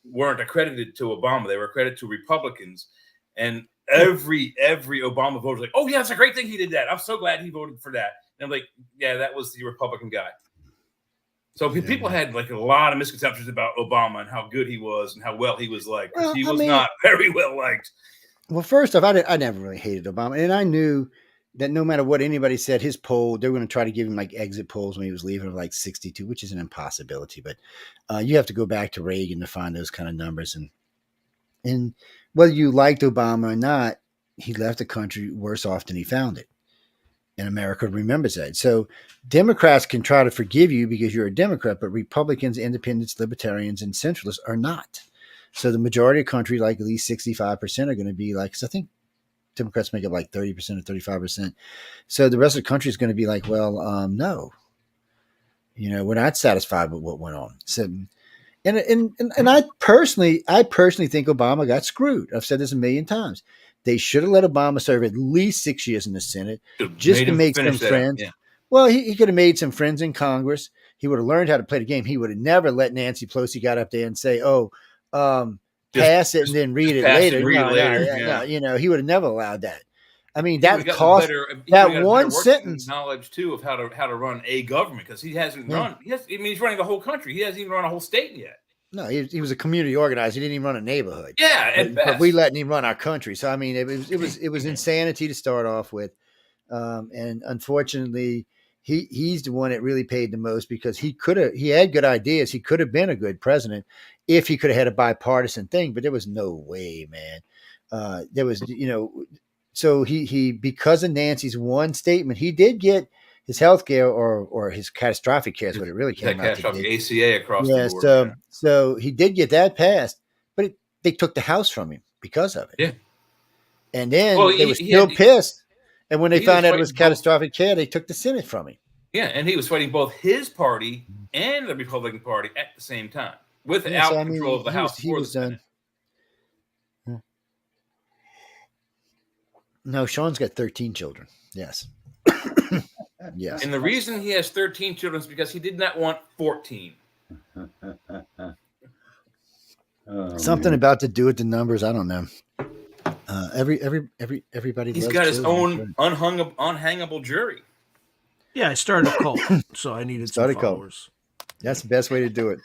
weren't accredited to Obama; they were accredited to Republicans, and every Obama voter was like, "Oh yeah, it's a great thing he did that. I'm so glad he voted for that." And I'm like, "Yeah, that was the Republican guy." So people had like a lot of misconceptions about Obama and how good he was and how well he was liked. Well, he was not very well liked. Well, first off, I never really hated Obama, and I knew that no matter what anybody said, his poll, they were going to try to give him like exit polls when he was leaving of like 62, which is an impossibility. But you have to go back to Reagan to find those kind of numbers. And whether you liked Obama or not, he left the country worse off than he found it. And America remembers that. So Democrats can try to forgive you because you're a Democrat, but Republicans, independents, libertarians, and centralists are not. So the majority of the country, like at least 65%, are going to be like, because I think Democrats make up like 30% or 35%. So the rest of the country is going to be like, well, no, we're not satisfied with what went on. So, and I personally think Obama got screwed. I've said this a million times. They should have let Obama serve at least 6 years in the Senate just to make some friends. Yeah. Well, he could have made some friends in Congress. He would have learned how to play the game. He would have never let Nancy Pelosi got up there and say, pass it and then read it later. No, he would have never allowed that. I mean, that cost that one sentence knowledge too of how to run a government, because he hasn't run. He's running the whole country. He hasn't even run a whole state yet. No, he was a community organizer. He didn't even run a neighborhood. Yeah, but we letting him run our country. So I mean, it was insanity to start off with, and unfortunately, he's the one that really paid the most, because he had good ideas. He could have been a good president if he could have had a bipartisan thing. But there was no way, man. There was, so he because of Nancy's one statement, he did get his health care or his catastrophic care is what it really came out to be. ACA across the board. So he did get that passed, but they took the house from him because of it. Yeah. And then they were still pissed. And when they found out it was catastrophic care, they took the Senate from him. Yeah, and he was fighting both his party and the Republican Party at the same time without control of the House. He was done. No, Sean's got 13 children. Yes. Yes. And the reason he has 13 children is because he did not want 14. Something about to do with the numbers. I don't know. Everybody. He's got his own unhangable jury. Yeah, I started a cult, so I needed some followers. That's the best way to do it.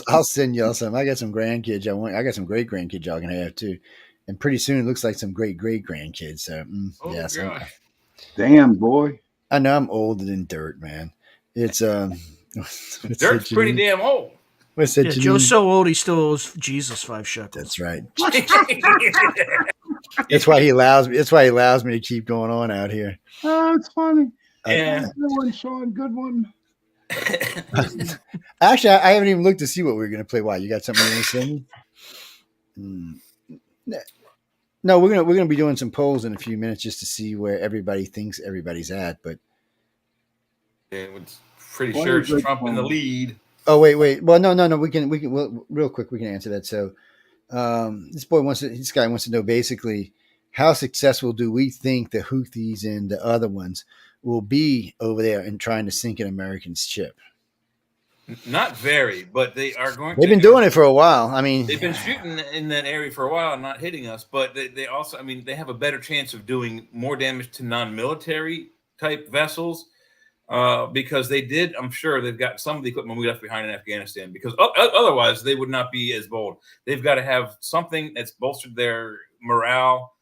I'll send y'all some. I got some grandkids. I got some great grandkids y'all can have too. And pretty soon it looks like some great grandkids. So yes. Damn, boy. I know I'm older than dirt, man. It's Dirt's pretty damn old. What's that? Joe's so old he still owes Jesus 5 shekels. That's right. That's why he allows me. That's why he allows me to keep going on out here. Oh, it's funny. Yeah. Good one, Sean. Good one. Actually, I haven't even looked to see what we're going to play. Why? You got something you want to send me? No, we're gonna be doing some polls in a few minutes just to see where everybody thinks everybody's at. But Pretty sure it's Trump in the lead. Oh, wait. Well, no. We can real quick. We can answer that. So, this guy wants to know basically how successful do we think the Houthis and the other ones will be over there in trying to sink an American ship? Not very, but they are going. They've been doing it for a while. I mean, they've been shooting in that area for a while and not hitting us. But they also, I mean, they have a better chance of doing more damage to non-military type vessels because they did. I'm sure they've got some of the equipment we left behind in Afghanistan. Because otherwise, they would not be as bold. They've got to have something that's bolstered their morale,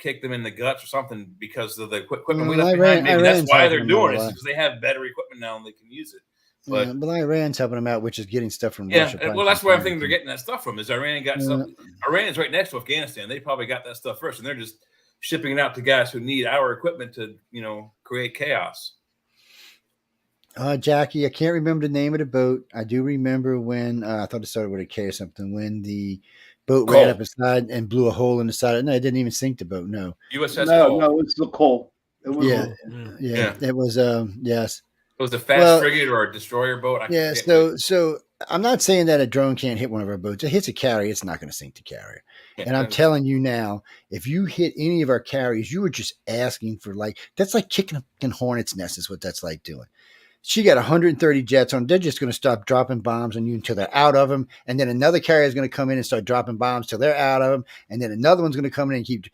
kick them in the guts or something because of the equipment we left behind. Maybe that's why they're doing it, because they have better equipment now and they can use it. But Iran's helping them out, which is getting stuff from Russia. Well, that's where I'm thinking they're getting that stuff from. Is Iran got stuff? Iran is right next to Afghanistan. They probably got that stuff first, and they're just shipping it out to guys who need our equipment to, create chaos. Jackie, I can't remember the name of the boat. I do remember when I thought it started with a K or something. When the boat ran up inside and blew a hole in the side. No, it didn't even sink the boat. No. USS Cole. No, it's the Cole. It was It was. Yes. It was a fast frigate or a destroyer boat. So I'm not saying that a drone can't hit one of our boats. It hits a carrier, it's not going to sink the carrier. Yeah, and I'm telling you now, if you hit any of our carriers, you were just asking for that's like kicking a hornet's nest is what that's like doing. She got 130 jets on. They're just going to stop dropping bombs on you until they're out of them. And then another carrier is going to come in and start dropping bombs till they're out of them. And then another one's going to come in and keep.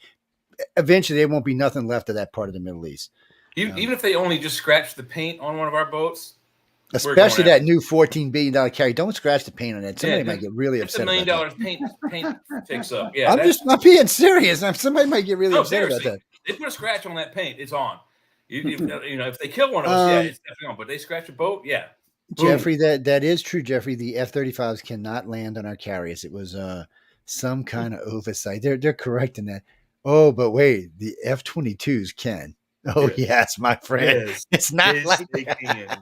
Eventually, there won't be nothing left of that part of the Middle East. Even if they only just scratch the paint on one of our boats, especially that new $14 billion carrier, don't scratch the paint on that. Somebody might get really upset. $1 million paint fix up. Yeah, I'm being serious. Somebody might get really upset about that. They put a scratch on that paint, it's on. If they kill one of us, it's definitely on. But they scratch a boat, Jeffrey, that is true. Jeffrey, the F-35s cannot land on our carriers. It was some kind of oversight. They're correcting that. Oh, but wait, the F-22s can. Oh, yes, my friend. Yes, it's not like that.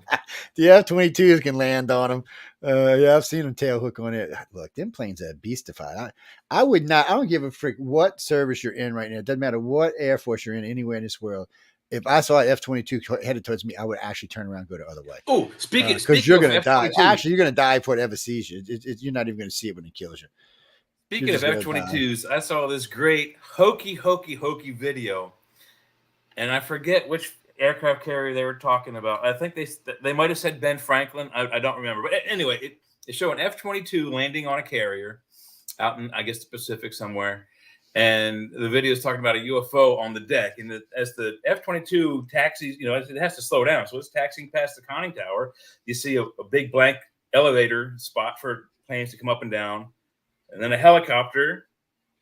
The F-22s can land on them. I've seen them tail hook on it. Look, them planes are beastified. I don't give a frick what service you're in right now. It doesn't matter what Air Force you're in anywhere in this world. If I saw an F-22 headed towards me, I would actually turn around and go the other way. Oh, speaking because you're going to die. Actually, you're going to die before it ever sees you. You're not even going to see it when it kills you. Speaking of F-22s, I saw this great hokey video. And I forget which aircraft carrier they were talking about. I think they might have said Ben Franklin. I don't remember. But anyway, they show an F-22 landing on a carrier out in, I guess, the Pacific somewhere. And the video is talking about a UFO on the deck. And as the F-22 taxis, it has to slow down. So it's taxiing past the conning tower. You see a big blank elevator spot for planes to come up and down. And then a helicopter.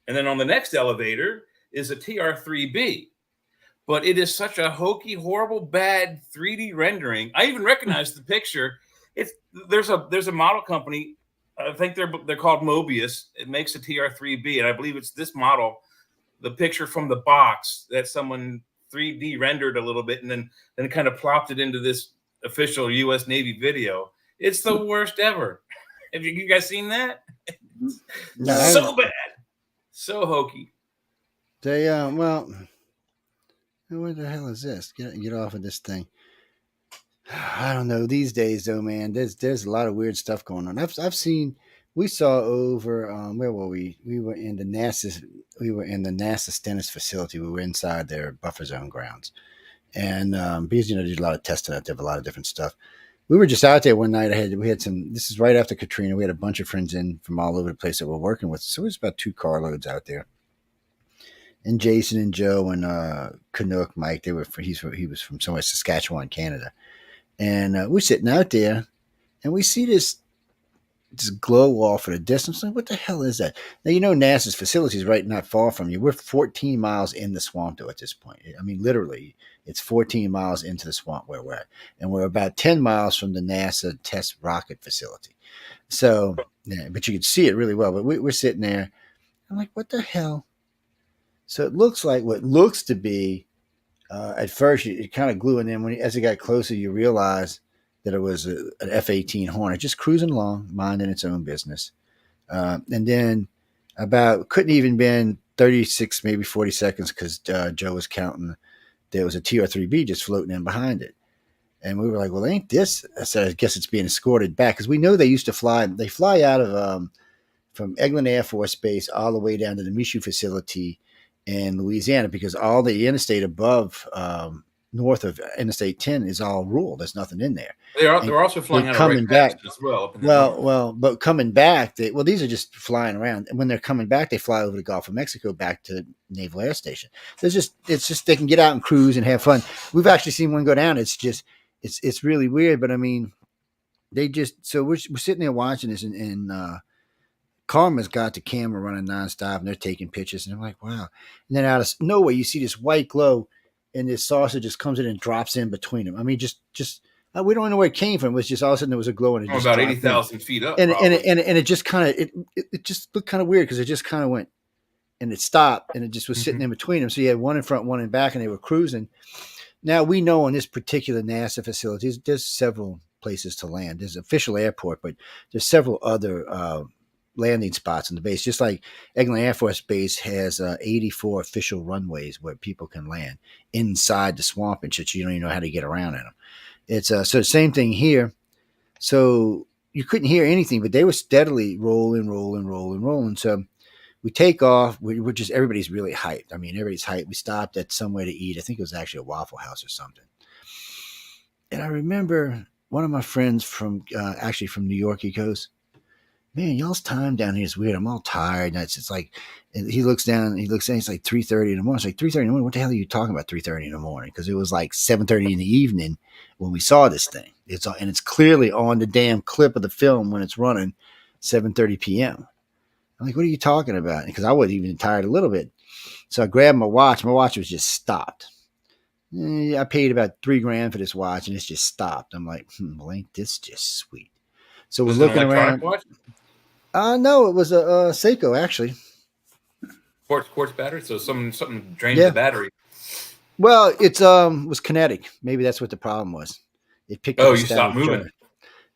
And then on the next elevator is a TR-3B. But it is such a hokey, horrible, bad 3D rendering. I even recognize the picture. There's a model company. I think they're called Mobius. It makes a TR-3B, and I believe it's this model. The picture from the box that someone 3D rendered a little bit, and then kind of plopped it into this official U.S. Navy video. It's the worst ever. Have you guys seen that? No, so bad, so hokey. They what the hell is this? Get off of this thing. I don't know. These days, though, man, there's a lot of weird stuff going on. I've seen. We saw over. Where were we? We were in the NASA. We were in the NASA Stennis facility. We were inside their buffer zone grounds, and because there's a lot of testing out there, of a lot of different stuff. We were just out there one night. We had some. This is right after Katrina. We had a bunch of friends in from all over the place that we're working with. So it was about 2 carloads out there. And Jason and Joe and Canuck Mike, he was from somewhere, Saskatchewan, Canada, and we're sitting out there, and we see this glow off at a distance. Like, what the hell is that? Now NASA's facility is right not far from you. We're 14 miles in the swamp though at this point. I mean, literally, it's 14 miles into the swamp where we're at, and we're about 10 miles from the NASA test rocket facility. So, but you can see it really well. But we're sitting there. I'm like, what the hell? So it looks like what looks to be, at first, it kind of glue, and then as it got closer, you realize that it was an F-18 Hornet just cruising along, minding its own business. And then couldn't even been 36, maybe 40 seconds because Joe was counting. There was a TR-3B just floating in behind it. And we were like, well, ain't this? So I guess it's being escorted back because we know they used to fly. They fly out of from Eglin Air Force Base all the way down to the Michoud facility in Louisiana because all the interstate above north of Interstate 10 is all rural. There's nothing in there. They're also flying out of Wright Patterson as well. Up in the north. But coming back, these are just flying around. And when they're coming back, they fly over the Gulf of Mexico back to Naval Air Station. It's just they can get out and cruise and have fun. We've actually seen one go down. It's really weird, but I mean, we're sitting there watching this, and Karma's got the camera running nonstop, and they're taking pictures, and I'm like, wow. And then out of nowhere, you see this white glow, and this saucer just comes in and drops in between them. I mean, just we don't know where it came from. It was just all of a sudden there was a glow, and it just about 80,000 feet up, and it just kind of it just looked kind of weird because it just kind of went, and it stopped, and it just was sitting in between them. So you had one in front, one in back, and they were cruising. Now we know on this particular NASA facility, there's several places to land. There's an official airport, but there's several other landing spots on the base. Just like Eglin Air Force Base has 84 official runways where people can land inside the swamp and shit. You don't even know how to get around in them. It's so the same thing here. So you couldn't hear anything, but they were steadily rolling. So we take off. We're just everybody's really hyped. I mean, everybody's hyped. We stopped at somewhere to eat. I think it was actually a Waffle House or something. And I remember one of my friends from actually from New York. He goes, "Man, y'all's time down here is weird. I'm all tired." And it's like, and he looks down, it's like 3:30 in the morning. It's like 3:30 in the morning. What the hell are you talking about 3:30 in the morning? Because it was like 7:30 in the evening when we saw this thing. It's clearly on the damn clip of the film when it's running 7:30 p.m. I'm like, what are you talking about? Because I wasn't even tired a little bit. So I grabbed my watch. My watch was just stopped. I paid about $3,000 for this watch, and it's just stopped. I'm like, well, ain't this just sweet? So we're looking around. Watch? No, it was a Seiko actually. Quartz battery, so something drained the battery. Well, it was kinetic. Maybe that's what the problem was. It picked up. Oh, you stopped moving. Charge.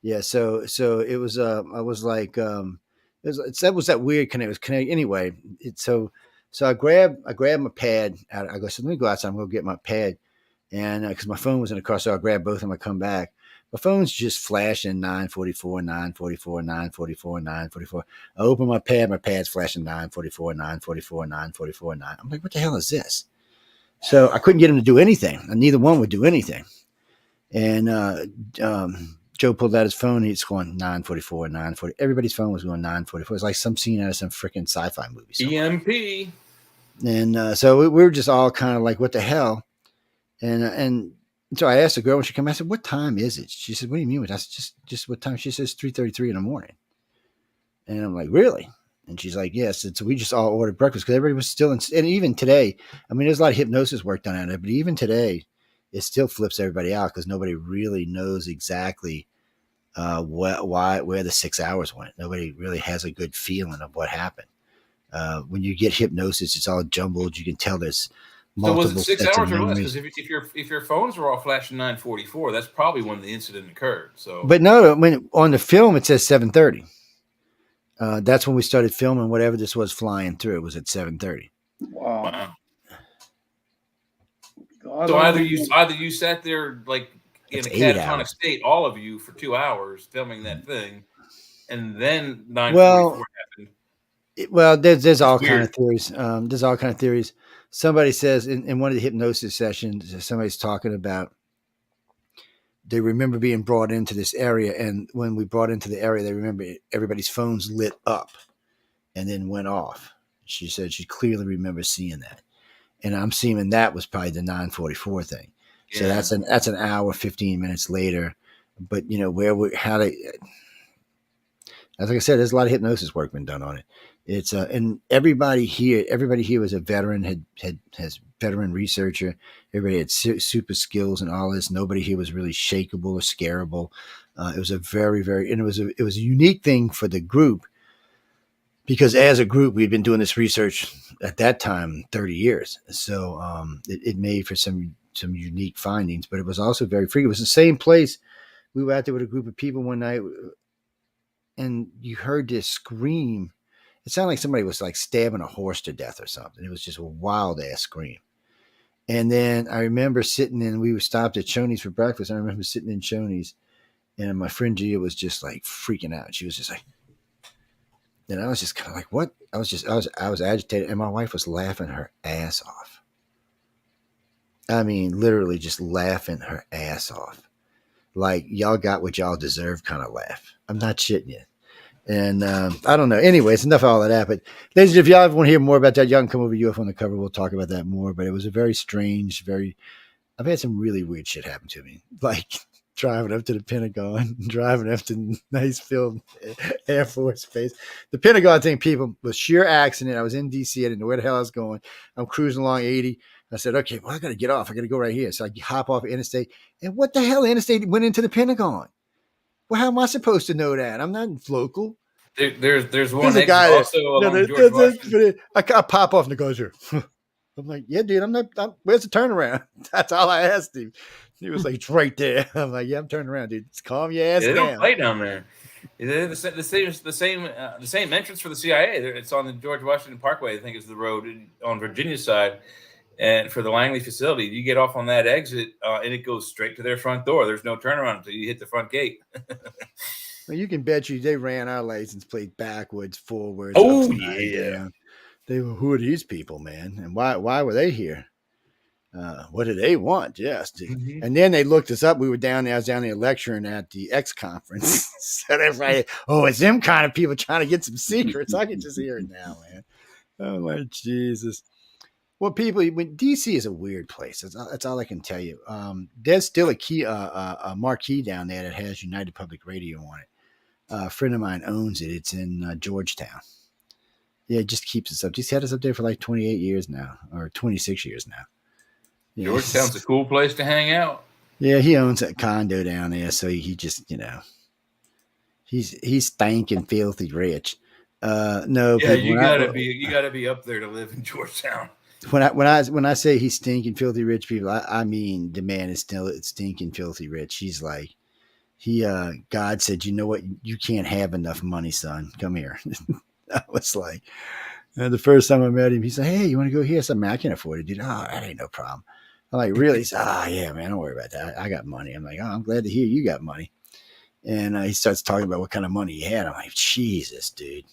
Yeah, so it was. I was like, that was that weird kinetic. It was kinetic anyway. So I grabbed my pad. I go, so let me go outside. I'm gonna get my pad, and because my phone was in the car, so I grabbed both of them. I come back. My phone's just flashing 944, 944, 944, 944. I open my pad's flashing 944, 944, 944, 9. I'm like, what the hell is this? So I couldn't get him to do anything. And neither one would do anything. And Joe pulled out his phone. He's going 944, 940. Everybody's phone was going 944. It's like some scene out of some freaking sci-fi movie. Somewhere. EMP. And so we were just all kind of like, what the hell? And so I asked the girl when she came, I said, what time is it? She said, what do you mean? I said, just what time? She says 3:33 in the morning. And I'm like, really? And she's like, yes. And so we just all ordered breakfast because everybody was still and even today, I mean, there's a lot of hypnosis work done on it, but even today, it still flips everybody out because nobody really knows exactly where the 6 hours went. Nobody really has a good feeling of what happened. When you get hypnosis, it's all jumbled. You can tell there's multiple. So was it 6 hours or less? Because if your phones were all flashing 944, that's probably when the incident occurred. So, but no, when on the film it says 7:30. That's when we started filming. Whatever this was flying through, it was at 7:30. Wow. So either you sat there like in a catatonic state, all of you, for 2 hours filming that thing, and then 944 happened. Well, there's all kind of theories. There's all kind of theories. Somebody says in one of the hypnosis sessions, somebody's talking about they remember being brought into this area, and when we brought into the area, they remember everybody's phones lit up and then went off. She said she clearly remembers seeing that, and I'm seeing that was probably the 944 thing. Yeah. So that's an hour 15 minutes later. But you know like I said, there's a lot of hypnosis work been done on it. It's and everybody here was a veteran, has veteran researcher. Everybody had super skills and all this. Nobody here was really shakeable or scareable. It was a very, very, and it was a unique thing for the group because as a group we'd been doing this research at that time 30 years. So it made for some unique findings, but it was also very freaky. It was the same place. We were out there with a group of people one night, and you heard this scream. It sounded like somebody was like stabbing a horse to death or something. It was just a wild ass scream. And then I remember sitting in, we were stopped at Shoney's for breakfast. I remember sitting in Shoney's, and my friend Gia was just like freaking out. She was just like, and I was just kind of like, what? I was agitated, and my wife was laughing her ass off. I mean, literally just laughing her ass off. Like, y'all got what y'all deserve kind of laugh. I'm not shitting you. And I don't know. Anyways, enough of all of that. But ladies, if y'all want to hear more about that, y'all can come over to UFO on the Cover. We'll talk about that more. But it was a very strange, I've had some really weird shit happen to me. Like driving up to the Pentagon, driving up to nice filled Air Force Base. The Pentagon thing, people, was sheer accident. I was in DC. I didn't know where the hell I was going. I'm cruising along 80. I said, okay, well, I got to get off. I got to go right here. So I hop off interstate. And what the hell interstate went into the Pentagon? Well, how am I supposed to know that? I'm not local. There's one There's a exit guy also along George Washington. I pop off and the guy's here. I'm like, yeah, dude, where's the turnaround? That's all I asked him. He was like, it's right there. I'm like, yeah, I'm turning around, dude. Just calm your ass They down. don't play down there. They're the same entrance for the CIA. It's on the George Washington Parkway. I think is the road on Virginia's side. And for the Langley facility, you get off on that exit, and it goes straight to their front door. There's no turnaround until you hit the front gate. Well, you can bet you they ran our license plate backwards, forwards. Oh yeah. Down. They were, who are these people, man? And why were they here? What do they want? Yes. Mm-hmm. And then they looked us up. We were down there. I was down there lecturing at the X conference. So they're like, oh, it's them kind of people trying to get some secrets. I can just hear it now, man. Oh, my Jesus. Well, people, when DC is a weird place. That's all I can tell you. There's still a marquee down there that has United Public Radio on it. A friend of mine owns it. It's in Georgetown. Yeah, it just keeps us up. He's had us up there for like 28 years now, or 26 years now. Yeah. Georgetown's a cool place to hang out. Yeah, he owns a condo down there, so he just, he's stinking filthy rich. No, yeah, you gotta be up there to live in Georgetown. When I say he's stinking filthy rich, people, I mean the man is still stinking filthy rich. He's like, God said, you know what, you can't have enough money, son. Come here. I was like, the first time I met him, he's like, hey, you want to go here? I said, man, I can't afford it, dude. Oh, that ain't no problem. I'm like, really? He said, yeah, man, don't worry about that. I got money. I'm like, oh, I'm glad to hear you got money. And he starts talking about what kind of money he had. I'm like, Jesus, dude.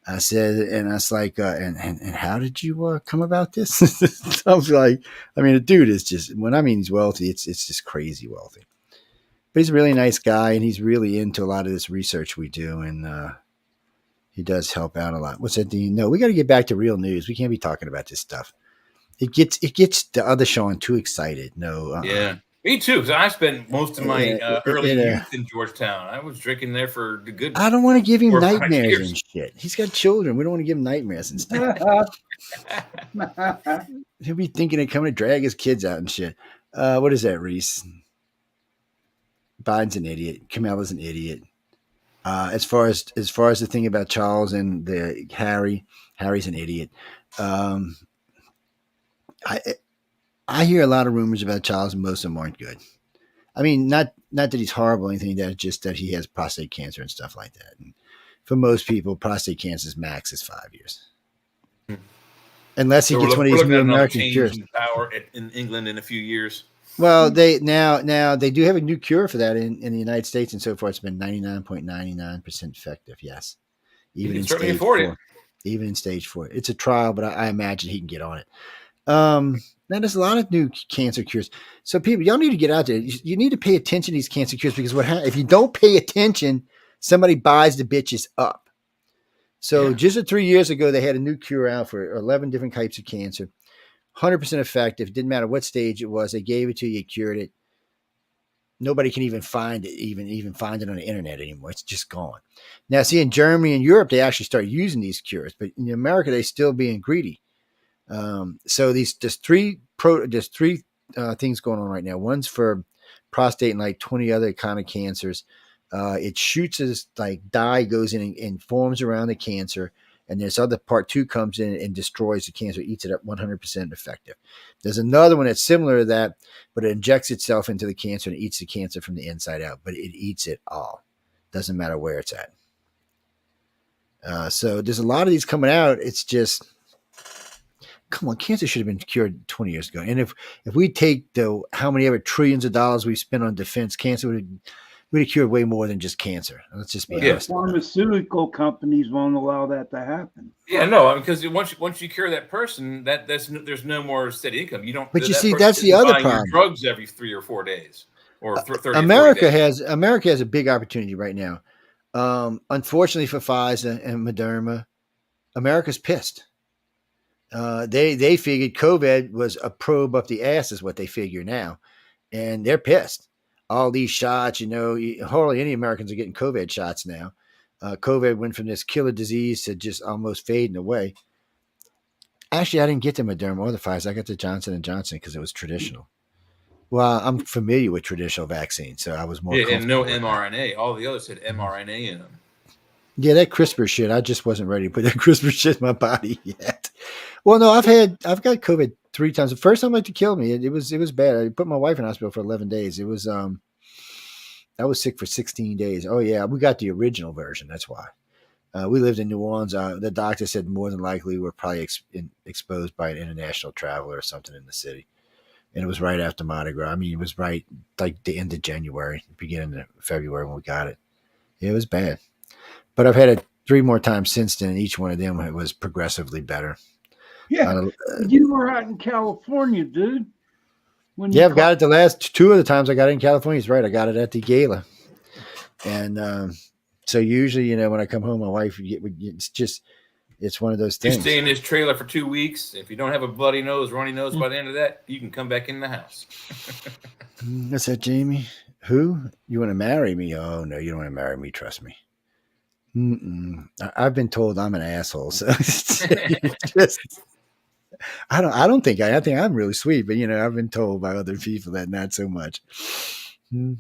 I said, and I was like, and how did you come about this? I was like, I mean, the dude is just, when I mean he's wealthy, it's just crazy wealthy. But he's a really nice guy, and he's really into a lot of this research we do, and he does help out a lot. What's that, Dean? No, we got to get back to real news. We can't be talking about this stuff. It gets the other Sean too excited. No, yeah, me too. Because I spent most of my early youth in Georgetown. I was drinking there for the good. I don't want to give him nightmares and shit. He's got children. We don't want to give him nightmares and stuff. He'll be thinking of coming to drag his kids out and shit. What is that, Reese? Biden's an idiot. Kamala's an idiot. As far as the thing about Charles and the Harry's an idiot. I hear a lot of rumors about Charles, and most of them aren't good. I mean, not that he's horrible or anything, that just that he has prostate cancer and stuff like that. And for most people, prostate cancer's max is 5 years. Unless he gets one of these new American cures. Power in England in a few years. Well, they do have a new cure for that in the United States, and so far it's been 99.99% effective. Yes, even in stage 4. Even in stage 4, it's a trial, but I imagine he can get on it. Now there's a lot of new cancer cures. So people, y'all need to get out there. You need to pay attention to these cancer cures, because if you don't pay attention, somebody buys the bitches up. So just 3 years ago, they had a new cure out for 11 different types of cancer. 100% effective. Didn't matter what stage it was. They gave it to you, cured it. Nobody can even find it, even find it on the internet anymore. It's just gone. Now, see, in Germany and Europe, they actually start using these cures, but in America, they still being greedy. So there's three things going on right now. One's for prostate and like 20 other kind of cancers. It shoots as like dye goes in and forms around the cancer. And this other part 2 comes in and destroys the cancer, eats it up 100% effective. There's another one that's similar to that, but it injects itself into the cancer and eats the cancer from the inside out, but it eats it all. Doesn't matter where it's at. So there's a lot of these coming out. It's just, come on, cancer should have been cured 20 years ago. And if we take how many ever trillions of dollars we spent on defense, cancer would have cured way more than just cancer. Let's just be honest. Pharmaceutical companies won't allow that to happen. Yeah, no, because once you cure that person, there's no more steady income. You don't. But you see, that's the other problem. Drugs every 3 or 4 days, or 30. America has a big opportunity right now. Unfortunately for Pfizer and Moderna, America's pissed. They figured COVID was a probe up the ass, is what they figure now, and they're pissed. All these shots, hardly any Americans are getting COVID shots now. COVID went from this killer disease to just almost fading away. Actually, I didn't get the Moderna or the Pfizer. I got the Johnson & Johnson because it was traditional. Well, I'm familiar with traditional vaccines, so I was more. Yeah, and no mRNA. All the others had mRNA in them. Yeah, that CRISPR shit. I just wasn't ready to put that CRISPR shit in my body yet. Well, no, I've got COVID 3 times. The first time it killed me, it was bad. I put my wife in hospital for 11 days. It was I was sick for 16 days. Oh yeah, we got the original version. That's why. We lived in New Orleans. The doctor said more than likely we were probably exposed by an international traveler or something in the city. And it was right after Mardi Gras. I mean, it was right like the end of January, beginning of February when we got it. It was bad. But I've had it 3 more times since then, and each one of them was progressively better. Yeah, you were out in California, dude. I've got it the last 2 of the times I got it in California. He's right. I got it at the gala. And so usually, when I come home, my wife, it's one of those things. You stay in this trailer for 2 weeks. If you don't have a bloody nose, runny nose by the end of that, you can come back in the house. What's that, Jamie? Who? You want to marry me? Oh, no, you don't want to marry me. Trust me. I've been told I'm an asshole. So I think I'm really sweet, but I've been told by other people that not so much. No.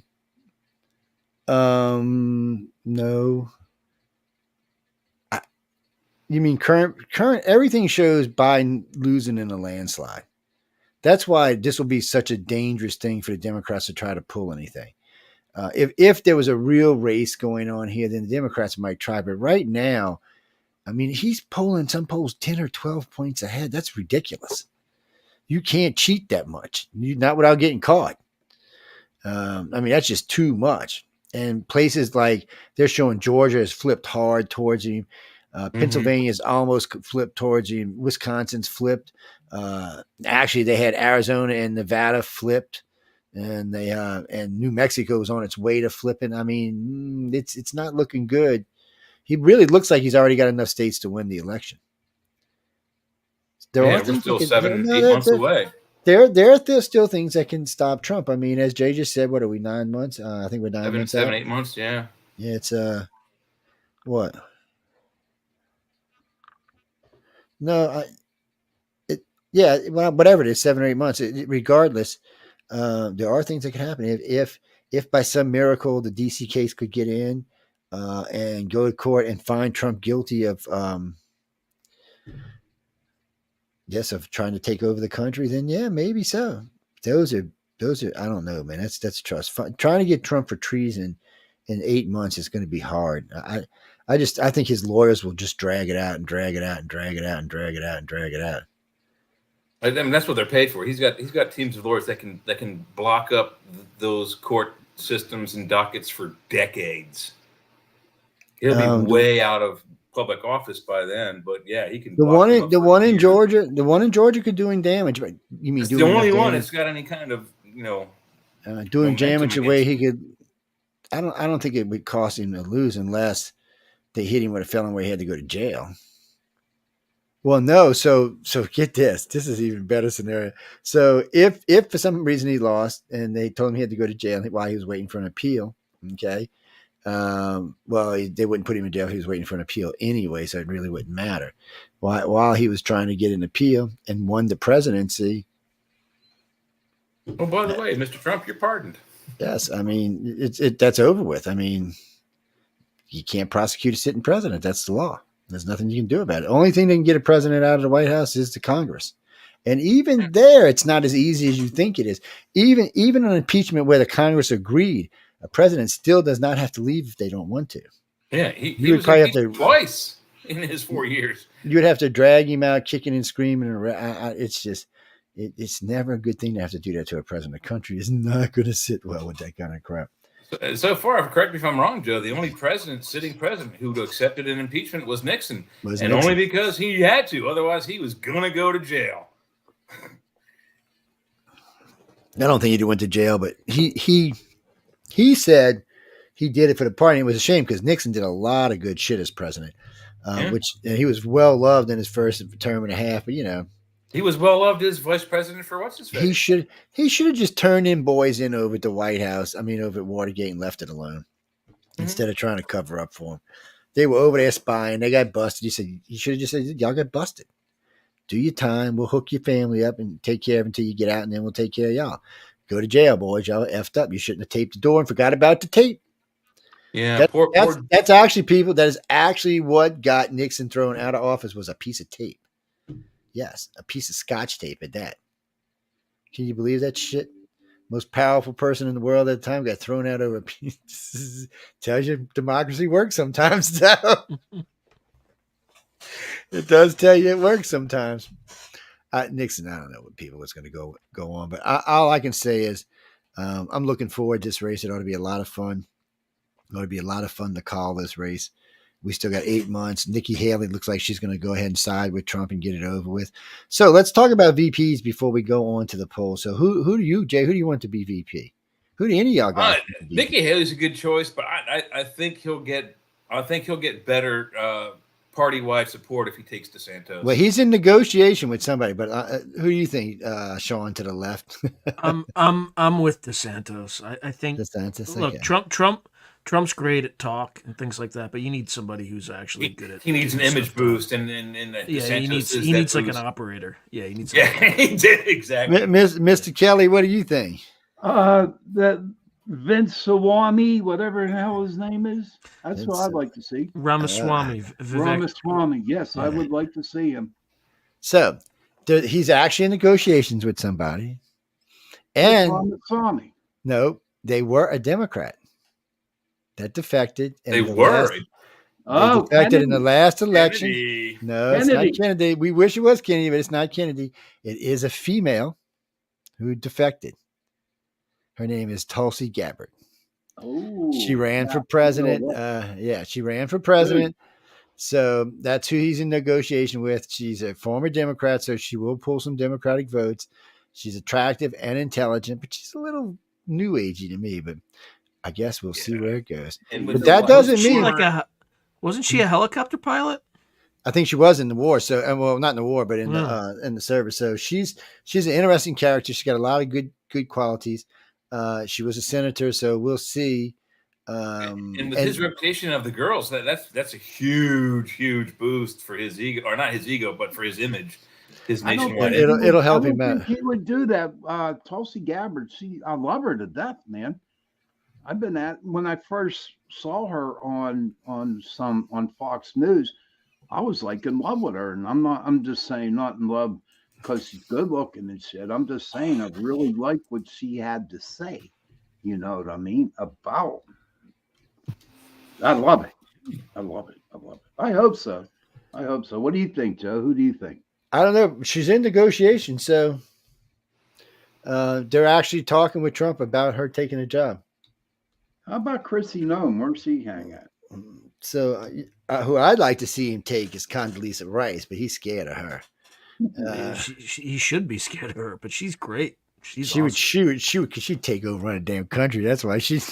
You mean current? Everything shows Biden losing in a landslide. That's why this will be such a dangerous thing for the Democrats to try to pull anything. If there was a real race going on here, then the Democrats might try. But right now, I mean, he's polling some polls 10 or 12 points ahead. That's ridiculous. You can't cheat that much, not without getting caught. I mean, that's just too much. And places like they're showing Georgia has flipped hard towards him. Pennsylvania's almost flipped towards him. Wisconsin's flipped. Actually, they had Arizona and Nevada flipped. And and New Mexico is on its way to flipping. I mean, it's not looking good. He really looks like he's already got enough states to win the election. We're still 7, 8 months away. There are still things that can stop Trump. I mean, as Jay just said, what are we, 9 months? I think we're 9 months. 7, 8 months. Yeah. Yeah, it's what? No, whatever it is, 7 or 8 months. Regardless. There are things that can happen if by some miracle the DC case could get in and go to court and find Trump guilty of trying to take over the country, then yeah, maybe so. Those are I don't know, man. That's trust. Trying to get Trump for treason in 8 months is going to be hard. I think his lawyers will just drag it out and drag it out and drag it out and drag it out and drag it out. I mean, that's what they're paid for. He's got teams of lawyers that can block up those court systems and dockets for decades. He'll be way out of public office by then, but yeah, he can. The one in Georgia could doing damage. But you mean it's the only one that's got any kind of doing damage the way he could. I don't think it would cost him to lose unless they hit him with a felon where he had to go to jail. Well, no. So get this. This is even better scenario. So if for some reason he lost and they told him he had to go to jail while he was waiting for an appeal, okay. They wouldn't put him in jail if he was waiting for an appeal anyway, so it really wouldn't matter. While he was trying to get an appeal and won the presidency. Oh, by the way, Mr. Trump, you're pardoned. Yes, I mean that's over with. I mean, you can't prosecute a sitting president. That's the law. There's nothing you can do about it. The only thing that can get a president out of the White House is the Congress. And even there, it's not as easy as you think it is. Even on impeachment where the Congress agreed, a president still does not have to leave if they don't want to. Yeah, he was impeached twice. in his 4 years. You'd have to drag him out, kicking and screaming. It's just, it's never a good thing to have to do that to a president. The country is not going to sit well with that kind of crap. So far, correct me if I'm wrong, Joe, the only sitting president who accepted an impeachment was Nixon. Only because he had to. Otherwise, he was going to go to jail. I don't think he went to jail, but he said he did it for the party. It was a shame because Nixon did a lot of good shit as president, and he was well loved in his first term and a half. But he was well loved as vice president for what's his face. He should have just turned in boys in over at the White House. I mean, over at Watergate, and left it alone instead of trying to cover up for him. They were over there spying. They got busted. He said he should have just said, "Y'all got busted. Do your time. We'll hook your family up and take care of it until you get out, and then we'll take care of y'all. Go to jail, boys. Y'all effed up. You shouldn't have taped the door and forgot about the tape." Yeah, that's actually people. That is actually what got Nixon thrown out of office was a piece of tape. Yes, a piece of Scotch tape at that. Can you believe that shit? Most powerful person in the world at the time got thrown out over a piece. Tells you democracy works sometimes. It does tell you it works sometimes. Nixon, I don't know what people was going to go on, but all I can say is I'm looking forward to this race. It ought to be a lot of fun. It ought to be a lot of fun to call this race. We still got 8 months. Nikki Haley looks like she's going to go ahead and side with Trump and get it over with. So let's talk about VPs before we go on to the poll. So who do you, Jay, who do you want to be VP? Who do any of y'all guys? Nikki Haley's a good choice, but I think he'll get better party-wide support if he takes DeSantis. Well, he's in negotiation with somebody, but who do you think, Sean, to the left? I'm with DeSantis. I think DeSantis. Look, Trump's great at talk and things like that, but you need somebody who's actually good at. He needs an image boost, and he needs like an operator. Yeah, he needs. Yeah, he did exactly. Mr. Kelly, what do you think? That Vince Swami, whatever the hell his name is, that's what I'd like to see. Ramaswamy. Ramaswamy. Yes, I would like to see him. So he's actually in negotiations with somebody, and Ramaswamy. No, they were a Democrat that defected. They defected Kennedy. in the last election. Kennedy. No, it's not Kennedy. We wish it was Kennedy, but it's not Kennedy. It is a female who defected. Her name is Tulsi Gabbard. Oh, she ran for president. She ran for president. So that's who he's in negotiation with. She's a former Democrat, so she will pull some Democratic votes. She's attractive and intelligent, but she's a little new agey to me, but I guess we'll see where it goes. But that doesn't mean wasn't she a helicopter pilot? I think she was in the war. So, well, not in the war, but in the service. So she's an interesting character. She's got a lot of good qualities. She was a senator, so we'll see. And with his reputation of the girls, that's a huge boost for his ego, or not his ego, but for his image. His nationwide. It'll help him out. He would do that. Tulsi Gabbard, I love her to death, man. I've been when I first saw her on Fox News, I was like in love with her, and I'm just saying not in love because she's good looking and shit. I'm just saying I really like what she had to say. You know what I mean? About. I love it. I love it. I hope so. What do you think, Joe? Who do you think? I don't know. She's in negotiation, so they're actually talking with Trump about her taking a job. How about Chrissy Nome? Where's she hang at? So who I'd like to see him take is Condoleezza Rice, but he's scared of her. He should be scared of her, but she's great. She'd take over on a damn country. That's why she'd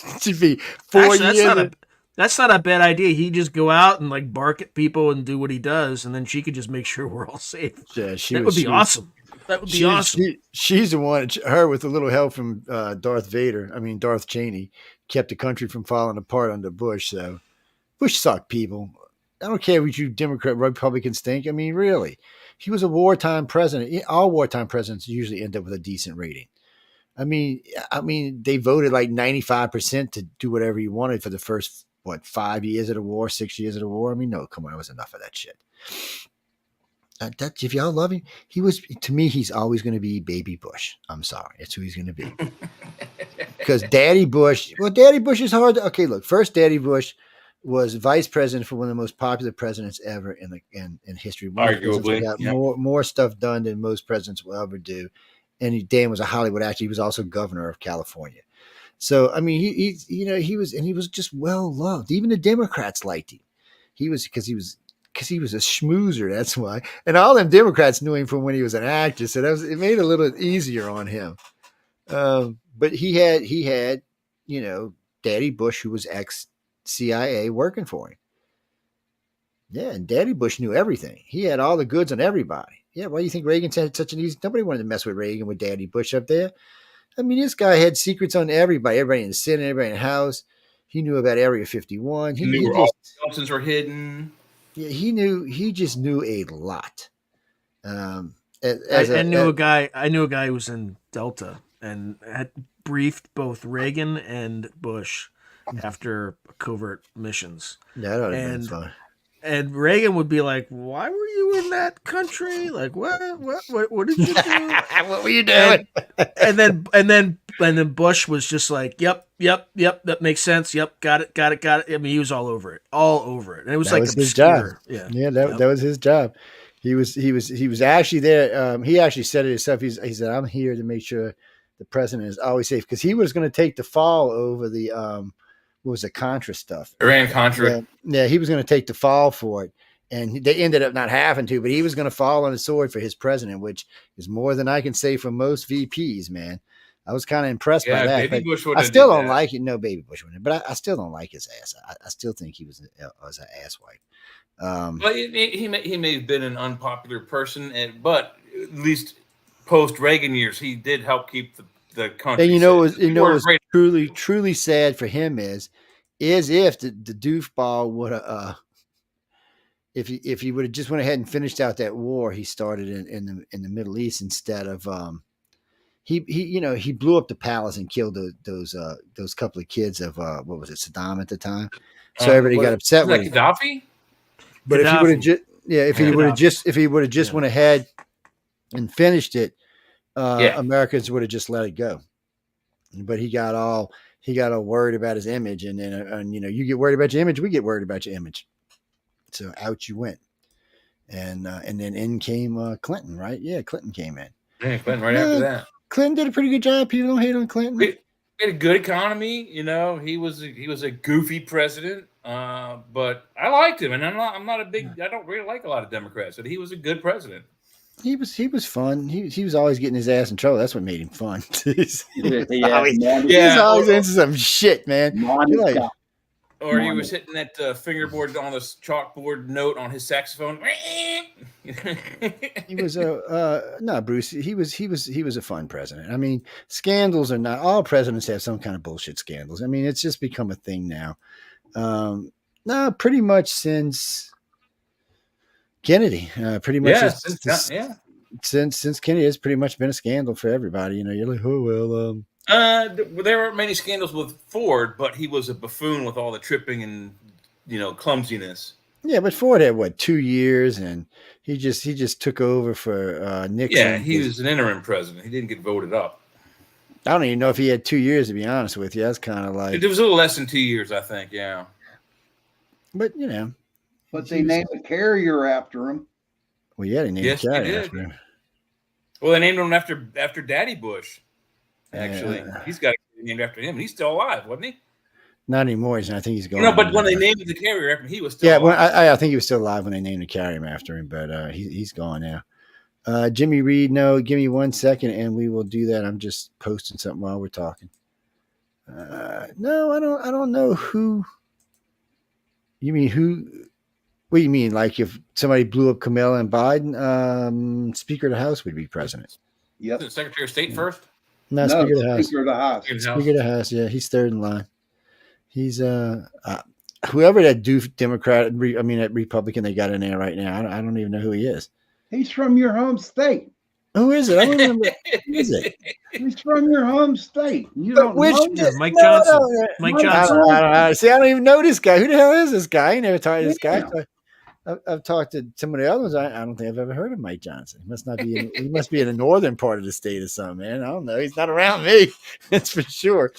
be 4 years. That's not a bad idea. He'd just go out and like bark at people and do what he does, and then she could just make sure we're all safe. Yeah, that would be awesome. That would be awesome. She's the one. Her, with a little help from Darth Cheney, kept the country from falling apart under Bush. So Bush sucked, people. I don't care what you Democrat Republicans think. I mean, really, he was a wartime president. All wartime presidents usually end up with a decent rating. I mean, they voted like 95% to do whatever he wanted for the first 5 years of the war, 6 years of the war. I mean, no, come on, it was enough of that shit. If y'all love him, to me, he's always going to be Baby Bush. I'm sorry, that's who he's going to be. Because Daddy Bush is hard. Okay, look, first Daddy Bush was vice president for one of the most popular presidents ever in history. One of the presidents that got more stuff done than most presidents will ever do. And Dan was a Hollywood actor. He was also governor of California. So I mean, he was just well loved. Even the Democrats liked him. He was because he was a schmoozer. That's why. And all them Democrats knew him from when he was an actor. So it made it a little easier on him. But he had, Daddy Bush, who was ex-CIA, working for him. Yeah, and Daddy Bush knew everything. He had all the goods on everybody. Yeah, why do you think Reagan had such an easy? Nobody wanted to mess with Reagan with Daddy Bush up there. I mean, this guy had secrets on everybody in the Senate, everybody in the House. He knew about Area 51. He knew where all the skeletons were hidden. Yeah, he just knew a lot. I knew a guy who was in Delta and had briefed both Reagan and Bush after covert missions. Yeah, that would have been fun. And Reagan would be like, "Why were you in that country? Like, what did you do? What were you doing?" And then Bush was just like, "Yep, that makes sense. Yep, got it. I mean, he was all over it, and it was like his job. Yeah, that was his job. He was actually there. He actually said it himself. He said, "I'm here to make sure the president is always safe," because he was going to take the fall over the what was the Contra stuff? Iran-Contra. Yeah, he was going to take the fall for it. And they ended up not having to, but he was going to fall on the sword for his president, which is more than I can say for most VPs, man. I was kind of impressed by that. Baby Bush I still don't like it. No, Baby Bush wouldn't. But I still don't like his ass. I still think he was an asswipe. Well, he may have been an unpopular person, but at least post Reagan years, he did help keep the country. And what's truly sad for him is if the doofball would have if he would have just went ahead and finished out that war he started in the Middle East instead of he blew up the palace and killed those couple of kids of what was it, Saddam at the time. So everybody got upset with him. Gaddafi? But if he would have just went ahead and finished it, Americans would have just let it go. But he got all worried about his image, and then you get worried about your image, we get worried about your image. So out you went, and then in came Clinton, right? Yeah, Clinton came in. Yeah, Clinton after that. Clinton did a pretty good job. People don't hate on Clinton. We had a good economy. He was a goofy president, but I liked him, and I'm not a big. I don't really like a lot of Democrats, but he was a good president. He was fun. He was always getting his ass in trouble. That's what made him fun. He's always into some shit, man. Or he was hitting that fingerboard on this chalkboard note on his saxophone. He was Bruce. He was a fun president. I mean, scandals are not all presidents have some kind of bullshit scandals. I mean, it's just become a thing now. No, pretty much since Kennedy, pretty much since Kennedy, it's pretty much been a scandal for everybody. You're like, oh well. There weren't many scandals with Ford, but he was a buffoon with all the tripping and clumsiness. Yeah, but Ford had 2 years, and he just took over for Nixon. Yeah, he was an interim president. He didn't get voted up. I don't even know if he had 2 years, to be honest with you. That's kind of like it was a little less than 2 years, I think. Yeah, but But they named a carrier after him. Well, yeah, they named a carrier after him. Well, they named him after Daddy Bush. Actually, he's got a named after him, and he's still alive, wasn't he? Not anymore. I think he's gone. No, but when they named the carrier after him, he was still alive. I think he was still alive when they named the carrier after him, but he's gone now. Jimmy Reed, no, give me 1 second, and we will do that. I'm just posting something while we're talking. No, I don't know who. You mean who? What do you mean? Like if somebody blew up Kamala and Biden, Speaker of the House would be president. Yep. Isn't Secretary of State first? No, Speaker of the House. Speaker of the House. Speaker of the House. Yeah, he's third in line. He's whoever that doof Democrat, that Republican they got in there right now. I don't even know who he is. He's from your home state. Who is it? I don't remember. Who is it? He's from your home state. You don't know Mike Johnson. Mike Johnson. See, I don't even know this guy. Who the hell is this guy? I never talked to this guy. I've talked to some of the other ones. I don't think I've ever heard of Mike Johnson. He must not be. He must be in the northern part of the state or something, man. I don't know. He's not around me. That's for sure.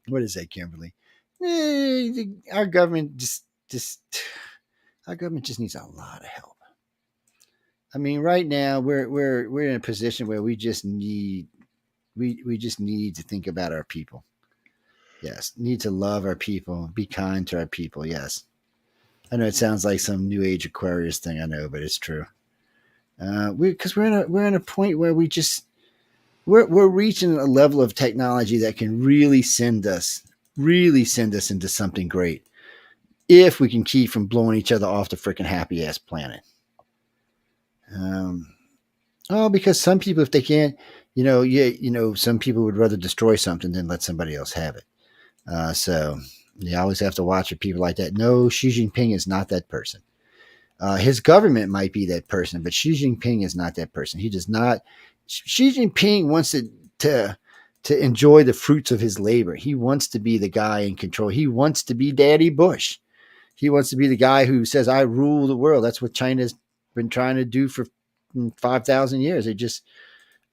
What is that, Kimberly? Our government just our government just needs a lot of help. I mean, right now we're in a position where we just need to think about our people. Yes, need to love our people, be kind to our people. Yes, I know it sounds like some New Age Aquarius thing. I know, but it's true. Because we're in a point where we're reaching a level of technology that can really send us into something great if we can keep from blowing each other off the freaking happy ass planet. Because some people, if they can't, some people would rather destroy something than let somebody else have it. So you always have to watch for people like that. No, Xi Jinping is not that person. His government might be that person, but Xi Jinping is not that person. He does not. Xi Jinping wants to enjoy the fruits of his labor. He wants to be the guy in control. He wants to be Daddy Bush. He wants to be the guy who says, I rule the world. That's what China's been trying to do for 5,000 years.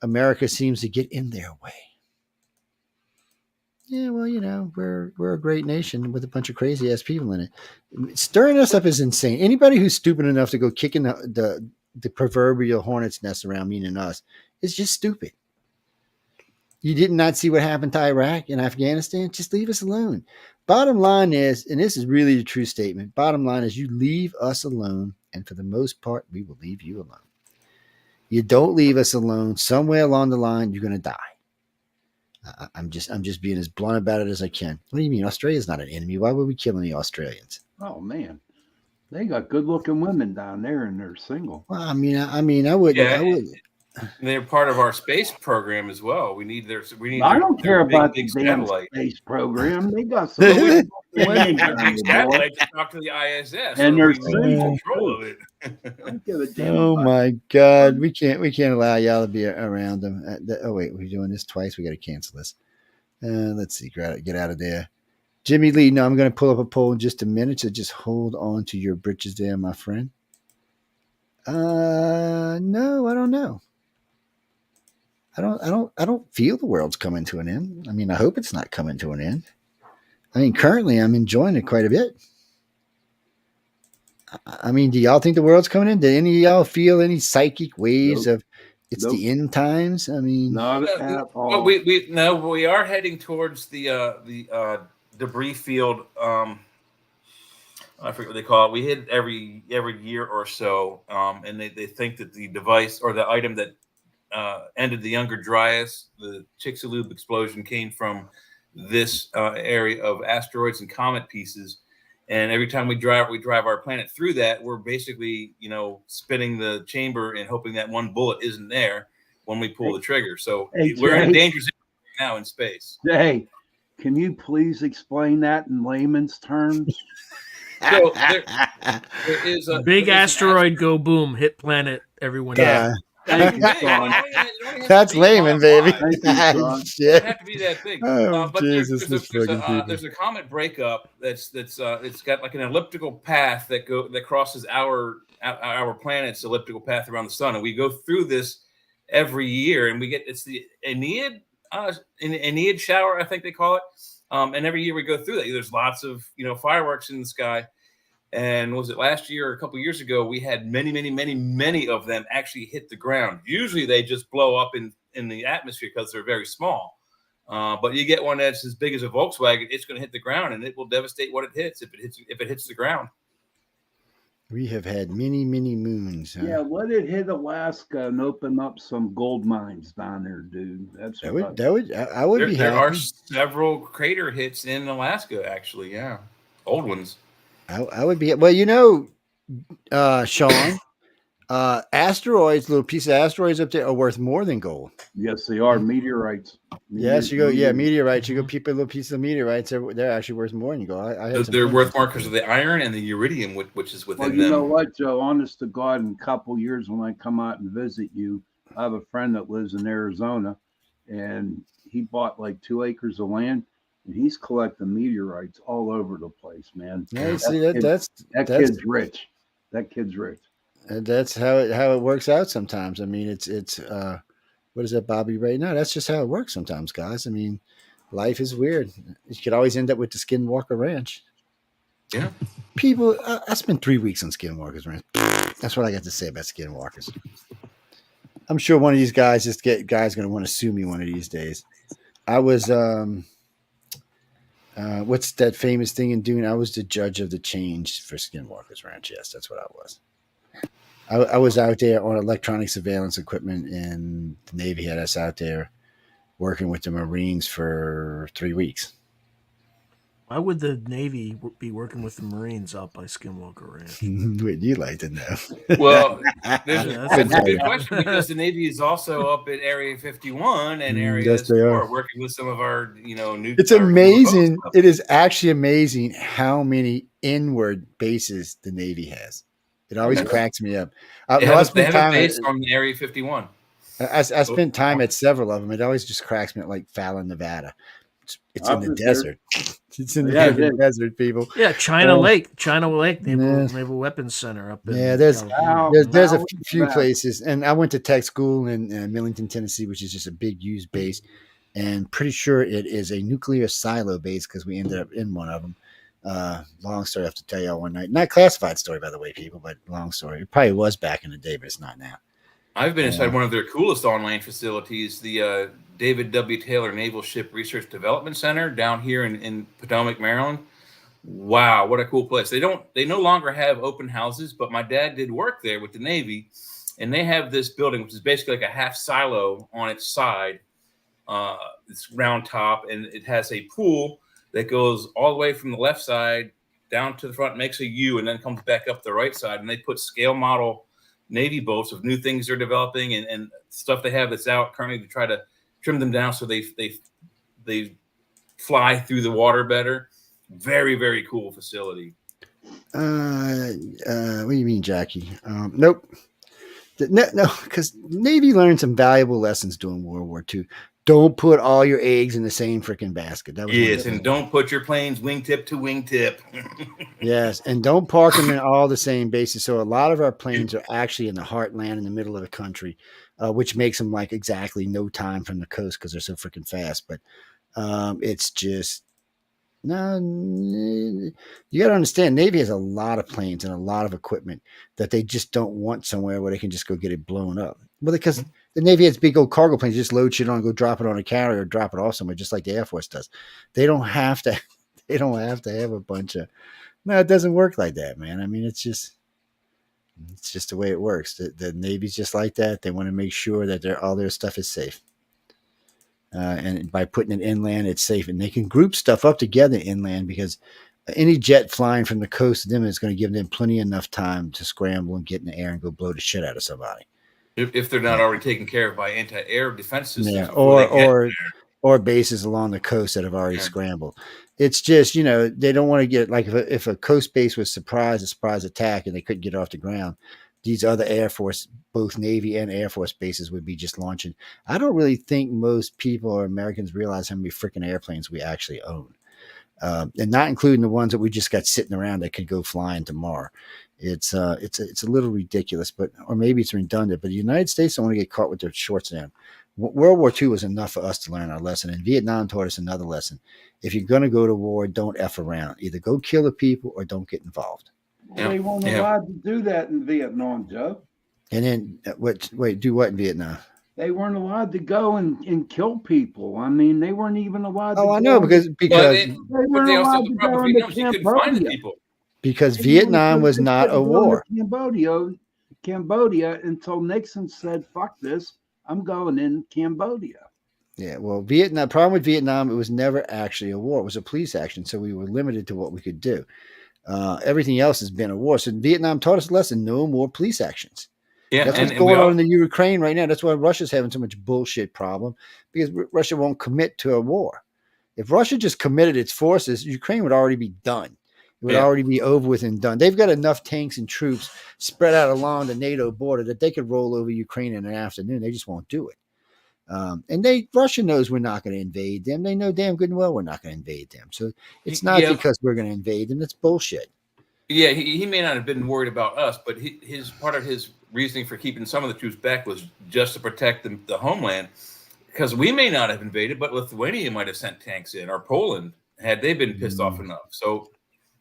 America seems to get in their way. Yeah, well, we're a great nation with a bunch of crazy ass people in it. Stirring us up is insane. Anybody who's stupid enough to go kicking the proverbial hornet's nest around, meaning us, is just stupid. You did not see what happened to Iraq and Afghanistan? Just leave us alone. Bottom line is, and this is really the true statement, bottom line is you leave us alone, and for the most part, we will leave you alone. You don't leave us alone. Somewhere along the line, you're going to die. I'm just being as blunt about it as I can. What do you mean? Australia's not an enemy. Why would we kill any Australians? Oh man, they got good-looking women down there, and they're single. Well, I wouldn't. Yeah. I wouldn't. They're part of our space program as well. We need I don't care about the damn space program. They got some women big satellite to talk to the ISS, and they're single. Control of it. I don't give a damn. Oh my God, we can't allow y'all to be around them. Oh wait, we're doing this twice. We got to cancel this. Let's see, get out of there. Jimmy Lee, no, I'm going to pull up a poll in just a minute. So just hold on to your britches there, my friend. No, I don't know. I don't feel the world's coming to an end. I mean, I hope it's not coming to an end. I mean, currently I'm enjoying it quite a bit. I mean, do y'all think the world's coming in? Do any of y'all feel any psychic waves of it's the end times? I mean, not at all. Well, we are heading towards the debris field. I forget what they call it. We hit every year or so, and they think that the device or the item that ended the Younger Dryas, the Chicxulub explosion, came from this area of asteroids and comet pieces. And every time we drive our planet through that, we're basically, spinning the chamber and hoping that one bullet isn't there when we pull the trigger. So we're in a dangerous area now in space. Hey, can you please explain that in layman's terms? So there is a big asteroid go boom, hit planet, everyone. Yeah. Thank you, Sean. That's layman, baby. Thank you, Sean. It doesn't have to be that big. Oh, But Jesus, there's a comet breakup that's it's got like an elliptical path that crosses our planet's elliptical path around the sun, and we go through this every year, and it's the Aeneid shower, I think they call it. And every year we go through that. There's lots of fireworks in the sky. And was it last year or a couple of years ago? We had many of them actually hit the ground. Usually they just blow up in the atmosphere because they're very small. But you get one that's as big as a Volkswagen, it's going to hit the ground, and it will devastate what it hits if it hits the ground. We have had many moons. Huh? Yeah, let it hit Alaska and open up some gold mines down there, dude. I would be happy. There are several crater hits in Alaska, actually. Yeah, old ones. I would be well, Sean. Asteroids, little piece of asteroids up there are worth more than gold. Yes, they are meteorites. Yes, meteorites. You go peep a little piece of meteorites. They're actually worth more. And you go, they're worth more because of the iron and the uridium, which is within them. Well, you know what, Joe? Honest to God, in a couple years when I come out and visit you, I have a friend that lives in Arizona, and he bought like 2 acres of land, and he's collecting meteorites all over the place, man. Yeah, that kid's rich. That kid's rich. And that's how it works out sometimes. I mean, it's what is that, Bobby? Right now, that's just how it works sometimes, guys. I mean, Life is weird. You could always end up with the Skinwalker Ranch. Yeah. People, I spent 3 weeks on Skinwalkers Ranch. That's what I got to say about Skinwalkers. I'm sure one of these guys, going to want to sue me one of these days. I was, what's that famous thing in Dune? I was the judge of the change for Skinwalkers Ranch. Yes, that's what I was. I was out there on electronic surveillance equipment, and the Navy had us out there working with the Marines for 3 weeks. Why would the Navy be working with the Marines out by Skinwalker Ranch? Would you like to know? Well, that's that's a good question, because the Navy is also up at Area 51 and Area Yes, they are. working with some of our, new. It's amazing. It is actually amazing how many inward bases the Navy has. It always cracks me up. They have a base on Area 51. I spent time at several of them. It always just cracks me up, like Fallon, Nevada. It's in the desert. It's in the desert, people. Yeah, China Lake Naval Weapons Center up in there's a few places, and I went to tech school in Millington, Tennessee, which is just a big used base, and pretty sure it is a nuclear silo base because we ended up in one of them. Long story I have to tell y'all one night. Not classified story, by the way, people, but long story. It probably was back in the day, but it's not now. I've been inside one of their coolest on-land facilities, the David W. Taylor Naval Ship Research Development Center down here in Potomac, Maryland. Wow, what a cool place. They no longer have open houses, but my dad did work there with the Navy, and they have this building, which is basically like a half silo on its side. It's round top, and it has a pool that goes all the way from the left side down to the front, makes a U, and then comes back up the right side. And they put scale model Navy boats of new things they're developing and stuff they have that's out currently to try to trim them down so they fly through the water better. Very, very cool facility. What do you mean, Jackie? Nope. No, because Navy learned some valuable lessons during World War II. Don't put all your eggs in the same freaking basket. Yes, and don't put your planes wingtip to wingtip. Yes, and don't park them in all the same bases. So a lot of our planes are actually in the heartland in the middle of the country, which makes them like exactly no time from the coast because they're so freaking fast. But it's just no. You got to understand, Navy has a lot of planes and a lot of equipment that they just don't want somewhere where they can just go get it blown up. Well, because the Navy has big old cargo planes, just load shit on, go drop it on a carrier, or drop it off somewhere, just like the Air Force does. They don't have to. They don't have to have a bunch of. No, it doesn't work like that, man. I mean, it's just the way it works. The Navy's just like that. They want to make sure that all their stuff is safe. And by putting it inland, it's safe. And they can group stuff up together inland because any jet flying from the coast to them is going to give them plenty enough time to scramble and get in the air and go blow the shit out of somebody. If they're not already taken care of by anti-air defense systems. Yeah, or bases along the coast that have already scrambled. It's just, they don't want to get, like if a coast base was a surprise attack and they couldn't get off the ground, these other Air Force, both Navy and Air Force bases would be just launching. I don't really think most people or Americans realize how many freaking airplanes we actually own. And not including the ones that we just got sitting around that could go flying tomorrow. It's a little ridiculous, or maybe it's redundant, but the United States don't want to get caught with their shorts down. World War II was enough for us to learn our lesson, and Vietnam taught us another lesson. If you're going to go to war, don't F around. Either go kill the people or don't get involved. They weren't allowed to do that in Vietnam, Joe. And then, do what in Vietnam? They weren't allowed to go and kill people. I mean, they weren't even allowed to I know, because they weren't allowed to go into Cambodia. Because Vietnam was not a war. Cambodia until Nixon said, fuck this, I'm going in Cambodia. Yeah, well, Vietnam. Problem with Vietnam, it was never actually a war. It was a police action, so we were limited to what we could do. Everything else has been a war. So Vietnam taught us a lesson: no more police actions. Yeah, that's what's going on in the Ukraine right now. That's why Russia's having so much bullshit problem, because Russia won't commit to a war. If Russia just committed its forces, Ukraine would already be done. It would already be over with and done. They've got enough tanks and troops spread out along the NATO border that they could roll over Ukraine in an afternoon. They just won't do it. And Russia knows we're not going to invade them. They know damn good and well we're not going to invade them. So it's not because we're going to invade them. It's bullshit. Yeah, he may not have been worried about us, but his part of his reasoning for keeping some of the troops back was just to protect the homeland. because we may not have invaded, but Lithuania might have sent tanks in, or Poland, had they been pissed off enough. So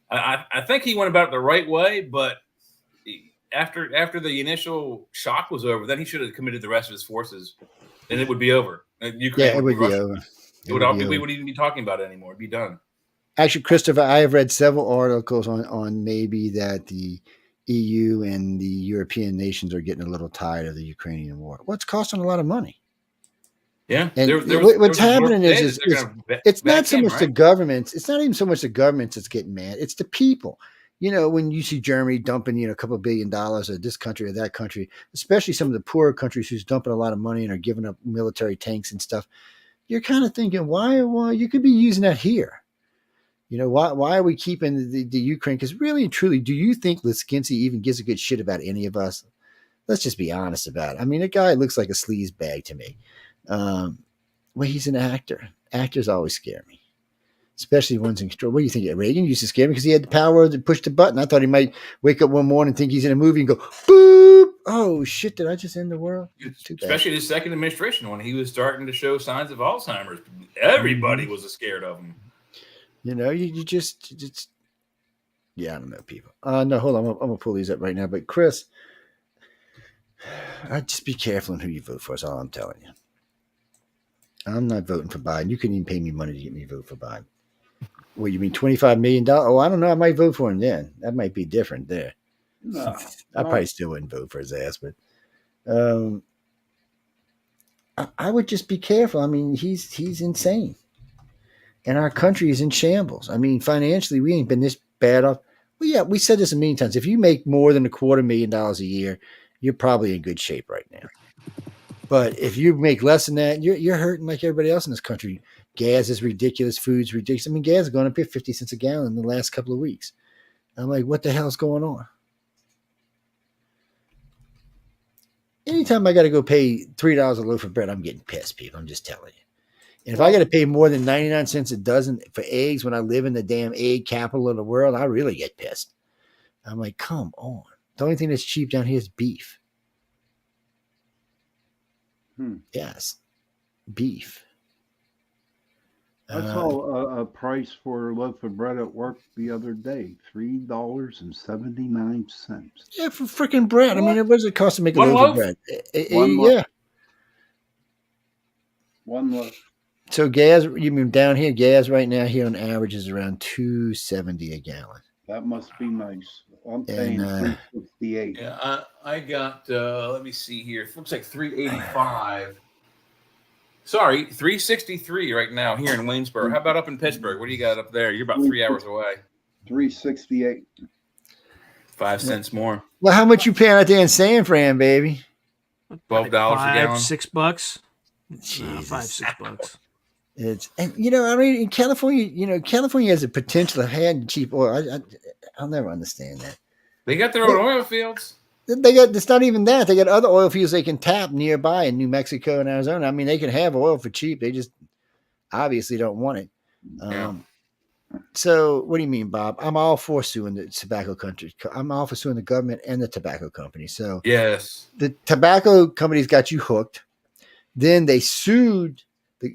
I think he went about it the right way, but after the initial shock was over, then he should have committed the rest of his forces, and it would be over. Ukraine it would be Russia, over. We wouldn't even be talking about it anymore. It'd be done. Actually, Christopher, I have read several articles on maybe that the EU and the European nations are getting a little tired of the Ukrainian war. Well, it's costing a lot of money. Yeah, what's happening is it's not so much the governments. It's not even so much the governments that's getting mad. It's the people. You know, when you see Germany dumping, a couple of $1 billion at this country or that country, especially some of the poorer countries who's dumping a lot of money and are giving up military tanks and stuff, you're kind of thinking, why you could be using that here? Why are we keeping the Ukraine? Because really and truly, do you think Liskinsky even gives a good shit about any of us? Let's just be honest about it. I mean, the guy looks like a sleaze bag to me. Well, he's an actor. Actors always scare me, especially ones in control. What do you think? Reagan used to scare me because he had the power to push the button. I thought he might wake up one morning and think he's in a movie and go, boop. Oh, shit, did I just end the world? Especially the second administration when he was starting to show signs of Alzheimer's. Everybody was scared of him. You just yeah, I don't know, people. No, hold on. I'm going to pull these up right now. But, Chris, just be careful in who you vote for. That's all I'm telling you. I'm not voting for Biden. You couldn't even pay me money to get me to vote for Biden. What, you mean $25 million? Oh, I don't know. I might vote for him then. That might be different there. No, I probably still wouldn't vote for his ass, but I would just be careful. I mean, he's insane. And our country is in shambles. I mean, financially, we ain't been this bad off. Well, yeah, we said this a million times. If you make more than $250,000 a year, you're probably in good shape right now. But if you make less than that, you're hurting like everybody else in this country. Gas is ridiculous. Food's ridiculous. I mean, gas is going up here 50 cents a gallon in the last couple of weeks. I'm like, what the hell's going on? Anytime I got to go pay $3 a loaf of bread, I'm getting pissed, people. I'm just telling you. And if I got to pay more than 99 cents a dozen for eggs when I live in the damn egg capital of the world, I really get pissed. I'm like, come on. The only thing that's cheap down here is beef. Yes, beef. I saw a price for a loaf of bread at work the other day, $3.79. Yeah, for freaking bread. What? I mean, what does it cost to make a loaf of bread? Yeah. One loaf. So gas, you mean down here, gas right now here on average is around $2.70 a gallon. That must be nice. I'm paying $3.68. Yeah, I got. Let me see here. It looks like $3.85. Sorry, $3.63 right now here in Waynesboro. How about up in Pittsburgh? What do you got up there? You're about 3 hours away. $3.68. 5 cents more. Well, how much you paying out there in San Fran, baby? $12 a gallon. $6. Jesus. $5-6. It's in California, California has a potential of having cheap oil. I'll never understand that. They got their own oil fields. It's not even that. They got other oil fields they can tap nearby in New Mexico and Arizona. I mean, they can have oil for cheap. They just obviously don't want it. So what do you mean, Bob? I'm all for suing the tobacco country. I'm all for suing the government and the tobacco company. So yes, the tobacco companies got you hooked. Then they sued.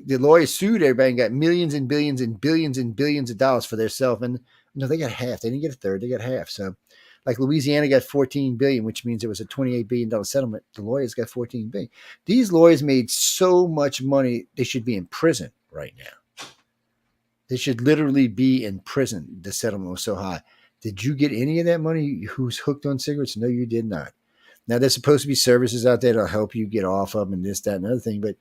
The lawyers sued everybody and got millions and billions and billions and billions of dollars for themselves. And no, they got half. They didn't get a third. They got half. So like Louisiana got $14 billion, which means it was a $28 billion settlement. The lawyers got $14 billion. These lawyers made so much money, they should be in prison right now. They should literally be in prison. The settlement was so high. Did you get any of that money? Who's hooked on cigarettes? No, you did not. Now, there's supposed to be services out there that'll help you get off of them and this, that, and other thing. But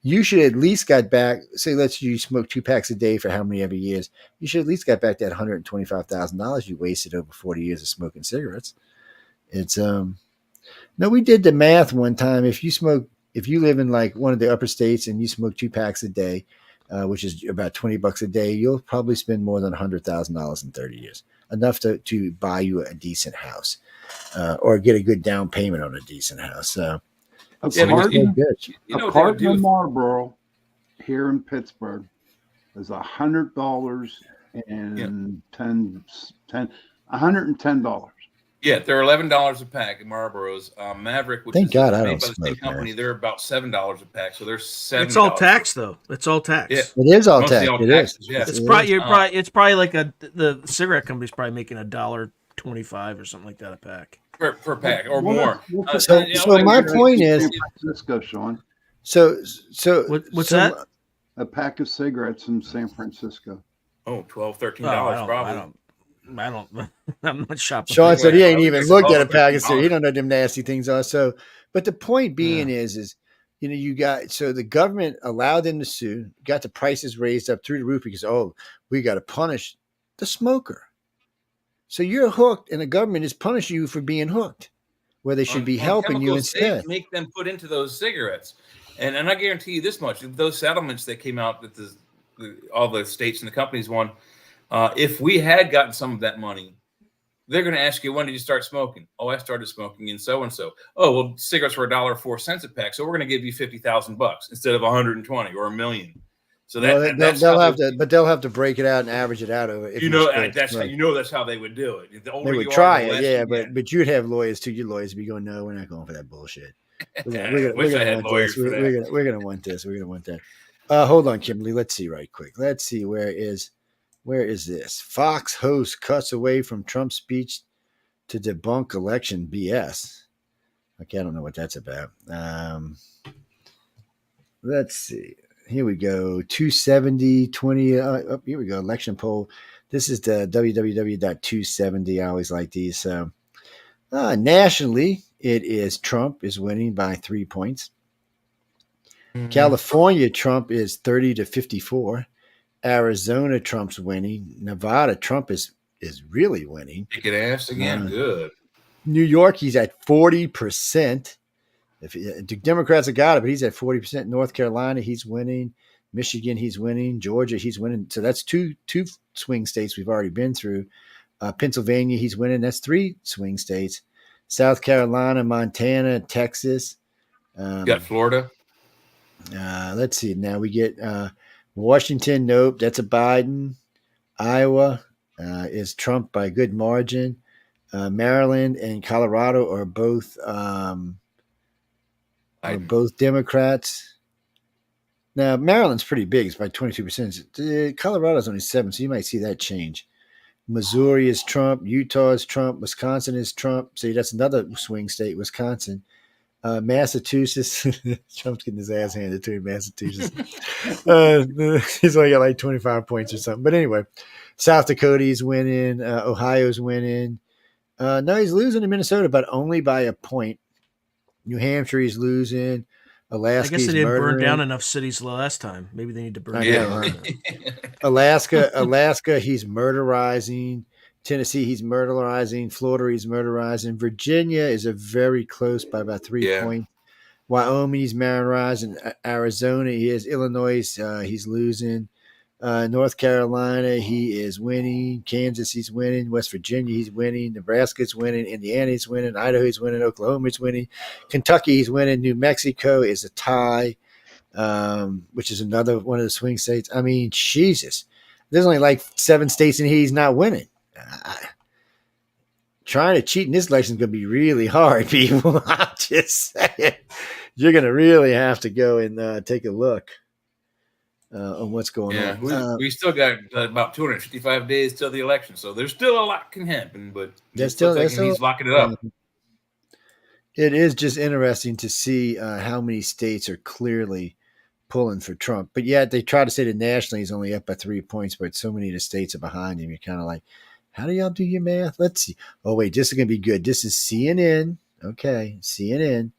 you should at least got back, say, you smoke 2 packs a day for how many ever years. You should at least got back that $125,000 you wasted over 40 years of smoking cigarettes. It's, no, we did the math one time. If you live in like one of the upper states and you smoke 2 packs a day, which is about $20 a day, you'll probably spend more than $100,000 in 30 years, enough to buy you a decent house or get a good down payment on a decent house. Apartment in Marlboro here in Pittsburgh is $100 and $110. Yeah, they're $11 a pack at Marlboro's. Maverick, which Thank is God I made don't by the same smoke, company, man. they're about $7 a pack. So they're $70. It's all tax though. It's all tax. Yeah. It is all Mostly tax. all It taxes, is. yeah. It's It probably is. it's probably like the cigarette company's probably making $1.25 or something like that a pack. Per pack or more. So my point is, San Francisco, Sean. So what's that? A pack of cigarettes in San Francisco. Oh, $12, $13 probably. I don't. I'm not shopping. Sean said he ain't even looked at a pack of $13. cigarettes. He don't know them nasty things are. So, but the point being is you got, so the government allowed them to sue, got the prices raised up through the roof because we got to punish the smoker. So you're hooked, and the government is punishing you for being hooked, where they should be helping you instead. They make them put into those cigarettes, and I guarantee you this much: those settlements that came out that all the states and the companies won. If we had gotten some of that money, they're going to ask you, when did you start smoking? Oh, I started smoking in so and so. Oh, well, cigarettes were $1.04 a pack, so we're going to give you $50,000 instead of 120 or $1 million. So they'll have to break it out and average it out over. That's how they would do it. They would try it, but you'd have lawyers too. Your lawyers would be going, no, we're not going for that bullshit. We're gonna want this. We're gonna want this. We're gonna want that. Hold on, Kimberly. Let's see right quick. Let's see where is this? Fox host cuts away from Trump's speech to debunk election BS. Okay, I don't know what that's about. Let's see. Here we go. 270, 20. Here we go. Election poll. This is the www.270. I always like these. So nationally, it is Trump is winning by 3 points. Mm-hmm. California, Trump is 30-54. Arizona, Trump's winning. Nevada, Trump is really winning. Kick it ass again. Good. New York, he's at 40%. If the Democrats have got it, but he's at 40%. North Carolina, he's winning. Michigan, he's winning. Georgia, he's winning. So that's two swing states we've already been through. Pennsylvania, he's winning. That's 3 swing states. South Carolina, Montana, Texas. Got Florida. Let's see. Now we get Washington. Nope, that's a Biden. Iowa is Trump by a good margin. Maryland and Colorado are both Democrats. Now Maryland's pretty big; it's by 22%. Colorado's only 7%, so you might see that change. Missouri is Trump. Utah is Trump. Wisconsin is Trump. See, that's another swing state. Wisconsin. Massachusetts, Trump's getting his ass handed to him. Massachusetts, he's only got like 25 points or something. But anyway, South Dakota is winning. Ohio's winning. No, he's losing in Minnesota, but only by a point. New Hampshire, he's losing. Alaska, I guess they didn't burn down enough cities last time. Maybe they need to burn down. Alaska, he's murderizing. Tennessee, he's murderizing. Florida, he's murderizing. Virginia is a very close by about 3 points. Wyoming, he's murderizing. Arizona, he is. Illinois, he's losing. North Carolina, he is winning. Kansas, he's winning. West Virginia, he's winning. Nebraska's winning. Indiana, he's winning. Idaho, he's winning. Oklahoma, he's winning. Kentucky, he's winning. New Mexico is a tie, which is another one of the swing states. I mean, Jesus. There's only like 7 states in here he's not winning. Trying to cheat in this election is going to be really hard, people. I'm just saying. You're going to really have to go and take a look on what's going on. We still got about 255 days till the election, so there's still a lot can happen, but he's locking it up. It is just interesting to see how many states are clearly pulling for Trump, but yet they try to say that nationally he's only up by 3 points, but so many of the states are behind him. You're kind of like, how do y'all do your math? Let's see. Oh, wait, this is going to be good. This is CNN. Okay, CNN.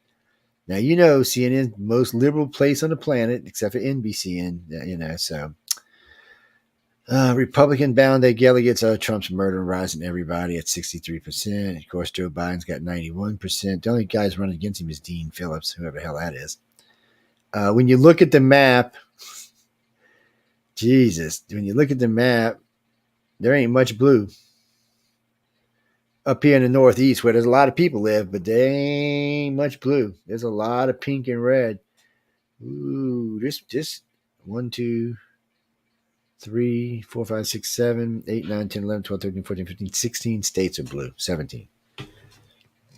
Now, you know, CNN, most liberal place on the planet, except for NBCN, so. Republican-bound delegates, Trump's murderizing everybody at 63%. Of course, Joe Biden's got 91%. The only guys running against him is Dean Phillips, whoever the hell that is. When you look at the map, Jesus, when you look at the map, there ain't much blue. Up here in the Northeast where there's a lot of people live, but there ain't much blue. There's a lot of pink and red. Ooh, this 1, 2, 3, 4, 5, 6, 7, 8, 9, 10, 11, 12, 13, 14, 15, 16 states are blue. 17.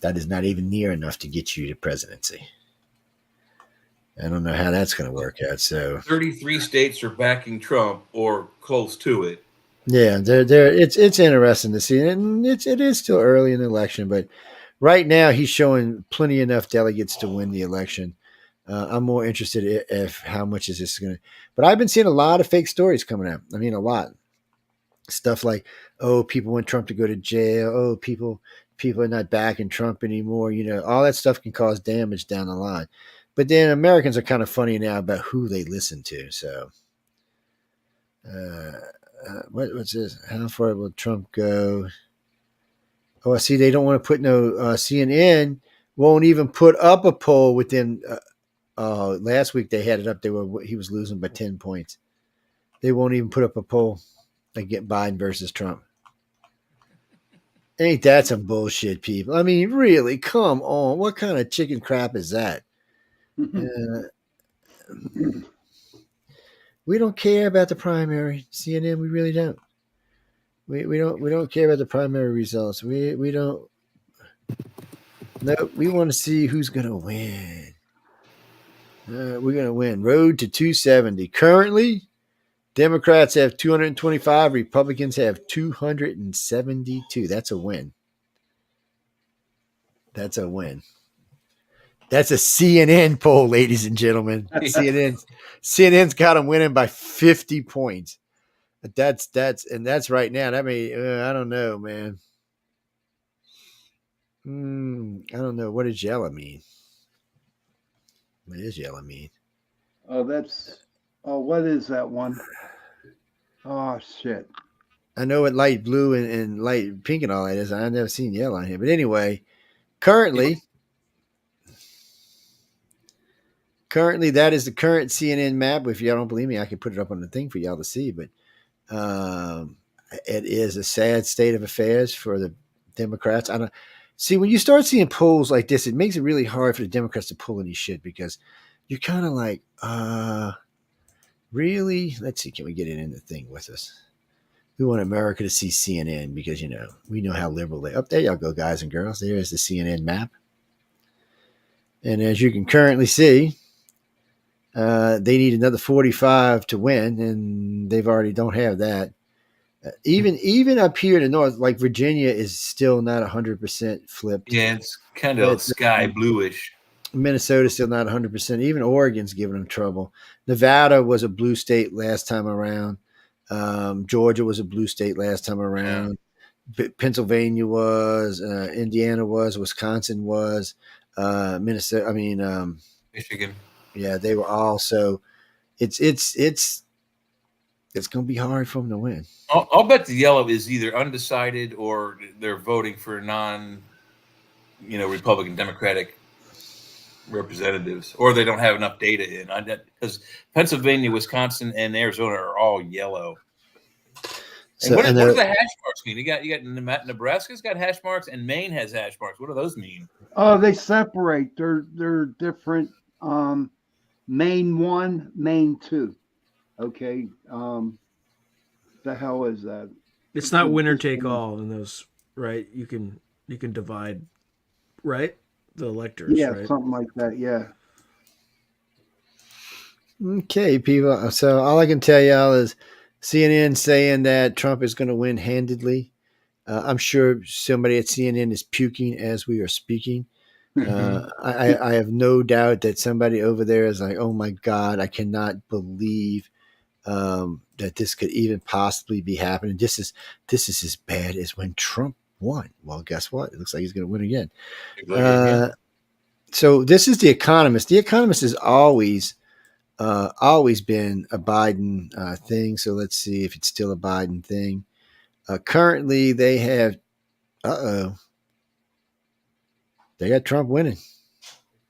That is not even near enough to get you to presidency. I don't know how that's going to work out. So 33 states are backing Trump or close to it. yeah, it's interesting to see, and it is still early in the election, but right now he's showing plenty enough delegates to win the election. I'm more interested if how much is this going to. But I've been seeing a lot of fake stories coming out. I mean, a lot stuff like, oh, people want Trump to go to jail. Oh, people are not backing Trump anymore. You know, all that stuff can cause damage down the line. But then Americans are kind of funny now about who they listen to. So. What's this? How far will Trump go? Oh, I see. They don't want to put no CNN won't even put up a poll within. Last week they had it up. He was losing by 10 points. They won't even put up a poll like get Biden versus Trump. Ain't that some bullshit, people? I mean, really? Come on. What kind of chicken crap is that? We don't care about the primary. CNN, we really don't. We don't care about the primary results. We don't. No, we want to see who's going to win. We're going to win. Road to 270. Currently, Democrats have 225. Republicans have 272. That's a win. That's a win. That's a CNN poll, ladies and gentlemen. CNN's got them winning by 50 points. That's right now. That may I don't know, man. I don't know. What does yellow mean? What does yellow mean? Oh, what is that one? Oh, shit. I know what light blue and light pink and all that is. I've never seen yellow on here. But anyway, currently, that is the current CNN map. If y'all don't believe me, I can put it up on the thing for y'all to see. But it is a sad state of affairs for the Democrats. I don't see when you start seeing polls like this, it makes it really hard for the Democrats to pull any shit because you're kind of like, really? Let's see, can we get it in the thing with us? We want America to see CNN because we know how liberal they. Up there, y'all go, guys and girls. There is the CNN map, and as you can currently see, they need another 45 to win, and they've already don't have that. Even up here in the north, like Virginia is still not 100% flipped. Yeah, it's kind of sky bluish. Minnesota's still not 100%. Even Oregon's giving them trouble. Nevada was a blue state last time around. Georgia was a blue state last time around. Yeah. Pennsylvania was. Indiana was. Wisconsin was. Minnesota. I mean, Michigan. Yeah, they were all. So it's going to be hard for them to win. I'll bet the yellow is either undecided or they're voting for Republican Democratic representatives, or they don't have enough data in. Because Pennsylvania, Wisconsin, and Arizona are all yellow. So, what do the hash marks mean? You got Nebraska's got hash marks, and Maine has hash marks. What do those mean? Oh, they separate. They're different. Maine 1, Maine 2. Okay. The hell is that? It's not winner take all in those, right? You can divide, right? The electors, yeah, right? Something like that. Yeah. Okay, people. So all I can tell y'all is CNN saying that Trump is going to win handedly. I'm sure somebody at CNN is puking as we are speaking. I have no doubt that somebody over there is like, oh my God, I cannot believe that this could even possibly be happening. This is as bad as when Trump won. Well, guess what? It looks like he's going to win again. So this is The Economist. The Economist has always been a Biden thing. So let's see if it's still a Biden thing. Currently, they have. They got Trump winning.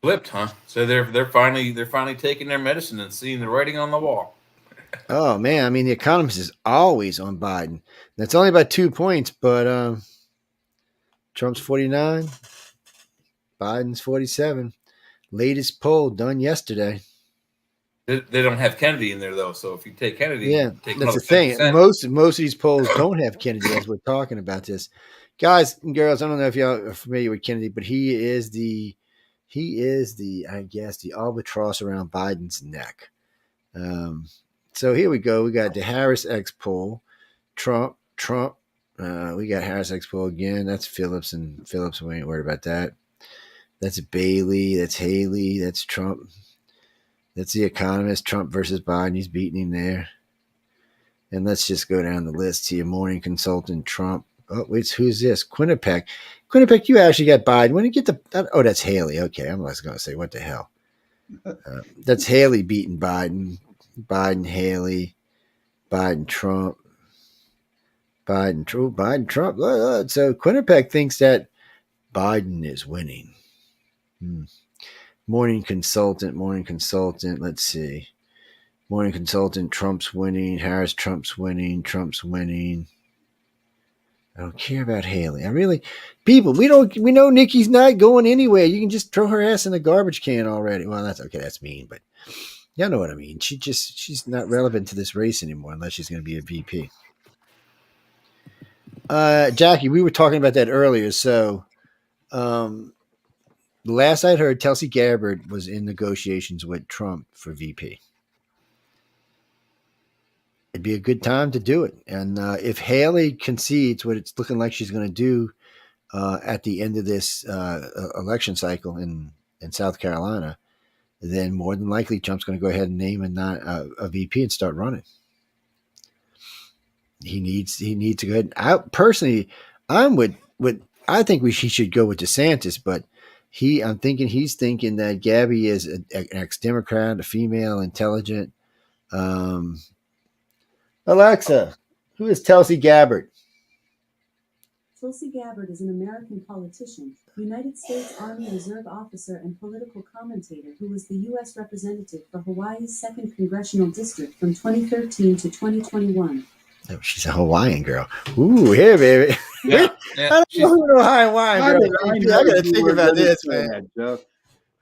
Flipped, huh? So they're finally taking their medicine and seeing the writing on the wall. Oh man, I mean, The Economist is always on Biden. That's only by 2 points, but Trump's 49, Biden's 47. Latest poll done yesterday. They don't have Kennedy in there though, so if you take Kennedy, that's the thing. Most of these polls don't have Kennedy as we're talking about this. Guys and girls, I don't know if y'all are familiar with Kennedy, but he is the I guess the albatross around Biden's neck. So here we go. We got the Harris X poll, Trump. We got Harris X poll again. That's Phillips, and Phillips. We ain't worried about that. That's Bailey. That's Haley. That's Trump. That's The Economist. Trump versus Biden. He's beating him there. And let's just go down the list here. Morning Consultant, Trump. Oh, wait, who's this? Quinnipiac. Quinnipiac, you actually got Biden. When you get the oh, that's Haley. Okay, I'm just going to say what the hell. That's Haley beating Biden. Biden, Haley, Biden, Trump. Biden, Trump. So Quinnipiac thinks that Biden is winning. Morning Consultant. Let's see. Morning Consultant, Trump's winning. Harris, Trump's winning. I don't care about Haley. People, we know Nikki's not going anywhere. You can just throw her ass in the garbage can already. Well, that's okay. That's mean, but y'all know what I mean. She's not relevant to this race anymore unless she's going to be a VP. Jackie, we were talking about that earlier. So, last I'd heard, Tulsi Gabbard was in negotiations with Trump for VP. It'd be a good time to do it. And if Haley concedes what it's looking like she's going to do at the end of this election cycle in South Carolina, then more than likely Trump's going to go ahead and name a VP and start running. He needs to go ahead. I think he should go with DeSantis, but he's thinking that Gabby is an ex-Democrat, a female, intelligent. Alexa, who is Tulsi Gabbard? Tulsi Gabbard is an American politician, United States Army Reserve officer, and political commentator who was the U.S. representative for Hawaii's 2nd Congressional District from 2013 to 2021. Oh, she's a Hawaiian girl. Ooh, here, baby. Yeah, I don't know who Hawaiian girl is. I got to think about this, man.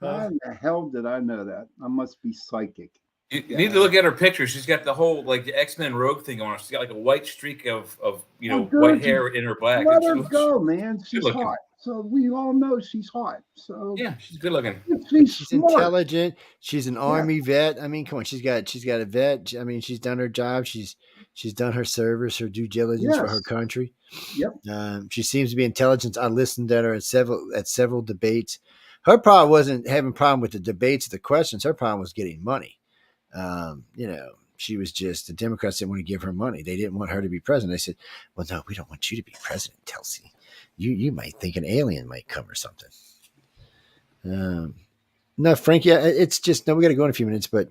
How in the hell did I know that? I must be psychic. You need to look at her picture. She's got the whole the X-Men Rogue thing on. She's got like a white streak of white hair in her black. Let her go, man. She's hot. So we all know she's hot. So yeah, she's good looking. She's intelligent. She's an Army vet. I mean, come on, she's got a vet. I mean, she's done her job. She's done her service, her due diligence for her country. Yep. She seems to be intelligent. I listened at her at several debates. Her problem wasn't having a problem with the debates, the questions. Her problem was getting money. She was just, the Democrats didn't want to give her money. They didn't want her to be president. They said, well, no, we don't want you to be president, Tulsi. You might think an alien might come or something. No, Frankie, it's just, no, we got to go in a few minutes, but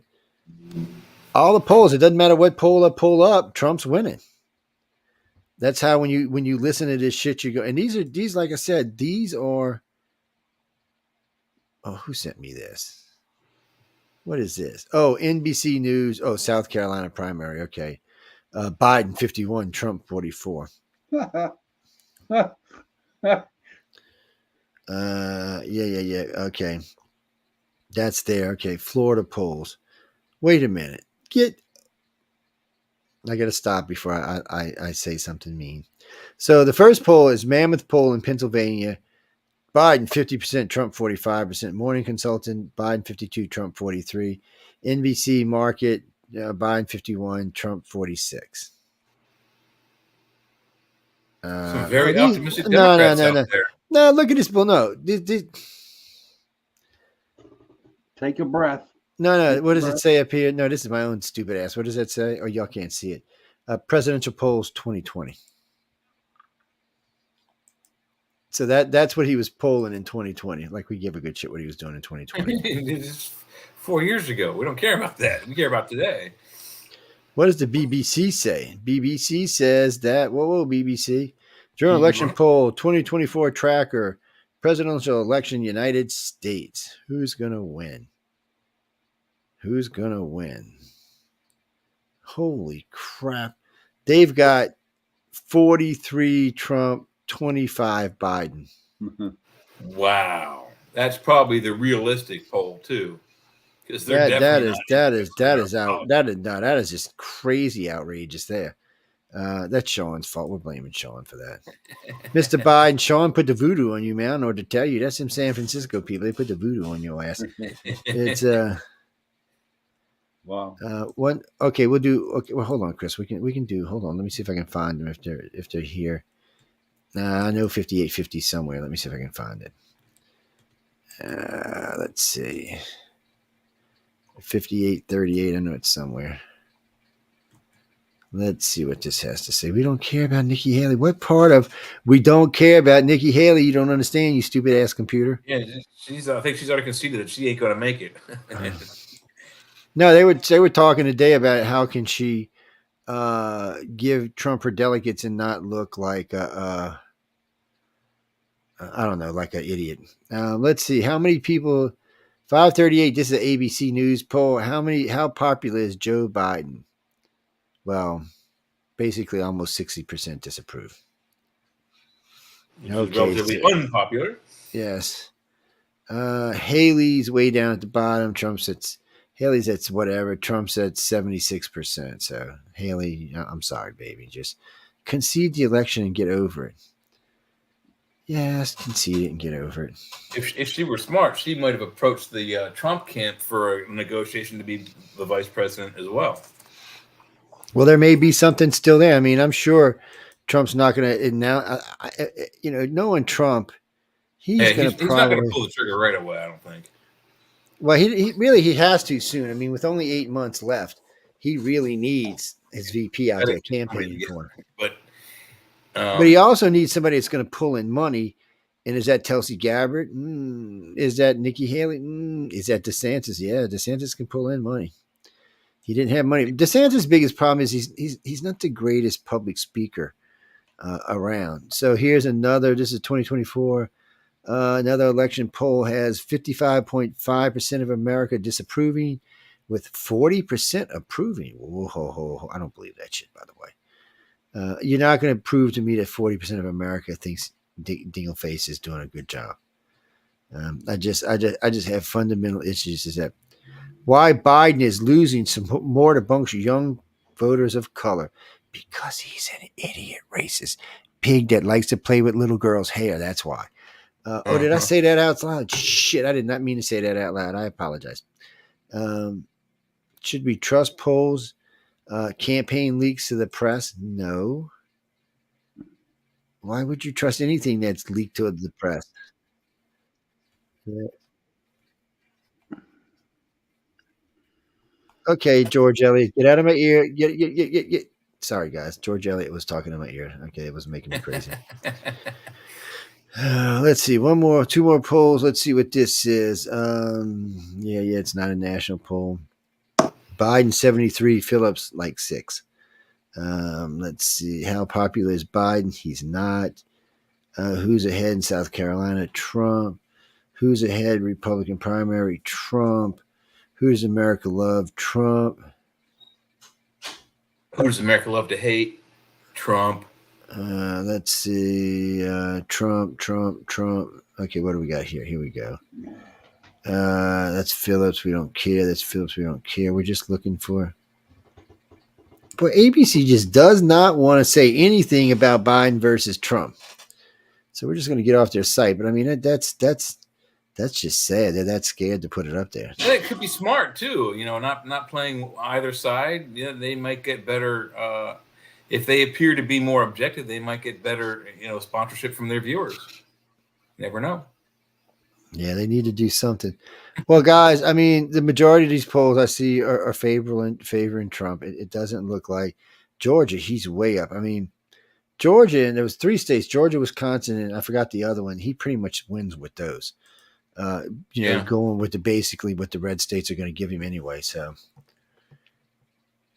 all the polls, it doesn't matter what poll up, Trump's winning. That's how, when you listen to this shit, you go, and these, like I said, these are, oh, who sent me this? What is this? Oh, NBC News. Oh, South Carolina primary. Okay. Biden 51, Trump 44. Yeah. Okay. That's there. Okay. Florida polls. Wait a minute. I got to stop before I say something mean. So the first poll is Mammoth poll in Pennsylvania. Biden 50%, Trump 45%. Morning Consultant, Biden 52, Trump 43. NBC Market, Biden 51, Trump 46. Some very optimistic Democrats out there. No, look at this. Well, no. Take a breath. No. What does it say up here? No, this is my own stupid ass. What does that say? Oh, y'all can't see it. Presidential polls 2020. So that's what he was polling in 2020. Like, we give a good shit what he was doing in 2020. It's 4 years ago. We don't care about that. We care about today. What does the BBC say? BBC says that, whoa, BBC. Journal election poll, 2024 tracker, presidential election, United States. Who's going to win? Holy crap. They've got 43 Trump, 25 Biden. Wow. That's probably the realistic poll too. Because that is just crazy outrageous there. That's Sean's fault. We're blaming Sean for that. Mr. Biden, Sean put the voodoo on you, man. I don't know what to tell you. That's some San Francisco people. They put the voodoo on your ass. It's wow. One. Okay, we'll do. Okay, well, hold on, Chris. We can do. Hold on. Let me see if I can find them if they're here. I know 5850 somewhere. Let me see if I can find it. Let's see. 5838. I know it's somewhere. Let's see what this has to say. We don't care about Nikki Haley. What part of we don't care about Nikki Haley you don't understand, you stupid ass computer? Yeah, she's. I think she's already conceded that she ain't going to make it. No, they were talking today about how can she give Trump her delegates and not look like I don't know, like an idiot. Let's see how many people. 538. This is an ABC News poll. How popular is Joe Biden? Well, basically almost 60% disapprove. Okay, relatively unpopular. Yes. Haley's way down at the bottom. Haley's at whatever. Trump's at 76%. So Haley, I'm sorry, baby. Just concede the election and get over it. Yes, concede it and get over it. If she were smart, she might have approached the Trump camp for a negotiation to be the vice president as well. Well, there may be something still there. I mean, I'm sure Trump's not going to now. Knowing Trump, he's not going to pull the trigger right away. I don't think. Well, he has to soon. I mean, with only 8 months left, he really needs his VP out there campaigning for him. But he also needs somebody that's going to pull in money. And is that Tulsi Gabbard? Is that Nikki Haley? Is that DeSantis? Yeah, DeSantis can pull in money. He didn't have money. DeSantis' biggest problem is he's not the greatest public speaker around. So here's another. This is 2024. Another election poll has 55.5% of America disapproving, with 40% approving. Whoa, I don't believe that shit, by the way. You're not going to prove to me that 40% of America thinks Dingleface is doing a good job. I just have fundamental issues. Is that why Biden is losing some more amongst young voters of color? Because he's an idiot, racist pig that likes to play with little girls' hair. That's why. Did I say that out loud? Shit, I did not mean to say that out loud. I apologize. Should we trust polls? Campaign leaks to the press? No. Why would you trust anything that's leaked to the press? Yeah. Okay, George Elliott, get out of my ear. Get. Sorry, guys. George Elliott was talking in my ear. Okay, it was making me crazy. Let's see. Two more polls. Let's see what this is. Yeah, it's not a national poll. Biden 73, Phillips like 6. Let's see. How popular is Biden? He's not. Who's ahead in South Carolina? Trump. Who's ahead Republican primary? Trump. Who does America love? Trump. Who does America love to hate? Trump. Let's see. Trump. Okay, what do we got here? Here we go. That's Phillips. We don't care. That's Phillips. We don't care. We're just looking for. Boy, ABC just does not want to say anything about Biden versus Trump. So we're just going to get off their site. But I mean, that's just sad. They're that scared to put it up there. And it could be smart too. Not playing either side. Yeah, they might get better. If they appear to be more objective, they might get better, sponsorship from their viewers. Never know. Yeah, they need to do something. Well, guys, I mean, the majority of these polls I see are favoring Trump. It doesn't look like Georgia. He's way up. I mean, Georgia, and there was 3 states, Georgia, Wisconsin, and I forgot the other one. He pretty much wins with those. Going with basically what the red states are going to give him anyway. So,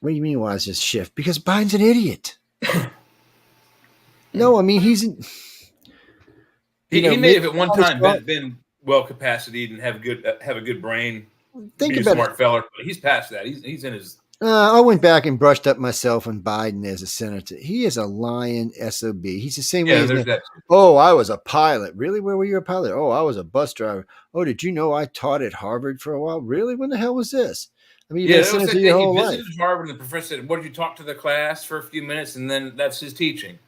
what do you mean? Why is this shift? Because Biden's an idiot. No, I mean he may have at one time been well capacitated and have a good brain. Think be about a smart fella, but he's past that. He's in his. I went back and brushed up myself on Biden as a senator. He is a lying SOB. He's the same way. That. Oh, I was a pilot. Really? Where were you a pilot? Oh, I was a bus driver. Oh, did you know I taught at Harvard for a while? Really? When the hell was this? I mean, you've been sitting through your whole life. He visited Harvard, and the professor said, "What did you talk to the class for a few minutes?" And then that's his teaching.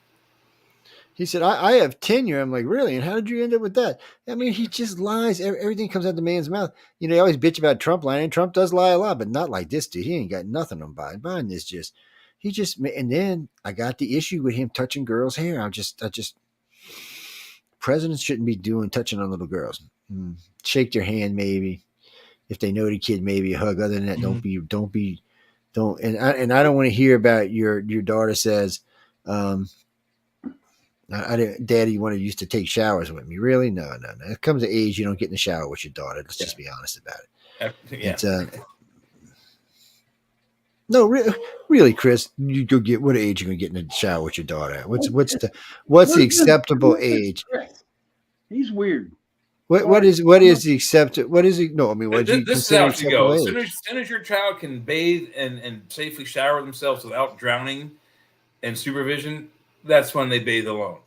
He said, I have tenure. I'm like, really? And how did you end up with that? I mean, he just lies. Everything comes out the man's mouth. You know, they always bitch about Trump lying, and Trump does lie a lot, but not like this dude. He ain't got nothing on Biden. Biden is just, and then I got the issue with him touching girls' hair. I just, presidents shouldn't be touching on little girls. Shake their hand, maybe. If they know the kid, maybe a hug. Other than that, don't. And I don't want to hear about your daughter says, Daddy used to take showers with me. Really? No. It comes to age, you don't get in the shower with your daughter. Let's just be honest about it. It's, no, really, Chris, you go get what age you gonna get in the shower with your daughter? What's the acceptable age? He's weird. What is the acceptable? What is he? No, I mean, what do you this is consider how it should go. acceptable As age? soon as your child can bathe and safely shower themselves without drowning and supervision, that's when they bathe alone.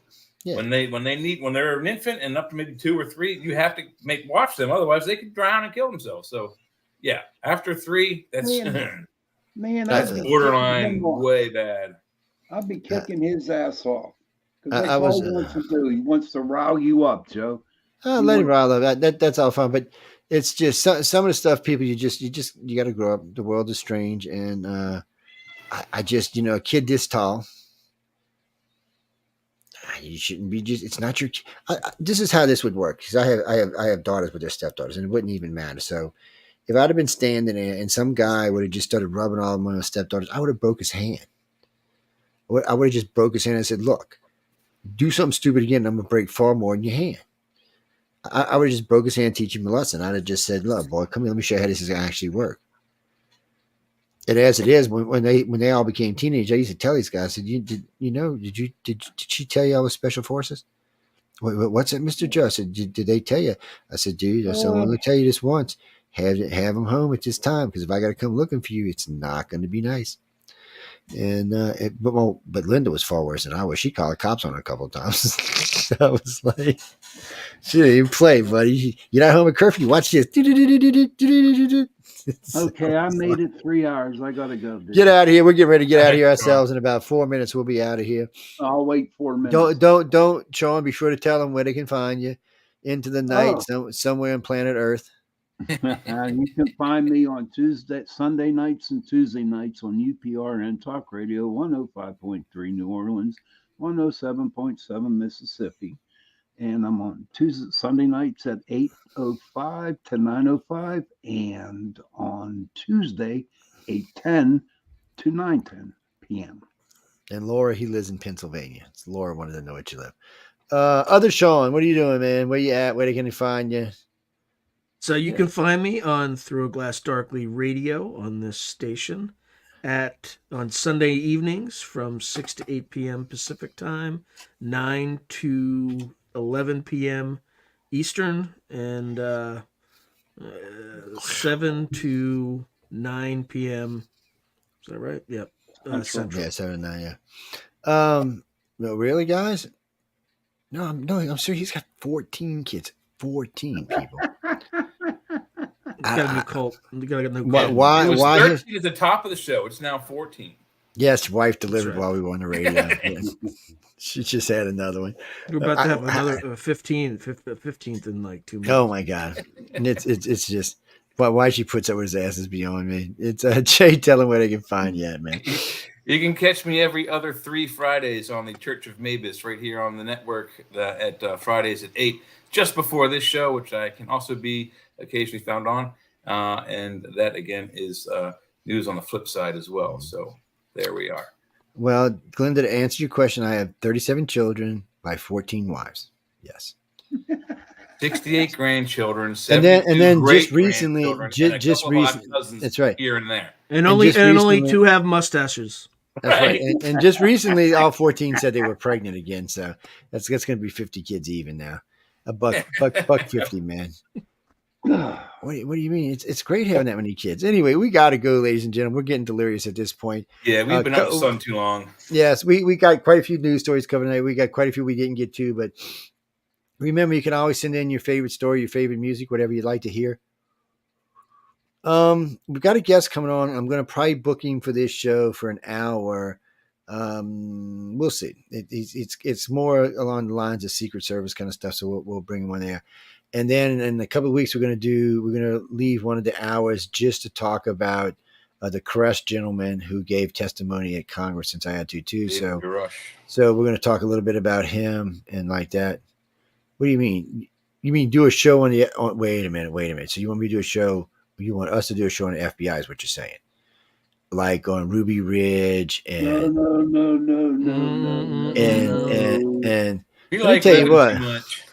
Yeah. When they're an infant and up to maybe 2 or 3, you have to watch them. Otherwise, they could drown and kill themselves. So, yeah, after 3, that's that's borderline way bad. I'll be kicking his ass off because that's all he wants to do. He wants to rile you up, Joe. Let him rile up. That's all fun, but it's just some of the stuff. People, you got to grow up. The world is strange, and I just a kid this tall. You shouldn't be it's not your. This is how this would work because I have daughters with their stepdaughters, and it wouldn't even matter. So if I'd have been standing there and some guy would have just started rubbing all of my stepdaughters, I would have broke his hand. I would have just broke his hand and said, "Look, do something stupid again, I'm gonna break far more than your hand." I would have just broke his hand, teach him a lesson. I'd have just said, "Look, boy, come here, let me show you how this is gonna actually work." And as it is, when they all became teenagers, I used to tell these guys, I said, did she tell you I was special forces? What's it, Mr. Joe? I said, did they tell you? I said, dude, I said, I'm going to tell you this once. Have them home at this time, because if I got to come looking for you, it's not going to be nice. And but Linda was far worse than I was. She called the cops on her a couple of times. I was like, she didn't even play, buddy. You're not home at curfew. Watch this. Okay, I made it 3 hours. I gotta go. Dude. Get out of here. We're getting ready to get out of here ourselves in about 4 minutes. We'll be out of here. I'll wait 4 minutes. Don't, Sean. Be sure to tell them where they can find you. Into the night, somewhere on planet Earth. You can find me on Sunday nights and Tuesday nights on UPRN Talk Radio 105.3 New Orleans, 107.7 Mississippi. And I'm on Sunday nights at 8:05 to 9:05, and on Tuesday 8:10 to 9:10 p.m. And Laura, he lives in Pennsylvania. So Laura wanted to know where you live. Other Sean, what are you doing, man? Where you at? Where they can find you? So you can find me on Through a Glass Darkly Radio on this station on Sunday evenings from 6 to 8 p.m. Pacific time, 9 to 11 p.m. Eastern, and 7 to 9 p.m. Is that right? Yep. Central. Yeah, 7 to 9, yeah. No, really, guys? No, I'm sure he's got 14 kids. 14 people. It's got a new cult. Why? It was 13 at the top of the show. It's now 14. Yes, wife delivered while we were on the radio. She just had another one. We're about to have another 15th in like 2 months. Oh my god! And it's just why she puts up with his ass is beyond me. It's Jay. Tell him where they can find you at, man. You can catch me every other 3 Fridays on the Church of Mavis right here on the network at Fridays at 8, just before this show, which I can also be occasionally found on. And that, again, is news on the flip side as well. So there we are. Well, Glenda, to answer your question, I have 37 children by 14 wives. Yes. 68 grandchildren, and then just recently, that's right, here and there, and only 2 have mustaches. That's right. And just recently, all 14 said they were pregnant again. So that's going to be 50 kids even now. A buck 50, man. What do you mean? It's great having that many kids. Anyway, we got to go, ladies and gentlemen. We're getting delirious at this point. Yeah, we've been out in the sun too long. Yes, we got quite a few news stories coming tonight. We got quite a few we didn't get to, but remember, you can always send in your favorite story, your favorite music, whatever you'd like to hear. We've got a guest coming on. I'm going to probably book him for this show for an hour. We'll see. It's more along the lines of Secret Service kind of stuff. So we'll bring him on there. And then in a couple of weeks, we're going to leave one of the hours just to talk about the Koresh gentleman who gave testimony at Congress, since I had to too. So we're going to talk a little bit about him and like that. What do you mean? You mean do a show on the? Wait a minute. So you want me to do a show? You want us to do a show on the FBI? Is what you're saying? Like on Ruby Ridge and no. And he let me tell you what. Too much.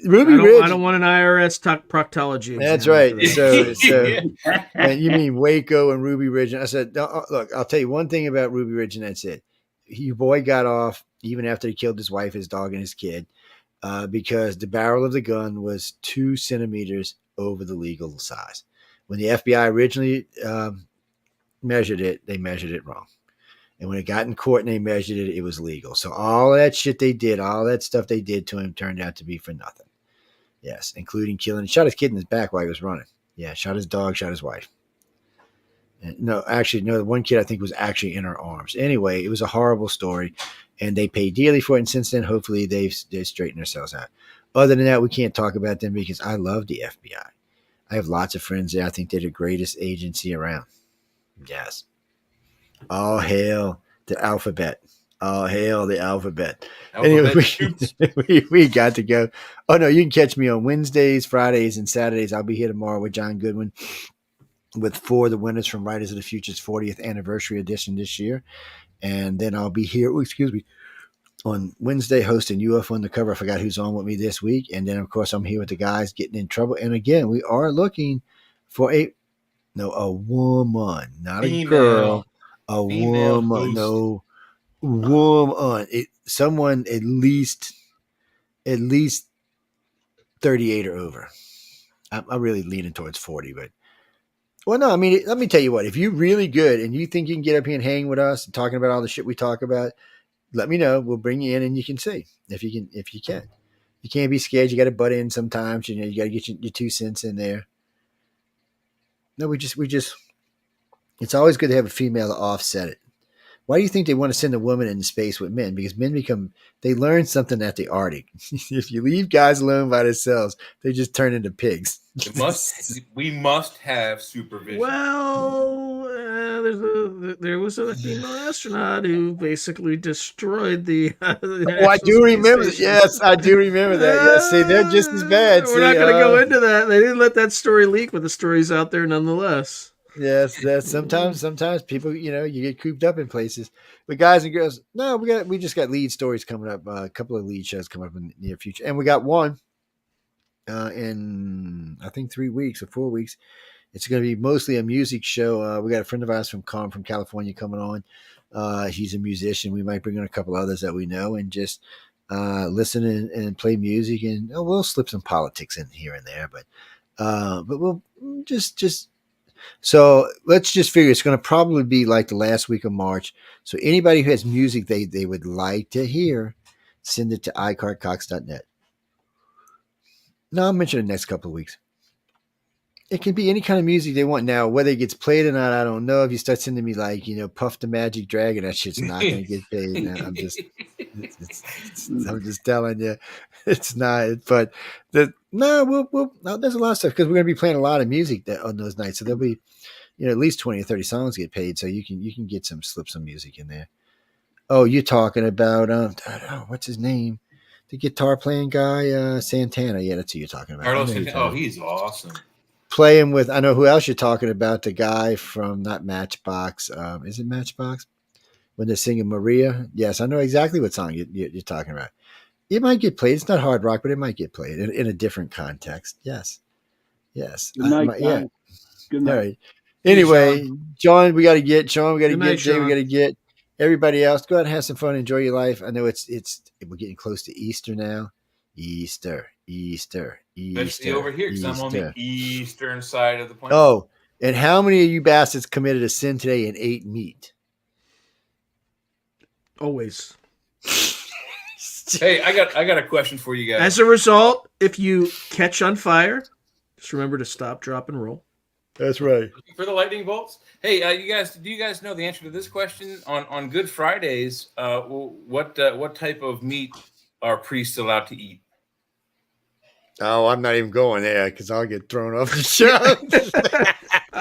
Ruby Ridge. I don't want an IRS proctology. That's right. So and you mean Waco and Ruby Ridge? And I said, no, look, I'll tell you one thing about Ruby Ridge, and that's it. Your boy got off even after he killed his wife, his dog, and his kid, because the barrel of the gun was 2 centimeters over the legal size. When the FBI originally measured it, they measured it wrong. And when it got in court and they measured it, it was legal. So all that shit they did, all that stuff they did to him turned out to be for nothing. Yes, including killing. Shot his kid in his back while he was running. Yeah, shot his dog, shot his wife. And no, the one kid I think was actually in her arms. Anyway, it was a horrible story, and they paid dearly for it. And since then, hopefully they've straightened themselves out. Other than that, we can't talk about them because I love the FBI. I have lots of friends there. I think they're the greatest agency around. Yes. All hail the alphabet. All hail the alphabet. Anyway, we got to go. Oh, no, you can catch me on Wednesdays, Fridays, and Saturdays. I'll be here tomorrow with John Goodwin with 4 of the winners from Writers of the Future's 40th anniversary edition this year. And then I'll be here, on Wednesday hosting UFO Undercover. I forgot who's on with me this week. And then, of course, I'm here with the guys getting in trouble. And again, we are looking for a woman, not a girl. A woman, no woman. Someone at least 38 or over. I'm really leaning towards 40, but no. I mean, let me tell you what. If you're really good and you think you can get up here and hang with us and talking about all the shit we talk about, let me know. We'll bring you in and you can see if you can. You can't be scared. You got to butt in sometimes. You got to get your 2 cents in there. No, we just. It's always good to have a female to offset it. Why do you think they want to send a woman into space with men? Because men they learn something at the Arctic. If you leave guys alone by themselves, they just turn into pigs. We must have supervision. Well, there was a female astronaut who basically destroyed the. I do remember. Yes, I do remember that. Yes, see, they're just as bad. We're not going to go into that. They didn't let that story leak, but the story's out there nonetheless. Yes, sometimes people, you get cooped up in places. But guys and girls, no, we just got lead stories coming up. A couple of lead shows coming up in the near future, and we got one in I think 3 weeks or 4 weeks. It's going to be mostly a music show. We got a friend of ours from California coming on. He's a musician. We might bring in a couple others that we know and just listen and play music, and we'll slip some politics in here and there. But we'll just. So let's just figure it's going to probably be like the last week of March. So anybody who has music they would like to hear, send it to iCartCox.net. No, I'll mention it the next couple of weeks. It can be any kind of music they want. Now, whether it gets played or not, I don't know. If you start sending me like, Puff the Magic Dragon, that shit's not going to get paid. I'm just telling you, it's not. But there's a lot of stuff because we're going to be playing a lot of music on those nights. So there'll be, at least 20 or 30 songs get paid. So you can get slip some music in there. Oh, you're talking about what's his name? The guitar playing guy, Santana. Yeah, that's who you're talking about. Carlos Santana. Oh, he's awesome. Playing with, I know who else you're talking about. The guy from not Matchbox. Is it Matchbox? When they're singing Maria. Yes, I know exactly what song you're talking about. It might get played. It's not hard rock, but it might get played in a different context. Yes. Good night, yeah. Good night. All right. Anyway, John, we got to get. Sean, we got to get. Jay, we got to get. Everybody else, go out and have some fun. Enjoy your life. I know we're getting close to Easter now. Easter. Especially over here because I'm on the eastern side of the planet. Oh, and how many of you bastards committed a sin today and ate meat? Always. Hey, I got a question for you guys. As a result, if you catch on fire, Just remember to stop, drop, and roll. That's right. For the lightning bolts. Hey, do you guys know the answer to this question? On Good Fridays, what type of meat are priests allowed to eat? Oh, I'm not even going there because I'll get thrown off the show.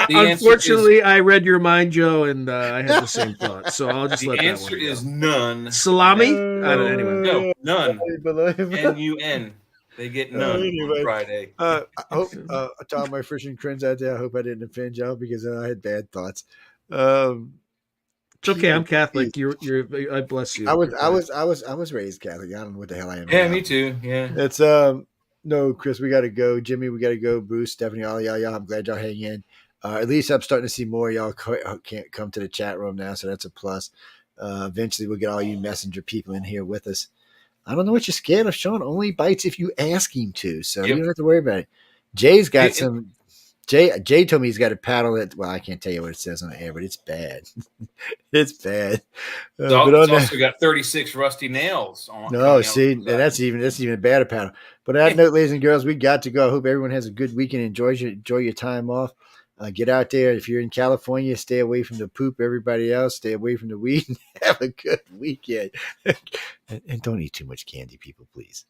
Unfortunately, I read your mind, Joe, and I had the same thought. So I'll just let that one go. The answer is none. Salami? Anyway. No, none. N-U-N. They get none on Friday. I hope to all my Christian friends out there, I hope I didn't offend y'all because I had bad thoughts. It's okay. I'm Catholic. You're. I bless you. I was raised Catholic. I don't know what the hell I am. Yeah, me too. Yeah. It's no, Chris, we got to go. Jimmy, we got to go. Bruce, Stephanie, all y'all. I'm glad y'all hang in. At least I'm starting to see more of y'all can't come to the chat room now, so that's a plus. Eventually, we'll get all you messenger people in here with us. I don't know what you're scared of. Sean only bites if you ask him to, so you don't have to worry about it. Jay's got some. Jay told me he's got a paddle that. Well, I can't tell you what it says on the air, but it's bad. It's bad. It's also got 36 rusty nails on. No, see, that's even a better paddle. But on that note, ladies and girls, we got to go. I hope everyone has a good weekend. Enjoy your time off. Get out there. If you're in California, stay away from the poop. Everybody else, stay away from the weed. And have a good weekend. And don't eat too much candy, people, please.